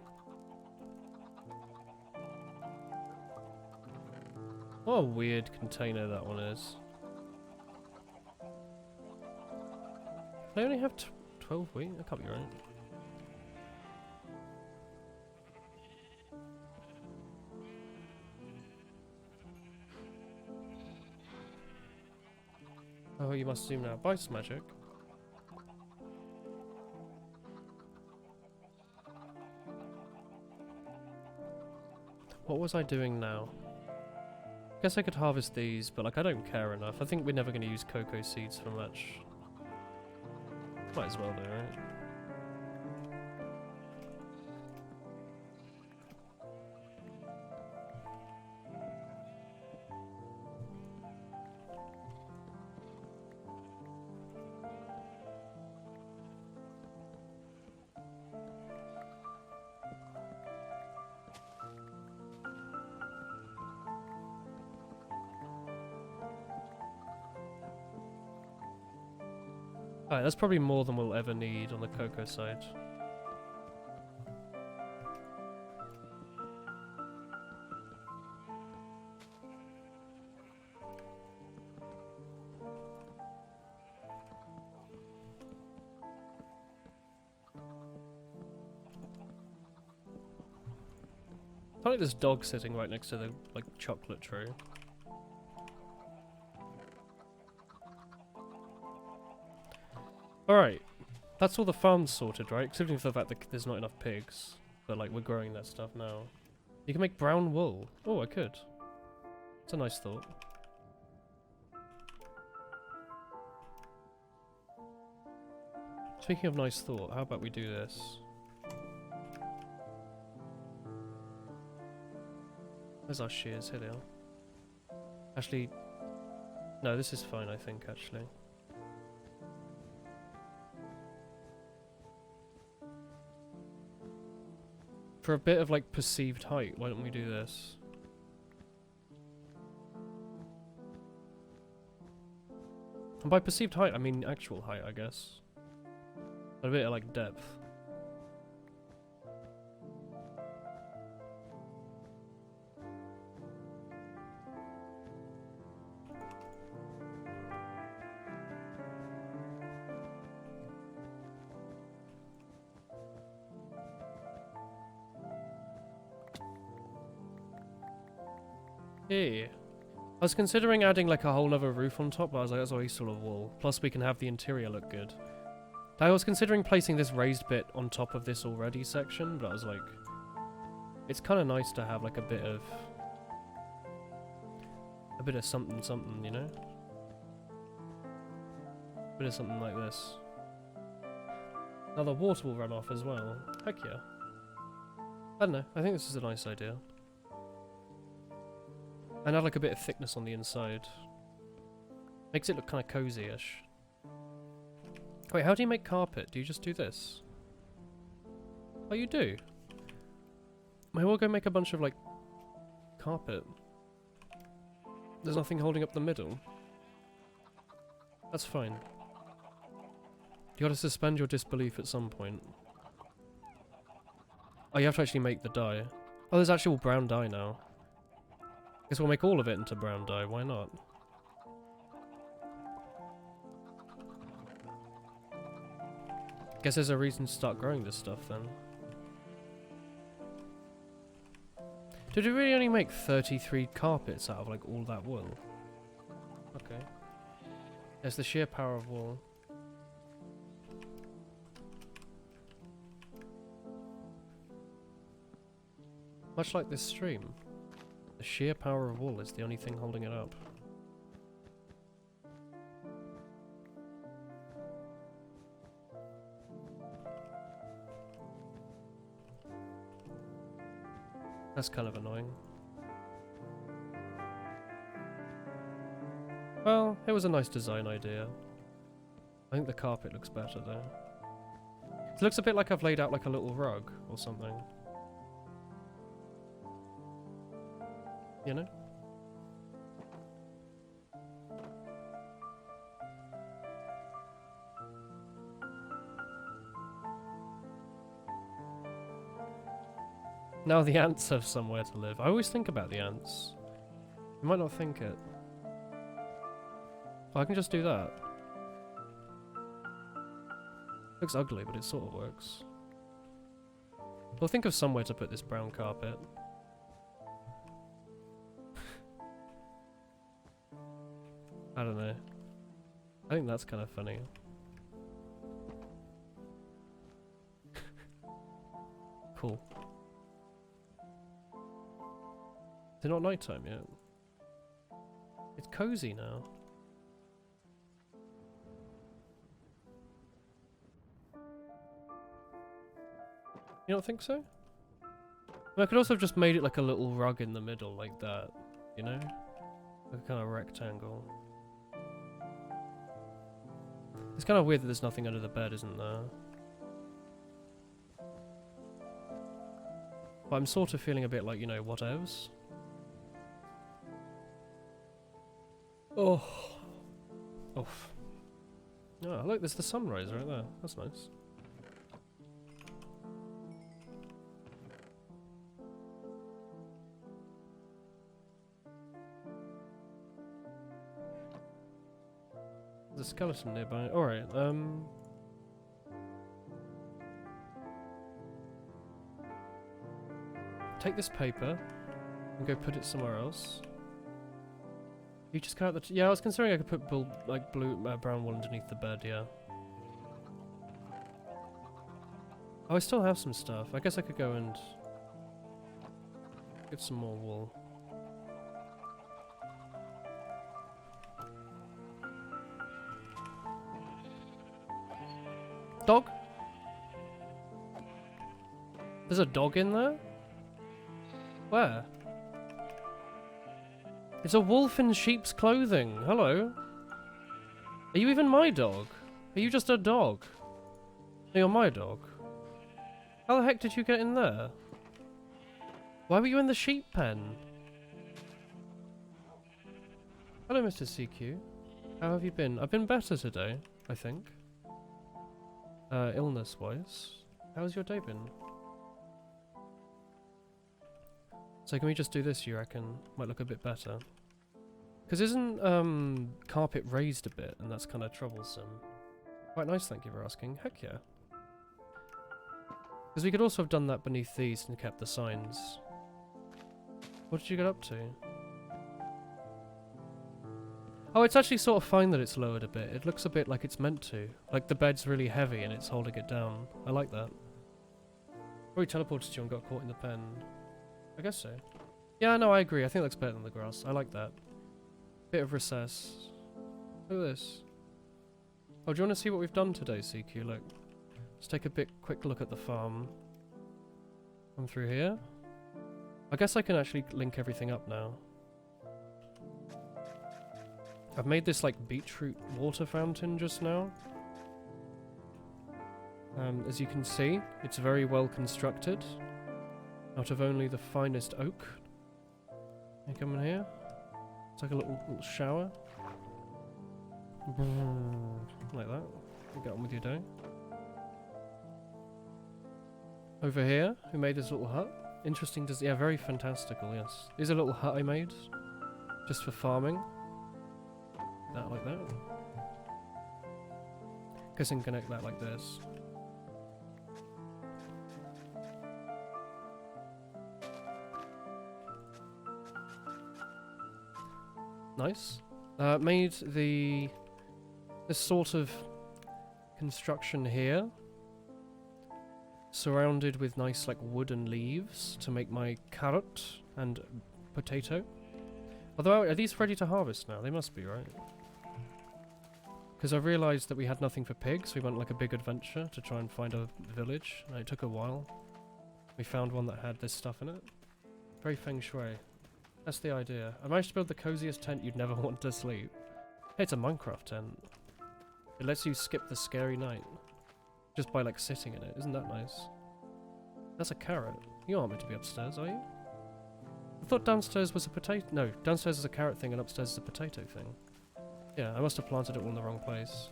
What a weird container that one is. They only have 12 wheat? That can't be right. Oh, you must zoom now. Bites magic. What was I doing now? Guess I could harvest these, but like I don't care enough. I think we're never going to use cocoa seeds for much. Might as well though, right? Alright, that's probably more than we'll ever need on the cocoa side. I like this dog sitting right next to the like chocolate tray. Alright. That's all the farms sorted, right? Except for the fact that there's not enough pigs. But, like, we're growing that stuff now. You can make brown wool. Oh, I could. It's a nice thought. Speaking of nice thought, how about we do this? Where's our shears? Here they are. Actually, no, this is fine, I think, actually. For a bit of, like, perceived height, why don't we do this? And by perceived height, I mean actual height, I guess. But a bit of, like, depth. Hey. I was considering adding like a whole other roof on top, but I was like, that's always sort of wool. Plus we can have the interior look good. I was considering placing this raised bit on top of this already section, but I was like, it's kind of nice to have like a bit of something something, you know? A bit of something like this. Now the water will run off as well. Heck yeah. I don't know, I think this is a nice idea. And add like a bit of thickness on the inside. Makes it look kind of cozy-ish. Wait, how do you make carpet? Do you just do this? Oh, you do? Maybe we'll go make a bunch of, like, carpet. There's nothing holding up the middle. That's fine. You gotta suspend your disbelief at some point. Oh, you have to actually make the dye. Oh, there's actual brown dye now. Guess we'll make all of it into brown dye, why not? Guess there's a reason to start growing this stuff then. Did we really only make 33 carpets out of like all that wool? Okay. There's the sheer power of wool. Much like this stream. The sheer power of wool is the only thing holding it up. That's kind of annoying. Well, it was a nice design idea. I think the carpet looks better though. It looks a bit like I've laid out like a little rug or something. You know? Now the ants have somewhere to live. I always think about the ants. You might not think it. Oh, I can just do that. Looks ugly, but it sort of works. We'll think of somewhere to put this brown carpet. I don't know. I think that's kind of funny. Cool. Is it not nighttime yet? It's cozy now. You don't think so? I could also have just made it like a little rug in the middle like that, you know? Like a kind of rectangle. It's kind of weird that there's nothing under the bed, isn't there? But I'm sort of feeling a bit like, you know, whatevs. Oh. Oof. Oh, look, there's the sunrise right there. That's nice. There's a skeleton nearby. Alright, take this paper and go put it somewhere else. You just cut out the... yeah, I was considering I could put blue, brown wool underneath the bed, yeah. Oh, I still have some stuff. I guess I could go and get some more wool. Dog? There's a dog in there? Where? It's a wolf in sheep's clothing. Hello. Are you even my dog? Are you just a dog? No, you're my dog. How the heck did you get in there? Why were you in the sheep pen? Hello, Mr. CQ. How have you been? I've been better today, I think. Illness-wise. How's your day been? So can we just do this, you reckon? Might look a bit better. Because isn't, carpet raised a bit, and that's kind of troublesome? Quite nice, thank you for asking. Heck yeah. Because we could also have done that beneath these and kept the signs. What did you get up to? Oh, it's actually sort of fine that it's lowered a bit. It looks a bit like it's meant to. Like the bed's really heavy and it's holding it down. I like that. Probably teleported you and got caught in the pen. I guess so. Yeah, no, I agree. I think it looks better than the grass. I like that. Bit of recess. Look at this. Oh, do you want to see what we've done today, CQ? Look. Let's take a quick look at the farm. Come through here. I guess I can actually link everything up now. I've made this like beetroot water fountain just now. As you can see, it's very well constructed. Out of only the finest oak. You come in here. It's like a little shower. Like that. You get on with your day. Over here, we made this little hut. Interesting to see. Yeah, very fantastical, yes. Here's a little hut I made. Just for farming. That like that. Guess I can connect that like this. Nice. Made this sort of construction here, surrounded with nice like wooden leaves to make my carrot and potato. Although, are these ready to harvest now? They must be, right? Because I realised that we had nothing for pigs. We went like a big adventure to try and find a village, and it took a while. We found one that had this stuff in it. Very feng shui. That's the idea. I managed to build the coziest tent you'd never want to sleep. Hey, it's a Minecraft tent. It lets you skip the scary night. Just by like sitting in it. Isn't that nice? That's a carrot. You aren't meant to be upstairs, are you? I thought downstairs was a potato. No, downstairs is a carrot thing and upstairs is a potato thing. Yeah, I must have planted it all in the wrong place.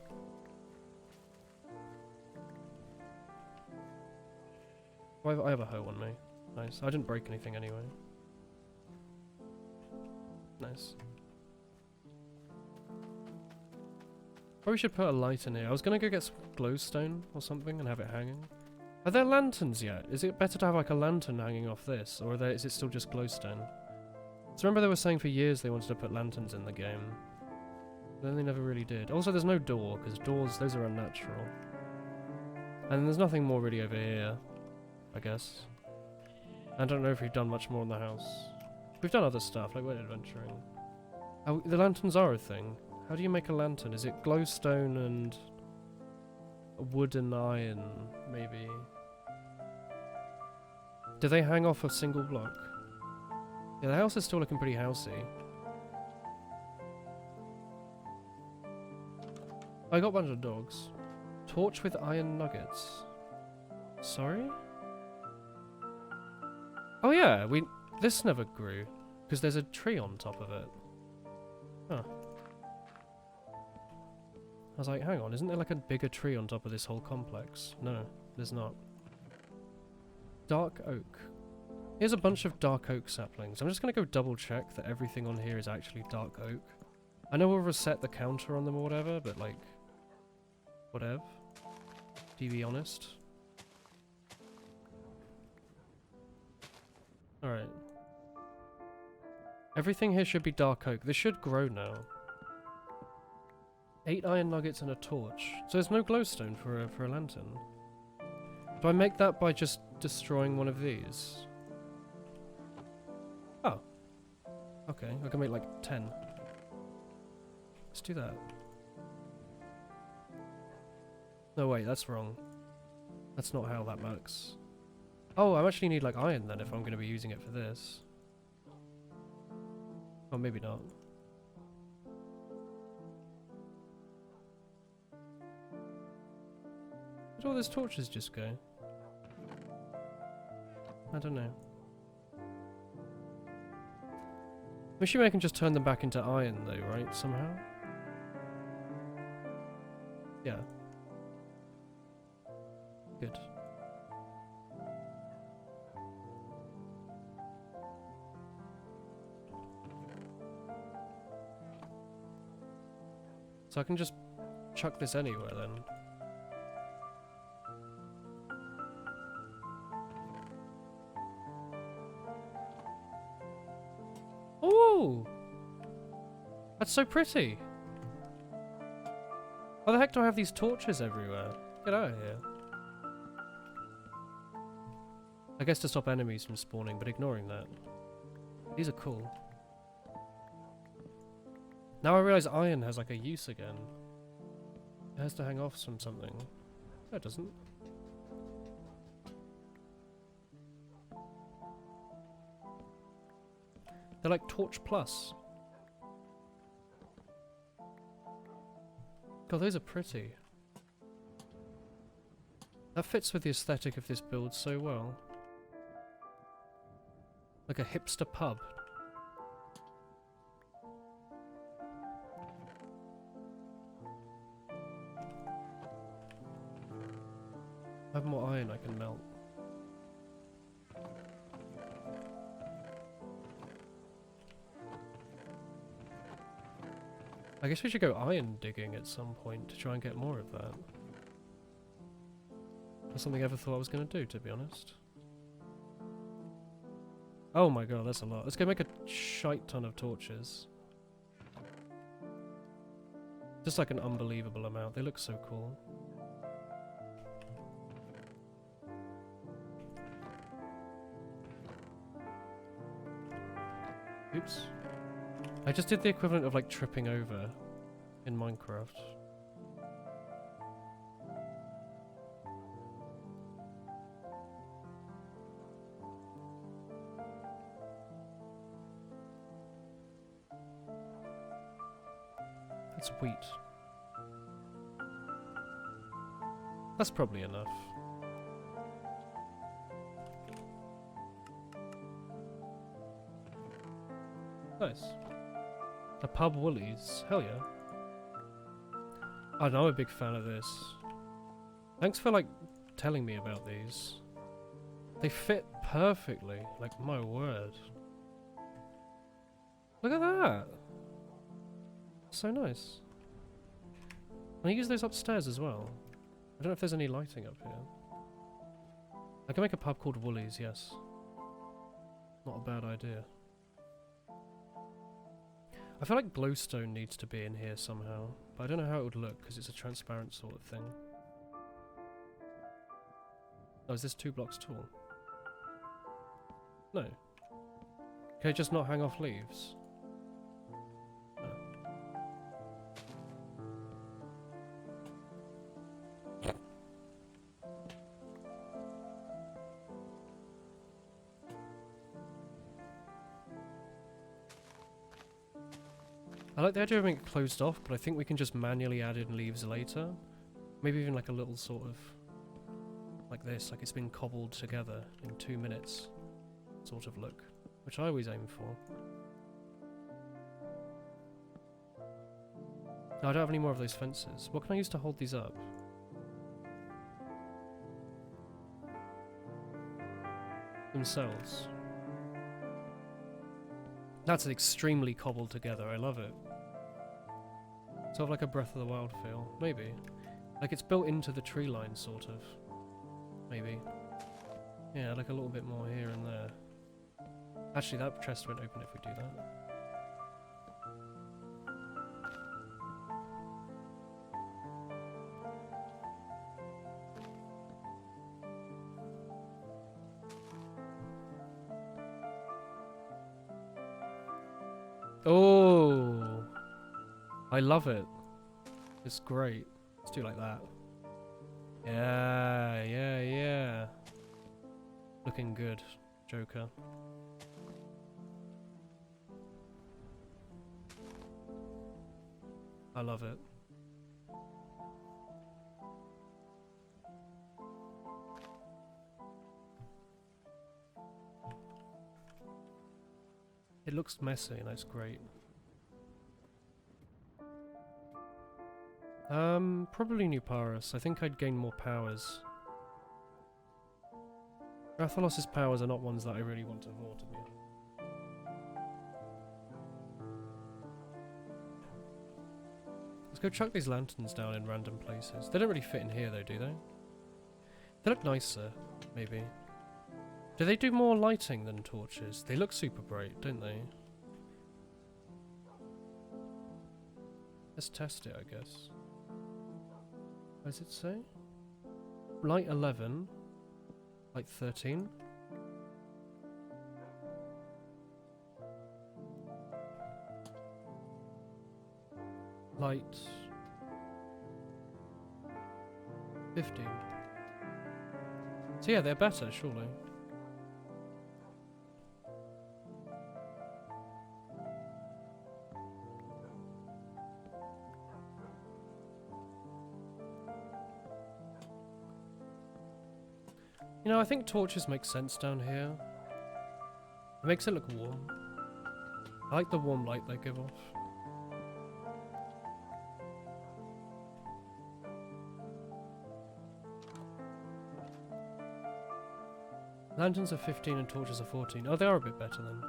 I have a hoe on me. Nice. I didn't break anything anyway. Nice. Probably should put a light in here. I was gonna go get some glowstone or something and have it hanging. Are there lanterns yet? Is it better to have like a lantern hanging off this, or is it still just glowstone? So remember they were saying for years they wanted to put lanterns in the game. Then they never really did. Also there's no door, because doors, those are unnatural. And there's nothing more really over here, I guess. I don't know if we've done much more in the house. We've done other stuff, like we're adventuring. Oh, the lanterns are a thing. How do you make a lantern? Is it glowstone and wood and iron, maybe? Do they hang off a single block? Yeah, the house is still looking pretty housey. I got a bunch of dogs. Torch with iron nuggets. Sorry? Oh yeah, this never grew, because there's a tree on top of it. Huh. I was like, hang on, isn't there like a bigger tree on top of this whole complex? No, there's not. Dark oak. Here's a bunch of dark oak saplings. I'm just going to go double check that everything on here is actually dark oak. I know we'll reset the counter on them or whatever, but like, whatever. To be honest. Alright. Everything here should be dark oak. This should grow now. 8 iron nuggets and a torch. So there's no glowstone for a lantern. Do I make that by just destroying one of these? Oh. Okay, I can make like 10. Let's do that. No, wait, that's wrong. That's not how that works. Oh, I actually need like iron then if I'm going to be using it for this. Or maybe not. Where'd all those torches just go? I don't know. I'm assuming I can just turn them back into iron though, right? Somehow? Yeah. Good. So I can just chuck this anywhere then. Ooh! That's so pretty! Why the heck do I have these torches everywhere? Get out of here. I guess to stop enemies from spawning, but ignoring that. These are cool. Now I realise iron has like a use again. It has to hang off from something. No, it doesn't. They're like Torch Plus. God, those are pretty. That fits with the aesthetic of this build so well. Like a hipster pub. I have more iron I can melt. I guess we should go iron digging at some point to try and get more of that. That's something I ever thought I was going to do, to be honest. Oh my god, that's a lot. Let's go make a shite ton of torches. Just like an unbelievable amount. They look so cool. Oops. I just did the equivalent of like tripping over in Minecraft. That's wheat. That's probably enough. Nice. A pub Woolies. Hell yeah. I know, I'm a big fan of this. Thanks for like telling me about these. They fit perfectly. Like my word. Look at that. So nice. Can I use those upstairs as well? I don't know if there's any lighting up here. I can make a pub called Woolies, yes. Not a bad idea. I feel like glowstone needs to be in here somehow, but I don't know how it would look because it's a transparent sort of thing. Oh, is this 2 blocks tall? No. Can it just not hang off leaves? No. I like the idea of having it closed off, but I think we can just manually add in leaves later. Maybe even like a little sort of... like this, like it's been cobbled together in 2 minutes sort of look, which I always aim for. No, I don't have any more of those fences. What can I use to hold these up? Themselves. That's extremely cobbled together, I love it. Sort of like a Breath of the Wild feel, maybe. Like it's built into the tree line, sort of. Maybe. Yeah, like a little bit more here and there. Actually, that chest won't open if we do that. Oh, I love it. It's great. Let's do it like that. Yeah, yeah, yeah. Looking good, Joker. I love it. It looks messy and that's great. Probably New Paris. I think I'd gain more powers. Rathalos' powers are not ones that I really want to hoard, to be honest. Let's go chuck these lanterns down in random places. They don't really fit in here though, do they? They look nicer, maybe. Do they do more lighting than torches? They look super bright, don't they? Let's test it, I guess. What does it say? Light 11. Light 13. Light 15. So yeah, they're better, surely. You know, I think torches make sense down here. It makes it look warm. I like the warm light they give off. Lanterns are 15 and torches are 14. Oh, they are a bit better then.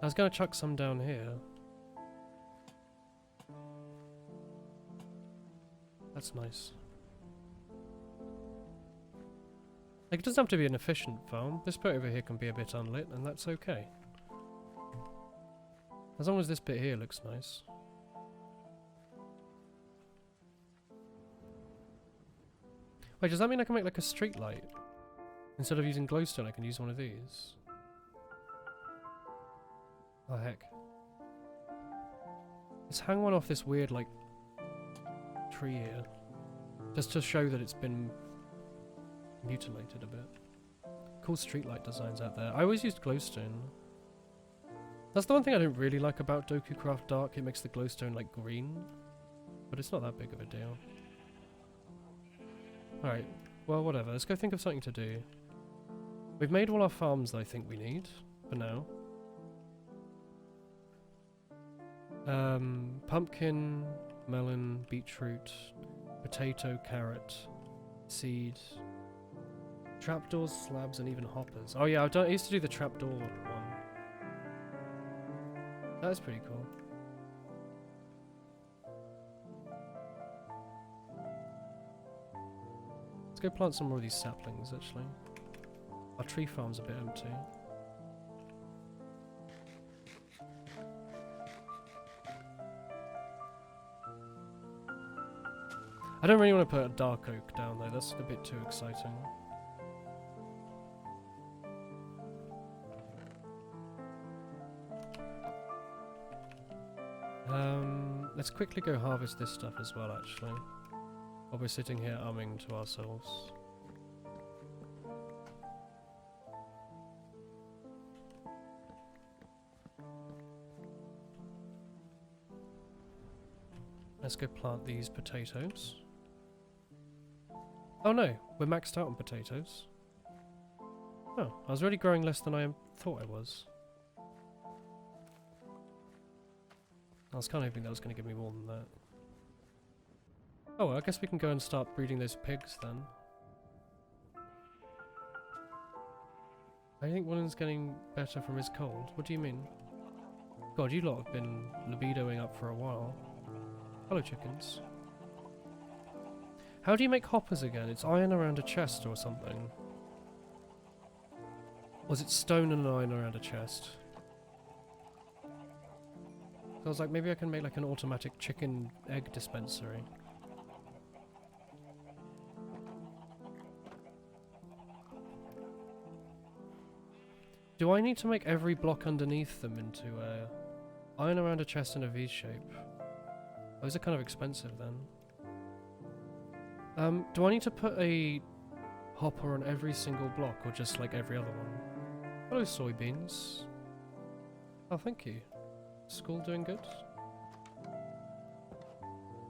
I was going to chuck some down here. That's nice. Like, it doesn't have to be an efficient farm. This bit over here can be a bit unlit, and that's okay. As long as this bit here looks nice. Wait, does that mean I can make like a street light? Instead of using glowstone, I can use one of these. Oh heck. Let's hang one off this weird, like, tree here. Just to show that it's been mutilated a bit. Cool streetlight designs out there. I always used glowstone. That's the one thing I don't really like about DokuCraft Dark. It makes the glowstone like green. But it's not that big of a deal. Alright, well whatever. Let's go think of something to do. We've made all our farms that I think we need, for now. Pumpkin, melon, beetroot, potato, carrot, seed, trapdoors, slabs, and even hoppers. Oh yeah, I used to do the trapdoor one. That is pretty cool. Let's go plant some more of these saplings, actually. Our tree farm's a bit empty. I don't really want to put a dark oak down though, that's a bit too exciting. Let's quickly go harvest this stuff as well, actually. While we're sitting here umming to ourselves. Let's go plant these potatoes. Oh no, we're maxed out on potatoes. Oh, I was already growing less than I thought I was. I was kind of hoping that was going to give me more than that. Oh, well, I guess we can go and start breeding those pigs then. I think Willen's getting better from his cold. What do you mean? God, you lot have been libidoing up for a while. Hello, chickens. How do you make hoppers again? It's iron around a chest or something. Or is it stone and iron around a chest? So I was like, maybe I can make like an automatic chicken egg dispensary. do I need to make every block underneath them into a iron around a chest in a V shape? Those are kind of expensive then. Do I need to put a hopper on every single block or just like every other one? Hello, soybeans. Oh, thank you. School doing good?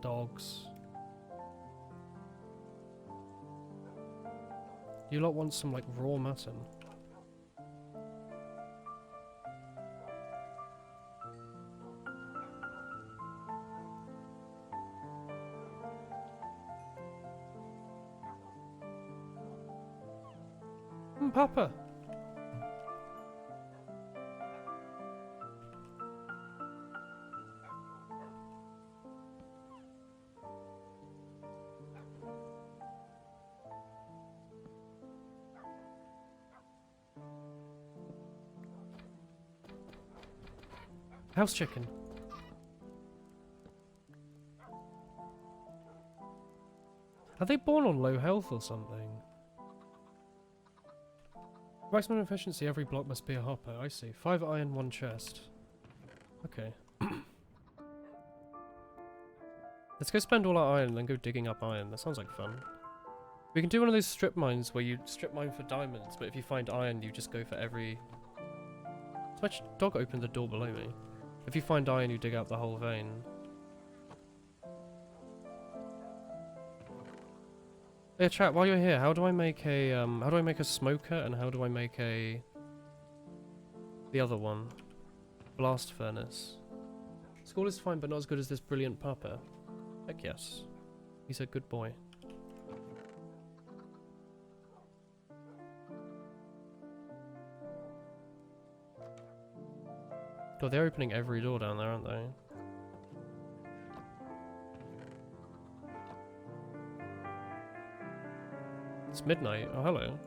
Dogs. You lot want some like raw mutton? Papa. House chicken. Are they born on low health or something? Maximum efficiency, every block must be a hopper. I see. 5 iron, 1 chest. Okay. Let's go spend all our iron and then go digging up iron. That sounds like fun. We can do one of those strip mines where you strip mine for diamonds, but if you find iron, you just go for every... So my dog opened the door below me. If you find iron, you dig out the whole vein. Yeah, chat, while you're here, how do I make a smoker and how do I make the other one? Blast furnace. School is fine, but not as good as this brilliant papa. Heck yes. He's a good boy. God, they're opening every door down there, aren't they? It's midnight. Oh, hello.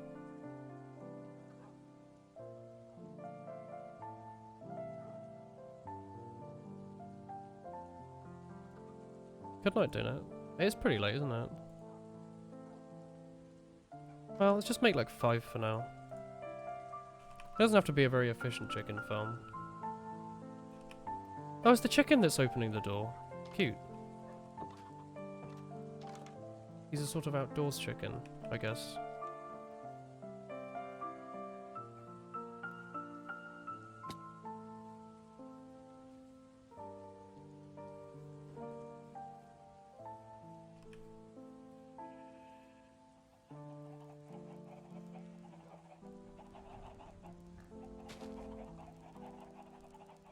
Good night, dinner. It is pretty late, isn't it? Well, let's just make like 5 for now. It doesn't have to be a very efficient chicken farm. Oh, it's the chicken that's opening the door. Cute. He's a sort of outdoors chicken, I guess.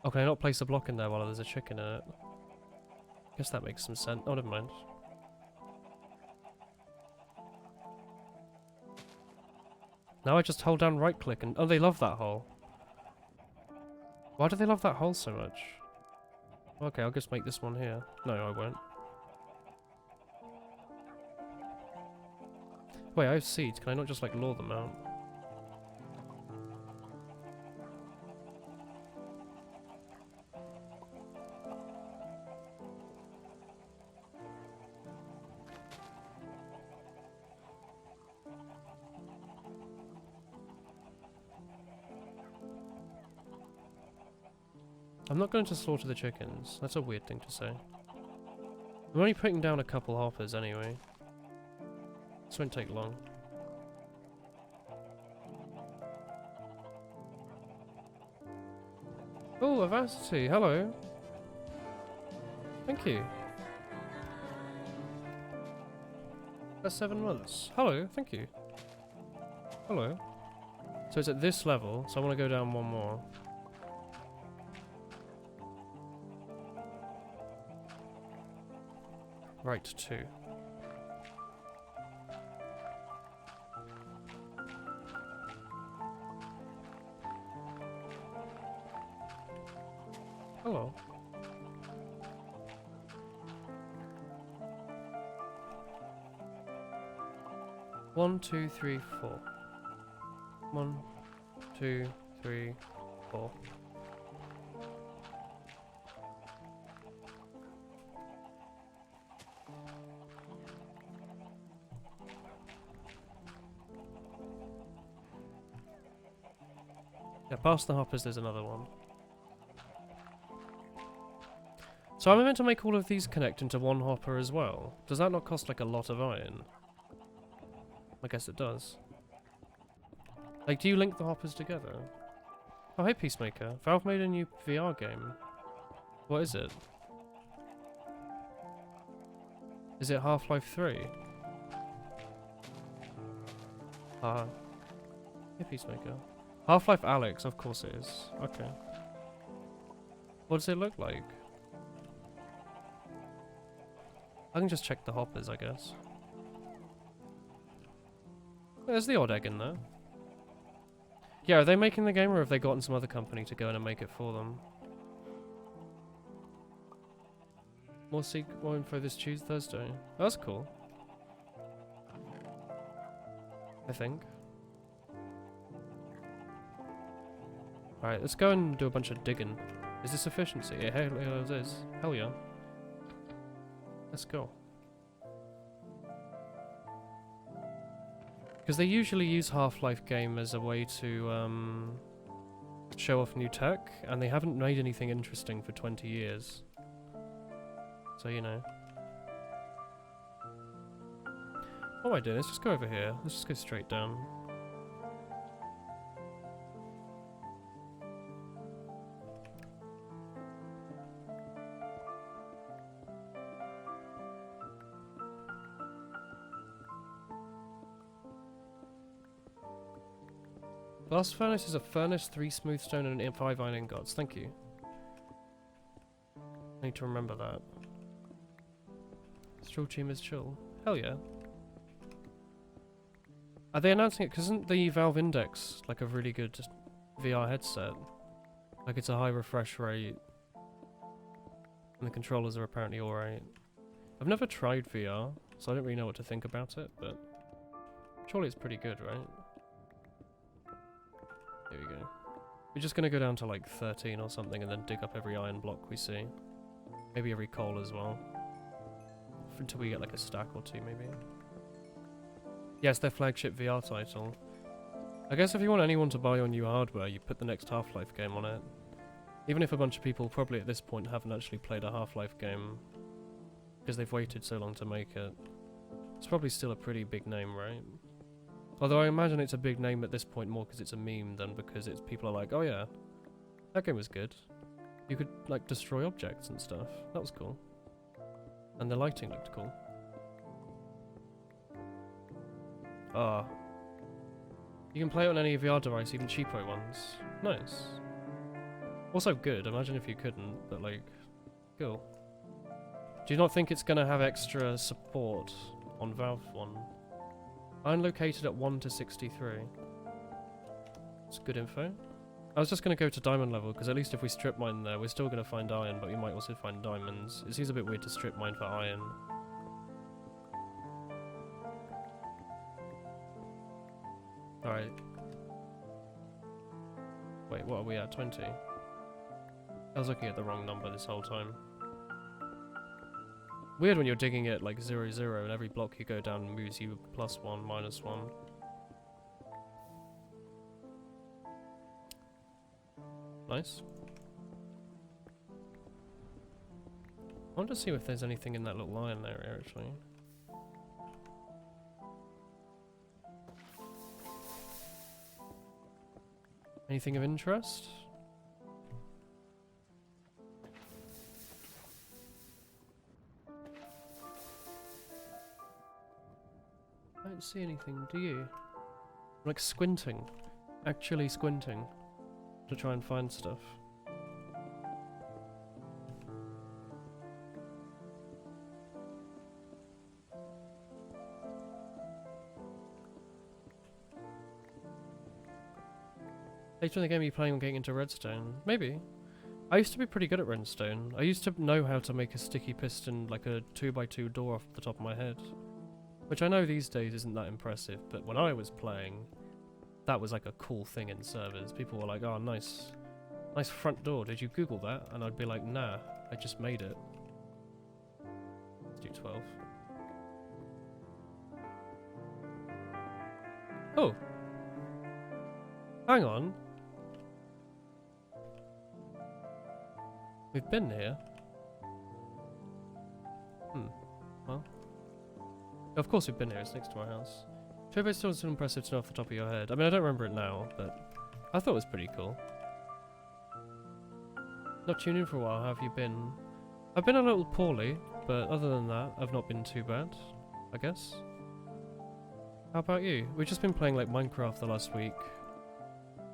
Oh, can I not place a block in there while there's a chicken in it? Guess that makes some sense. Oh, never mind. Now I just hold down right click and... Oh, they love that hole. Why do they love that hole so much? Okay, I'll just make this one here. No, I won't. Wait, I have seeds. Can I not just, like, lure them out? I'm not going to slaughter the chickens. That's a weird thing to say. I'm only putting down a couple hoppers anyway. This won't take long. Oh, Avacity, hello. Thank you. That's 7 months. Hello, thank you. Hello. So it's at this level, so I want to go down one more. Right, 2. Hello. One, 2, 3, 4. 1, 2, 3, 4. Yeah, past the hoppers there's another one. So am I meant to make all of these connect into one hopper as well? Does that not cost like a lot of iron? I guess it does. Like, do you link the hoppers together? Oh, hey Peacemaker. Valve made a new VR game. What is it? Is it Half-Life 3? Hey Peacemaker. Half-Life Alyx, of course it is. Okay. What does it look like? I can just check the hoppers, I guess. There's the odd egg in there. Yeah, are they making the game or have they gotten some other company to go in and make it for them? More info this Tuesday, Thursday. That's cool. I think. Alright, let's go and do a bunch of digging. Is this efficiency? Yeah, hell yeah, it is. Hell yeah. Let's go. Because they usually use Half-Life game as a way to show off new tech, and they haven't made anything interesting for 20 years. So, you know. What am I doing? Let's just go over here. Let's just go straight down. Blast furnace is a furnace, 3 smooth stone, and 5 iron ingots. Thank you. I need to remember that. Still team is chill. Hell yeah. Are they announcing it? 'Cause isn't the Valve Index like a really good VR headset? Like it's a high refresh rate. And the controllers are apparently alright. I've never tried VR, so I don't really know what to think about it, but surely it's pretty good, right? There we go. We're just gonna go down to like 13 or something and then dig up every iron block we see. Maybe every coal as well. Until we get like a stack or 2 maybe. Yes, their flagship VR title. I guess if you want anyone to buy your new hardware, you put the next Half-Life game on it. Even if a bunch of people probably at this point haven't actually played a Half-Life game because they've waited so long to make it. It's probably still a pretty big name, right? Although I imagine it's a big name at this point more because it's a meme than because it's people are like, oh yeah, that game was good. You could like destroy objects and stuff. That was cool. And the lighting looked cool. Ah. You can play it on any VR device, even cheapo ones. Nice. Also good, imagine if you couldn't, but like, cool. Do you not think it's gonna have extra support on Valve 1? I'm located at 1 to 63. It's good info. I was just going to go to diamond level, because at least if we strip mine there, we're still going to find iron, but we might also find diamonds. It seems a bit weird to strip mine for iron. Alright. Wait, what are we at? 20? I was looking at the wrong number this whole time. Weird when you're digging it like 0, 0, and every block you go down moves you +1, -1. Nice. I want to see if there's anything in that little iron area actually. Anything of interest? I don't see anything, do you? I'm like squinting. Actually squinting. To try and find stuff. Later in the game, are you planning on getting into redstone? Maybe. I used to be pretty good at redstone. I used to know how to make a sticky piston, like a 2x2 door off the top of my head. Which I know these days isn't that impressive, but when I was playing, that was like a cool thing in servers. People were like, oh, nice front door. Did you Google that? And I'd be like, nah, I just made it. Let's do 12. Oh. Hang on. We've been here. Well. Of course we've been here, it's next to our house. Turbo's still impressive to know off the top of your head. I mean, I don't remember it now, but I thought it was pretty cool. Not tuned in for a while, how have you been? I've been a little poorly, but other than that, I've not been too bad, I guess. How about you? We've just been playing like Minecraft the last week.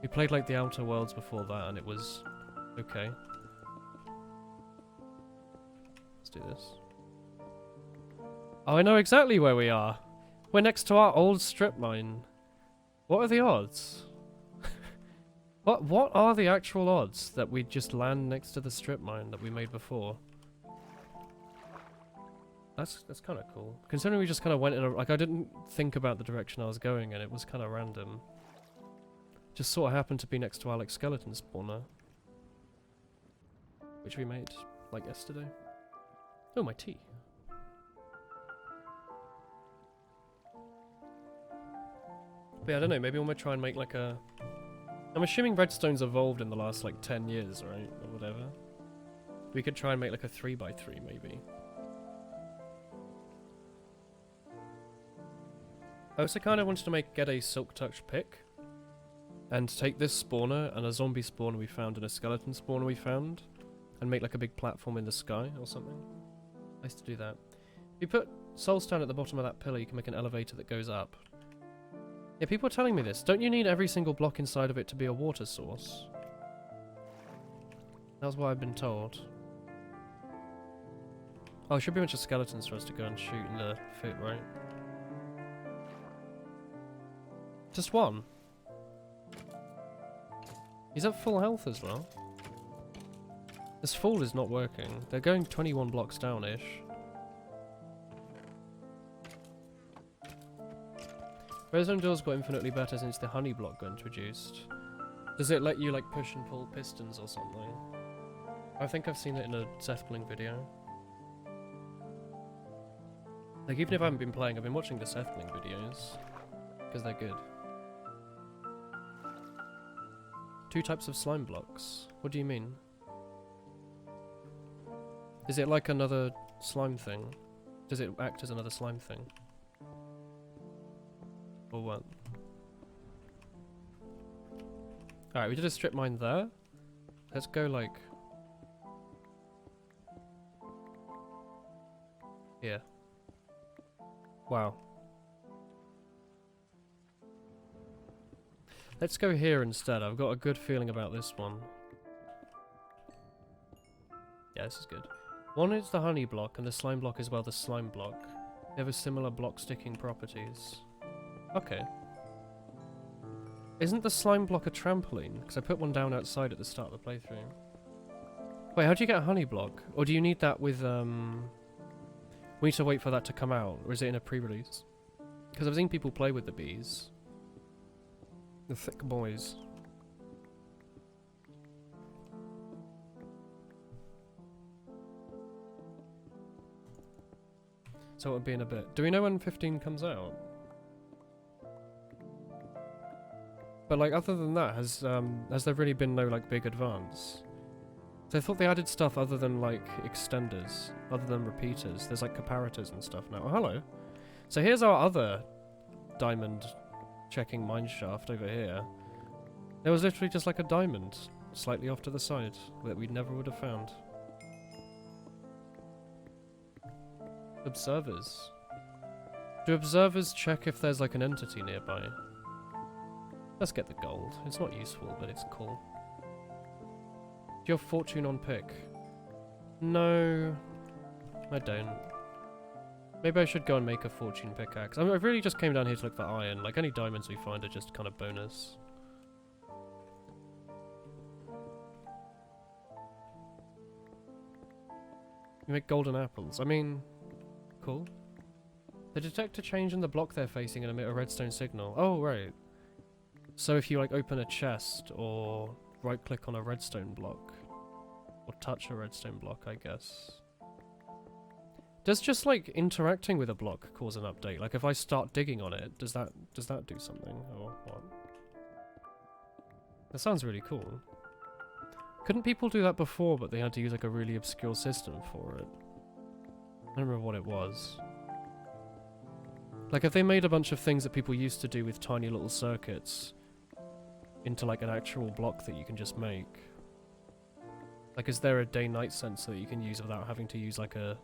We played like the Outer Worlds before that, and it was okay. Let's do this. Oh, I know exactly where we are. We're next to our old strip mine. What are the odds? What are the actual odds that we just land next to the strip mine that we made before? That's kind of cool. Considering we just kind of went in a, like, I didn't think about the direction I was going and it was kind of random. Just sort of happened to be next to our like skeleton spawner, which we made like yesterday. Oh, my tea. But yeah, I don't know, maybe when we try and make like a... I'm assuming redstone's evolved in the last like 10 years, right? Or whatever. We could try and make like a 3x3 maybe. I also kind of wanted to get a silk touch pick. And take this spawner and a zombie spawner we found and a skeleton spawner we found. And make like a big platform in the sky or something. Nice to do that. If you put soulstone at the bottom of that pillar, you can make an elevator that goes up. Yeah, people are telling me this. Don't you need every single block inside of it to be a water source? That's what I've been told. Oh, it should be a bunch of skeletons for us to go and shoot in the foot, right? Just one. He's at full health as well. This fall is not working. They're going 21 blocks down-ish. Redstone doors got infinitely better since the honey block got introduced. Does it let you like push and pull pistons or something? I think I've seen it in a Sethbling video. Like even if I haven't been playing, I've been watching the Sethbling videos. Because they're good. 2 types of slime blocks. What do you mean? Is it like another slime thing? Does it act as another slime thing? Or what? Alright, we did a strip mine there. Let's go like... here. Wow. Let's go here instead. I've got a good feeling about this one. Yeah, this is good. One is the honey block, and the slime block is, well, the slime block. They have a similar block sticking properties. Okay. Isn't the slime block a trampoline? Because I put one down outside at the start of the playthrough. Wait, how do you get a honey block? Or do you need that with, we need to wait for that to come out, or is it in a pre-release? Because I've seen people play with the bees. The thick boys. So it would be in a bit. Do we know when 15 comes out? But like, other than that, has there really been no like big advance? So I thought they added stuff other than like extenders, other than repeaters. There's like comparators and stuff now. Oh, hello. So here's our other diamond checking mineshaft over here. There was literally just like a diamond slightly off to the side that we never would have found. Observers. Do observers check if there's like an entity nearby? Let's get the gold. It's not useful, but it's cool. Do you have fortune on pick? No, I don't. Maybe I should go and make a fortune pickaxe. I mean, I really just came down here to look for iron. Like, any diamonds we find are just kind of bonus. You make golden apples. I mean, cool. They detect a change in the block they're facing and emit a redstone signal. Oh, right. So if you, like, open a chest or right-click on a redstone block, or touch a redstone block, I guess. Does just, like, interacting with a block cause an update? Like, if I start digging on it, does that do something, or what? That sounds really cool. Couldn't people do that before, but they had to use like a really obscure system for it? I don't remember what it was. Like, if they made a bunch of things that people used to do with tiny little circuits into like an actual block that you can just make. Like, is there a day-night sensor that you can use without having to use like a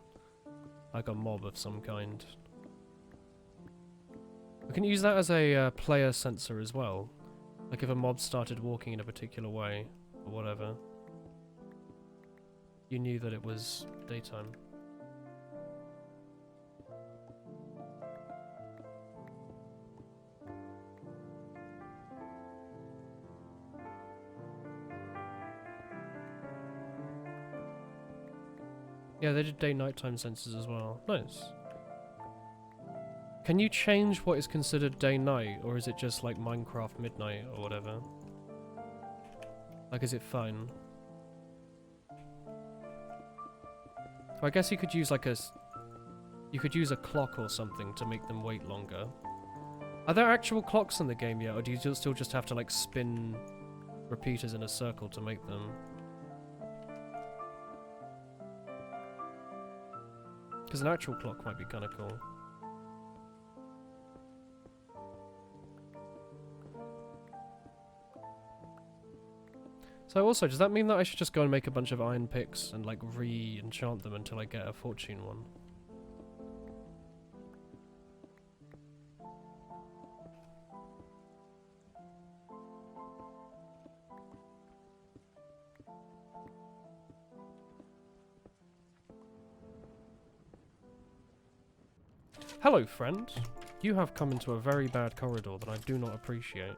mob of some kind? We can use that as a player sensor as well. Like if a mob started walking in a particular way, or whatever, you knew that it was daytime. Yeah, they did day-nighttime sensors as well. Nice. Can you change what is considered day-night, or is it just like Minecraft midnight or whatever? Like, is it fine? I guess you could use like you could use a clock or something to make them wait longer. Are there actual clocks in the game yet, or do you still just have to like spin repeaters in a circle to make them? Because an actual clock might be kind of cool. So also, does that mean that I should just go and make a bunch of iron picks and like re-enchant them until I get a fortune one? Hello, friend. You have come into a very bad corridor that I do not appreciate.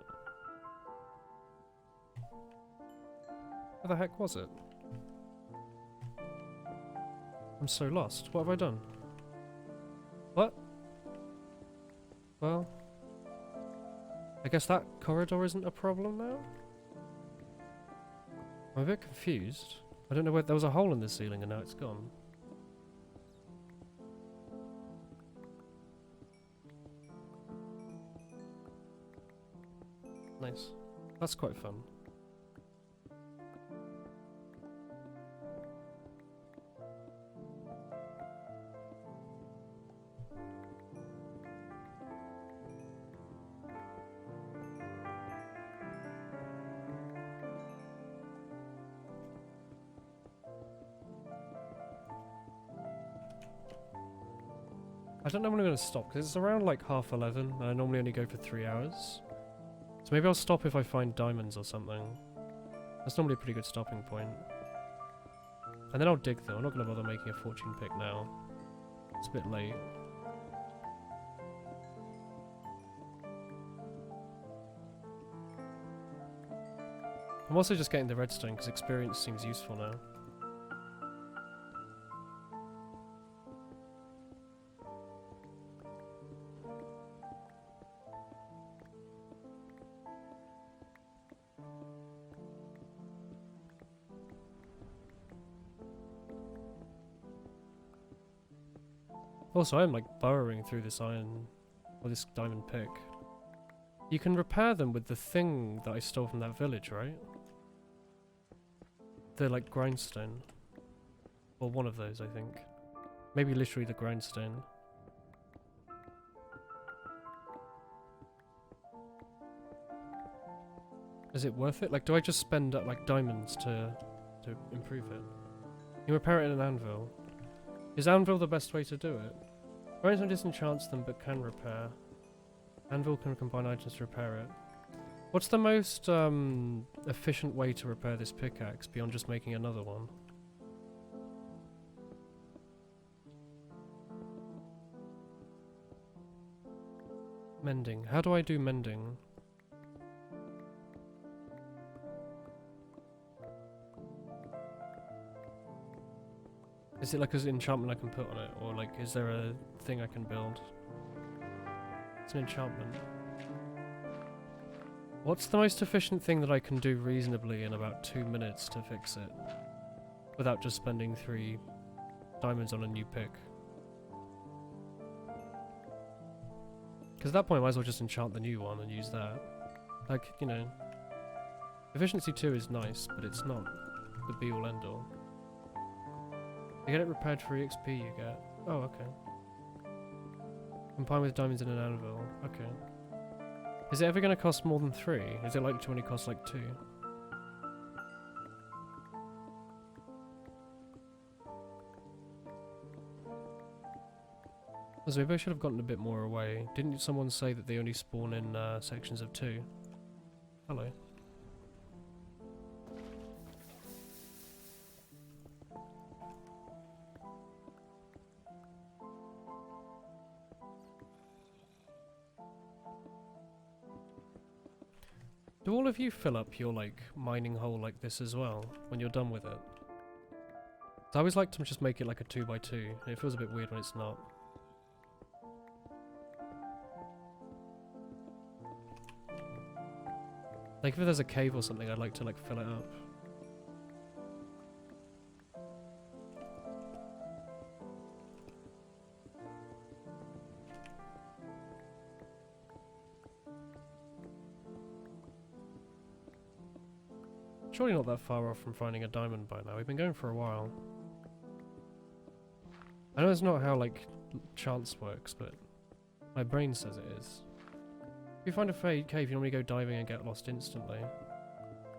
Where the heck was it? I'm so lost. What have I done? What? Well, I guess that corridor isn't a problem now? I'm a bit confused. I don't know where there was a hole in the ceiling and now it's gone. Nice. That's quite fun. I don't know when I'm going to stop, because it's around like 11:30, and I normally only go for 3 hours. So maybe I'll stop if I find diamonds or something. That's normally a pretty good stopping point. And then I'll dig though, I'm not going to bother making a fortune pick now. It's a bit late. I'm also just getting the redstone because experience seems useful now. Also, I'm like burrowing through this iron, or this diamond pick. You can repair them with the thing that I stole from that village, right? The like grindstone. Or one of those, I think. Maybe literally the grindstone. Is it worth it? Like, do I just spend like diamonds to improve it? You repair it in an anvil. Is anvil the best way to do it? Grindstone disenchants them but can repair. Anvil can combine items to repair it. What's the most efficient way to repair this pickaxe beyond just making another one? Mending. How do I do mending? Is it like an enchantment I can put on it? Or like, is there a thing I can build? It's an enchantment. What's the most efficient thing that I can do reasonably in about 2 minutes to fix it? Without just spending 3 diamonds on a new pick? Because at that point I might as well just enchant the new one and use that. Like, you know... Efficiency 2 is nice, but it's not the be-all end-all. You get it repaired for EXP you get. Oh, okay. Combined with diamonds in an anvil. Okay. Is it ever going to cost more than 3? Is it likely to only cost like 2? So maybe I should have gotten a bit more away. Didn't someone say that they only spawn in sections of 2? Hello. Do all of you fill up your, like, mining hole like this as well, when you're done with it? I always like to just make it like a 2x2, and it feels a bit weird when it's not. Like, if there's a cave or something, I'd like to, like, fill it up. Surely not that far off from finding a diamond by now. We've been going for a while. I know it's not how, like, chance works, but my brain says it is. If you find a cave, you normally go diving and get lost instantly.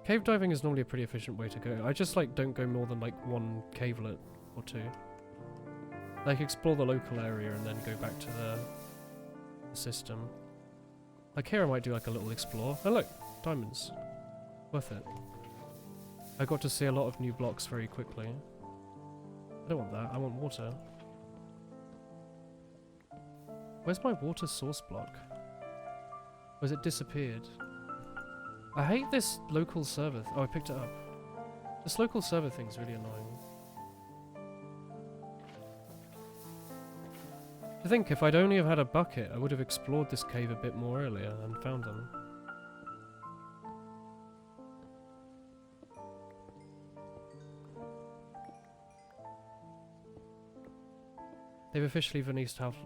Cave diving is normally a pretty efficient way to go. I just, like, don't go more than, like, 1 cavelet or 2. Like, explore the local area and then go back to the system. Like, here I might do, like, a little explore. Oh, look! Diamonds. Worth it. I got to see a lot of new blocks very quickly. I don't want that, I want water. Where's my water source block? Or has it disappeared? I hate this local server. Oh, I picked it up. This local server thing's really annoying. I think if I'd only have had a bucket, I would have explored this cave a bit more earlier and found them. They've officially announced Half-Life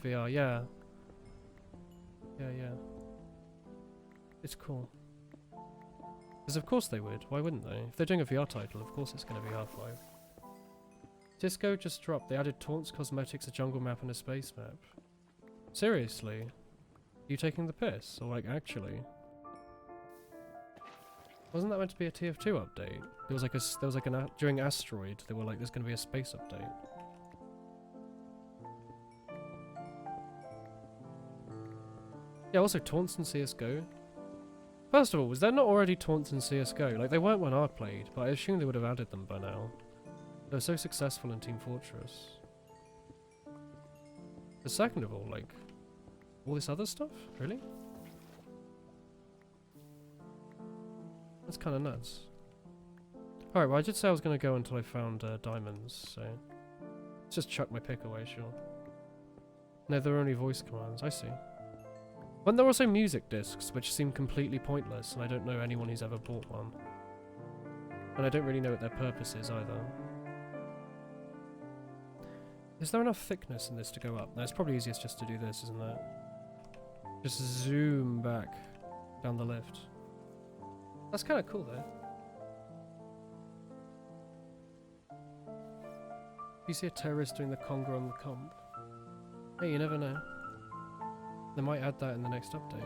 VR. Yeah. Yeah. It's cool. Because of course they would. Why wouldn't they? If they're doing a VR title, of course it's going to be Half-Life. Disco just dropped. They added taunts, cosmetics, a jungle map, and a space map. Seriously? Are you taking the piss? Or, like, actually? Wasn't that meant to be a TF2 update? During Asteroid, they were like, there's going to be a space update. Yeah, also taunts in CSGO. First of all, was there not already taunts in CSGO? Like, they weren't when I played, but I assume they would have added them by now. They were so successful in Team Fortress. But second of all, like, all this other stuff? Really? That's kind of nuts. Alright, well I did say I was going to go until I found diamonds, so... Let's just chuck my pick away, sure. No, there are only voice commands, I see. But there are also music discs, which seem completely pointless, and I don't know anyone who's ever bought one. And I don't really know what their purpose is either. Is there enough thickness in this to go up? No, it's probably easiest just to do this, isn't it? Just zoom back down the lift. That's kind of cool, though. You see a terrorist doing the conga on the comp. Hey, you never know. They might add that in the next update.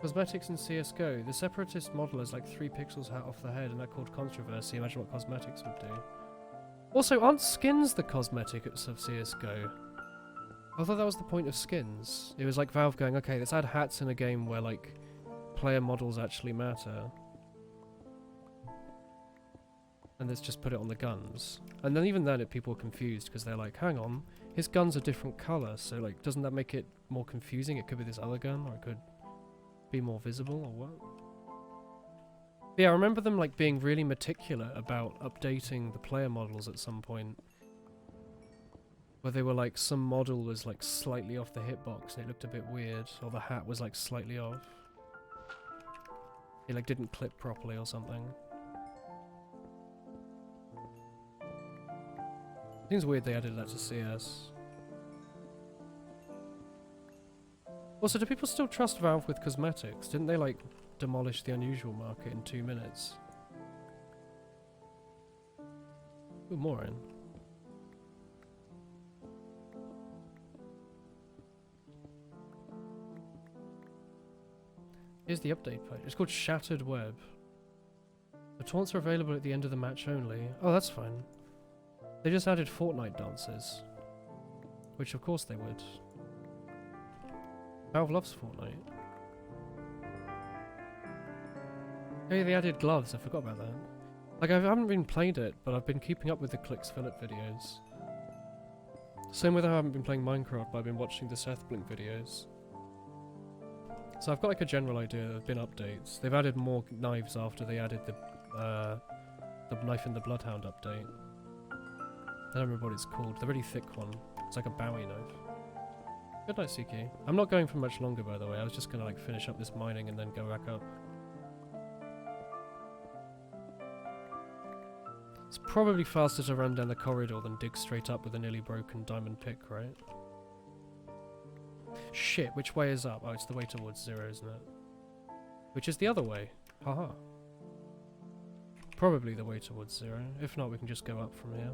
Cosmetics in CSGO. The separatist model is like 3 pixels off the head and that called controversy. Imagine what cosmetics would do. Also, aren't skins the cosmetics of CSGO? I thought that was the point of skins. It was like Valve going, okay, let's add hats in a game where like player models actually matter. And let's just put it on the guns. And then even then people were confused because they're like, hang on, his gun's a different colour, so like doesn't that make it more confusing? It could be this other gun, or it could be more visible, or what? But yeah, I remember them like being really meticulous about updating the player models at some point. Where they were like, some model was like slightly off the hitbox and it looked a bit weird, or the hat was like slightly off. It like didn't clip properly or something. Seems weird they added that to CS. Also, do people still trust Valve with cosmetics? Didn't they like demolish the unusual market in 2 minutes. Ooh, more in. Here's the update page. It's called Shattered Web. The taunts are available at the end of the match only. Oh, that's fine. They just added Fortnite dances. Which of course they would. Valve loves Fortnite. Hey, they added gloves. I forgot about that. Like, I haven't been played it, but I've been keeping up with the Clicks Phillip videos. Same with how I haven't been playing Minecraft, but I've been watching the Seth Blink videos. So I've got like a general idea. There have been updates. They've added more knives after they added the Knife in the Bloodhound update. I don't remember what it's called. The really thick one. It's like a Bowie knife. Good night, Siki. I'm not going for much longer, by the way. I was just gonna like finish up this mining and then go back up. It's probably faster to run down the corridor than dig straight up with a nearly broken diamond pick, right? Shit, which way is up? Oh, it's the way towards 0, isn't it? Which is the other way. Haha. Probably the way towards 0. If not, we can just go up from here.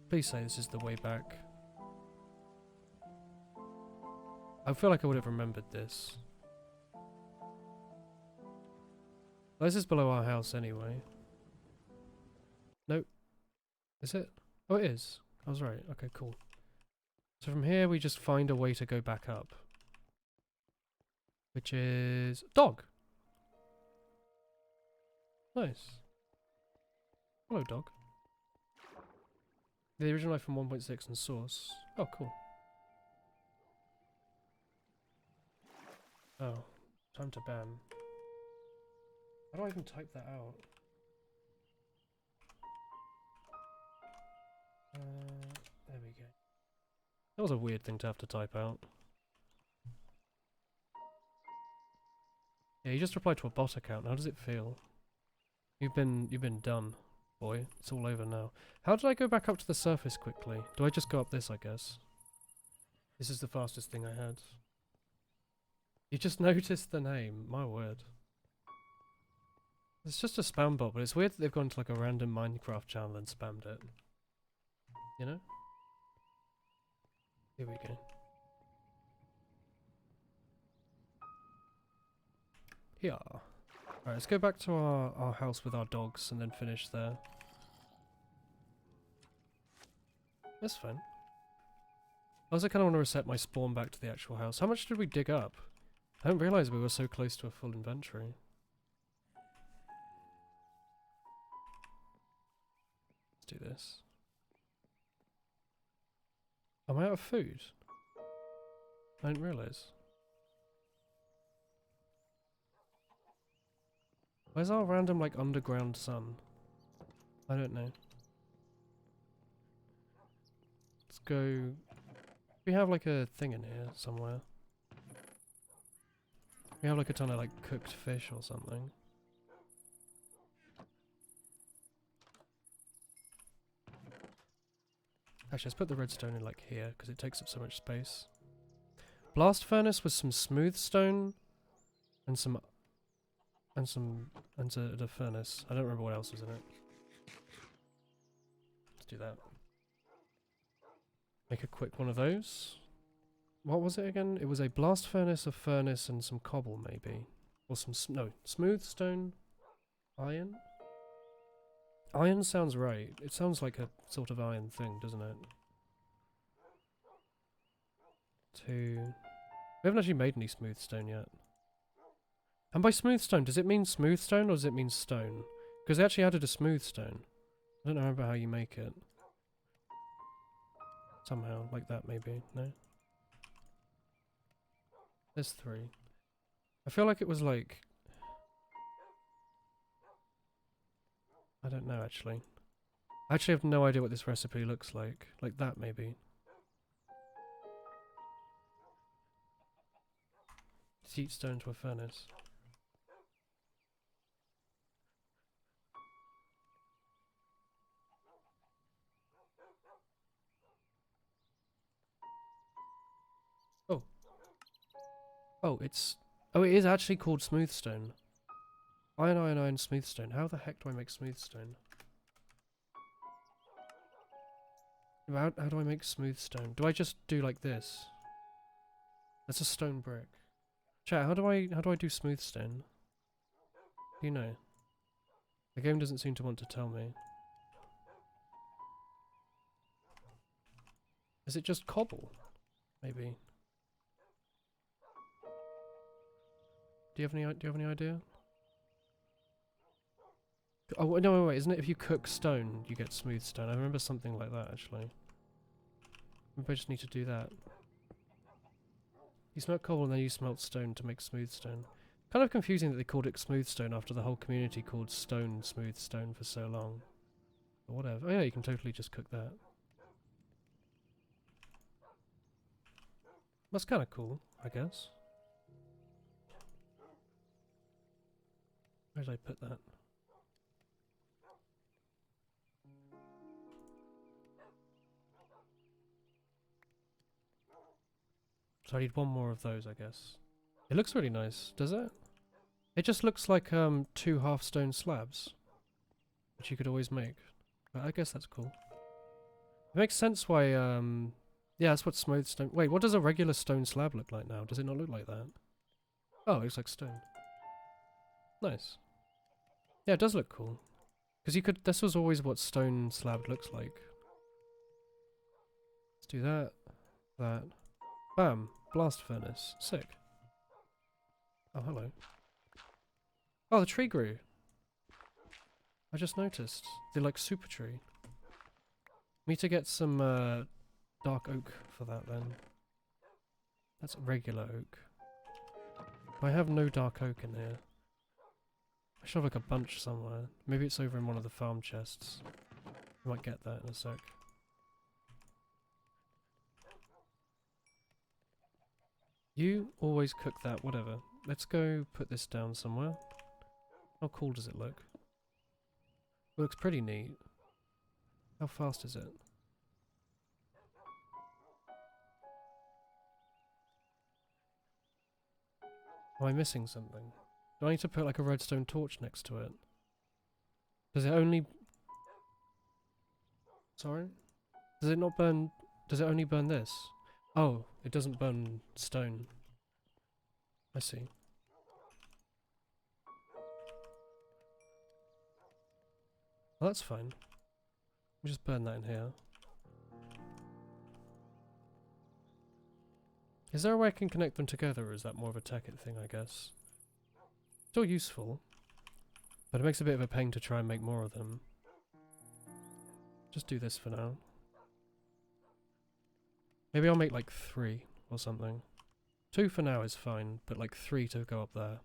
Please say this is the way back. I feel like I would have remembered this. This is below our house anyway. Nope. Is it? Oh, it is. I was right. Okay, cool. So from here we just find a way to go back up. Which is... Dog! Nice. Hello, dog. The original iPhone 1.6 and source. Oh, cool. Oh, time to ban. How do I even type that out? There we go. That was a weird thing to have to type out. Yeah, you just replied to a bot account. How does it feel? You've been done, boy. It's all over now. How did I go back up to the surface quickly? Do I just go up this, I guess? This is the fastest thing I had. You just noticed the name. My word. It's just a spam bot, but it's weird that they've gone to like a random Minecraft channel and spammed it. You know? Here we go. Here. Alright, let's go back to our house with our dogs and then finish there. That's fine. I also kind of want to reset my spawn back to the actual house. How much did we dig up? I didn't realise we were so close to a full inventory. Let's do this. Am I out of food? I didn't realise. Where's our random, like, underground sun? I don't know. Let's go... We have, like, a thing in here somewhere. We have, like, a ton of, like, cooked fish or something. Actually, let's put the redstone in, like, here, because it takes up so much space. Blast furnace with some smooth stone and the furnace. I don't remember what else was in it. Let's do that. Make a quick one of those. What was it again? It was a blast furnace, a furnace, and some cobble, maybe. Or some... no. Smooth stone. Iron? Iron sounds right. It sounds like a sort of iron thing, doesn't it? 2... We haven't actually made any smooth stone yet. And by smooth stone, does it mean smooth stone or does it mean stone? Because they actually added a smooth stone. I don't remember how you make it. Somehow, like that maybe, no? There's 3. I feel like it was like... I don't know actually. I actually have no idea what this recipe looks like. Like that maybe. Heat stone to a furnace. Oh. Oh, it's Oh, it is actually called smoothstone. Iron, smoothstone. How the heck do I make smoothstone? How do I make smoothstone? Do I just do like this? That's a stone brick. Chat, how do I do smoothstone? Do you know? The game doesn't seem to want to tell me. Is it just cobble? Maybe. Do you have any idea? Oh no, wait, isn't it if you cook stone you get smooth stone? I remember something like that actually. Maybe I just need to do that. You smelt cobble and then you smelt stone to make smooth stone. Kind of confusing that they called it smooth stone after the whole community called stone smooth stone for so long. But whatever. Oh yeah, you can totally just cook that. That's kind of cool, I guess. Where did I put that? So I need one more of those, I guess. It looks really nice, does it? It just looks like 2 half-stone slabs, which you could always make. But I guess that's cool. It makes sense why, yeah, that's what smooth stone... Wait, what does a regular stone slab look like now? Does it not look like that? Oh, it looks like stone. Nice. Yeah, it does look cool. Because you could... This was always what stone slab looks like. Let's do that. That. Bam! Blast furnace. Sick. Oh, hello. Oh, the tree grew. I just noticed. They're like super tree. Need to get some dark oak for that then. That's regular oak. I have no dark oak in here. I should have like a bunch somewhere. Maybe it's over in one of the farm chests. I might get that in a sec. You always cook that, whatever. Let's go put this down somewhere. How cool does it look? It looks pretty neat. How fast is it? Am I missing something? Do I need to put like a redstone torch next to it? Does it only... Sorry? Does it not burn... Does it only burn this? Oh, it doesn't burn stone. I see. Well, that's fine. We'll just burn that in here. Is there a way I can connect them together, or is that more of a tech-it thing, I guess? Still useful, but it makes a bit of a pain to try and make more of them. Just do this for now. Maybe I'll make like 3 or something. 2 for now is fine, but like 3 to go up there.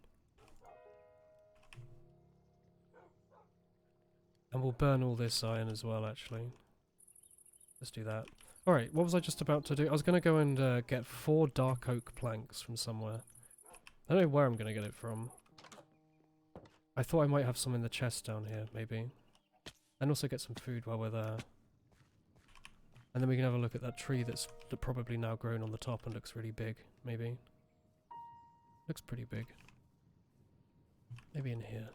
And we'll burn all this iron as well, actually. Let's do that. Alright, what was I just about to do? I was going to go and get 4 dark oak planks from somewhere. I don't know where I'm going to get it from. I thought I might have some in the chest down here, maybe. And also get some food while we're there. And then we can have a look at that tree that's probably now grown on the top and looks really big, maybe. Looks pretty big. Maybe in here.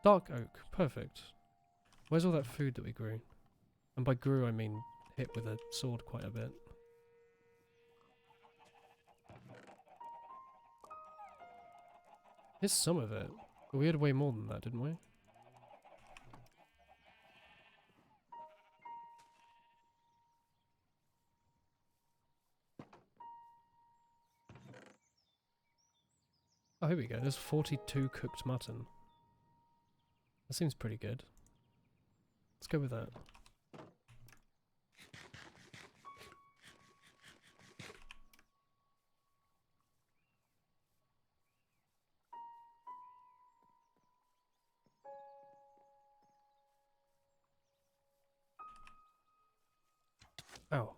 Dark oak, perfect. Where's all that food that we grew? And by grew I mean hit with a sword quite a bit. Here's some of it. But we had way more than that, didn't we? Oh, here we go. There's 42 cooked mutton. That seems pretty good. Let's go with that. Ow.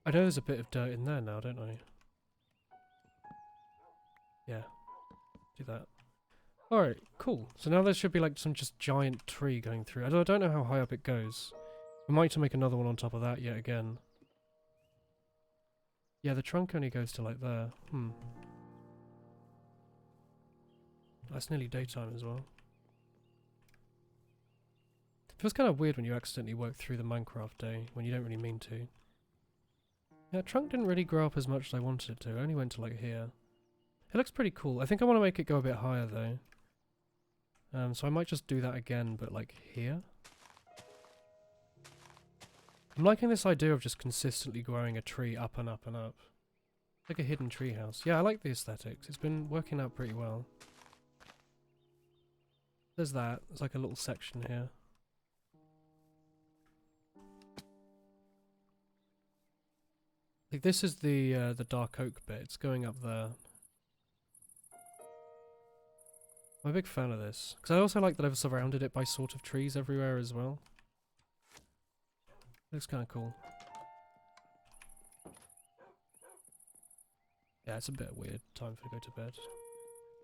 I know there's a bit of dirt in there now, don't I? Yeah. Do that. Alright, cool. So now there should be like some just giant tree going through. I don't know how high up it goes. We might need to make another one on top of that yet again. Yeah, the trunk only goes to like there. That's nearly daytime as well. Feels kind of weird when you accidentally work through the Minecraft day, when you don't really mean to. Yeah, trunk didn't really grow up as much as I wanted it to. It only went to like here. It looks pretty cool. I think I want to make it go a bit higher though. So I might just do that again, but like here. I'm liking this idea of just consistently growing a tree up and up and up. Like a hidden tree house. Yeah, I like the aesthetics. It's been working out pretty well. There's that. There's like a little section here. Like this is the dark oak bit. It's going up there. I'm a big fan of this. Because I also like that I've surrounded it by sort of trees everywhere as well. Looks kind of cool. Yeah, it's a bit weird. Time for to go to bed.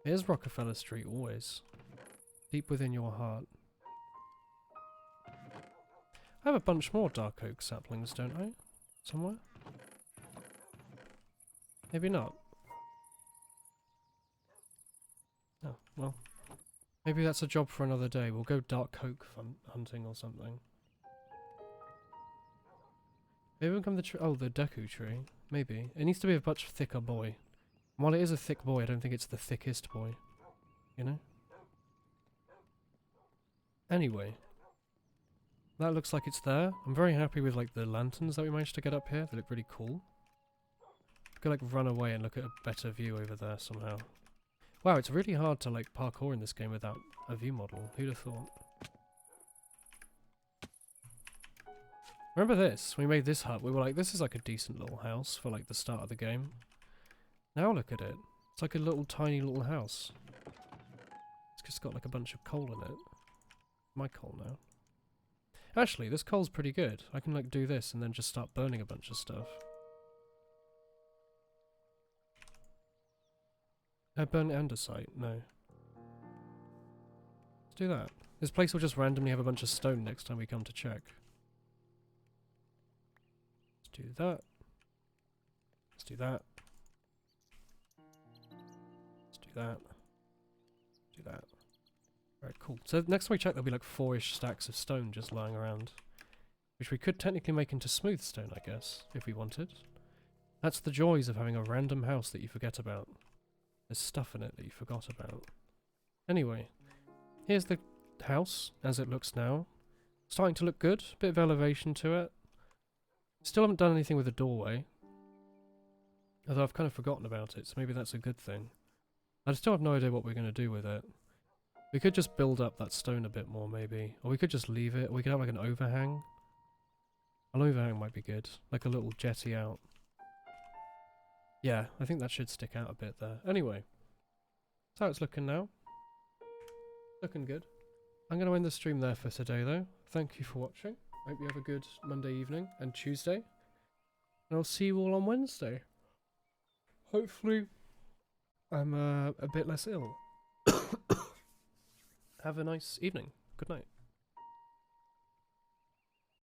Here's Rockefeller Street, always. Deep within your heart. I have a bunch more dark oak saplings, don't I? Somewhere? Maybe not. Oh, well. Maybe that's a job for another day. We'll go dark oak hunting or something. Maybe we'll come the tree. Oh, the Deku tree. Maybe. It needs to be a much thicker boy. And while it is a thick boy, I don't think it's the thickest boy. You know? Anyway. That looks like it's there. I'm very happy with like the lanterns that we managed to get up here. They look really cool. I could like run away and look at a better view over there somehow. Wow, it's really hard to like parkour in this game without a view model. Who'd have thought? Remember this? When we made this hut, we were like, this is like a decent little house for like the start of the game. Now look at it. It's like a little tiny little house. It's just got like a bunch of coal in it. My coal now. Actually, this coal's pretty good. I can like do this and then just start burning a bunch of stuff. I burn andesite? No. Let's do that. This place will just randomly have a bunch of stone next time we come to check. Let's do that. Let's do that. Let's do that. Do that. Alright, cool. So next time we check, there'll be like 4-ish stacks of stone just lying around. Which we could technically make into smooth stone, I guess, if we wanted. That's the joys of having a random house that you forget about. There's stuff in it that you forgot about. Anyway, here's the house as it looks now. Starting to look good. Bit of elevation to it. Still haven't done anything with the doorway. Although I've kind of forgotten about it, so maybe that's a good thing. I still have no idea what we're going to do with it. We could just build up that stone a bit more, maybe. Or we could just leave it. Or we could have like an overhang. An overhang might be good. Like a little jetty out. Yeah, I think that should stick out a bit there. Anyway. That's how it's looking now. Looking good. I'm going to end the stream there for today, though. Thank you for watching. Hope you have a good Monday evening and Tuesday. And I'll see you all on Wednesday. Hopefully, I'm a bit less ill. Have a nice evening. Good night.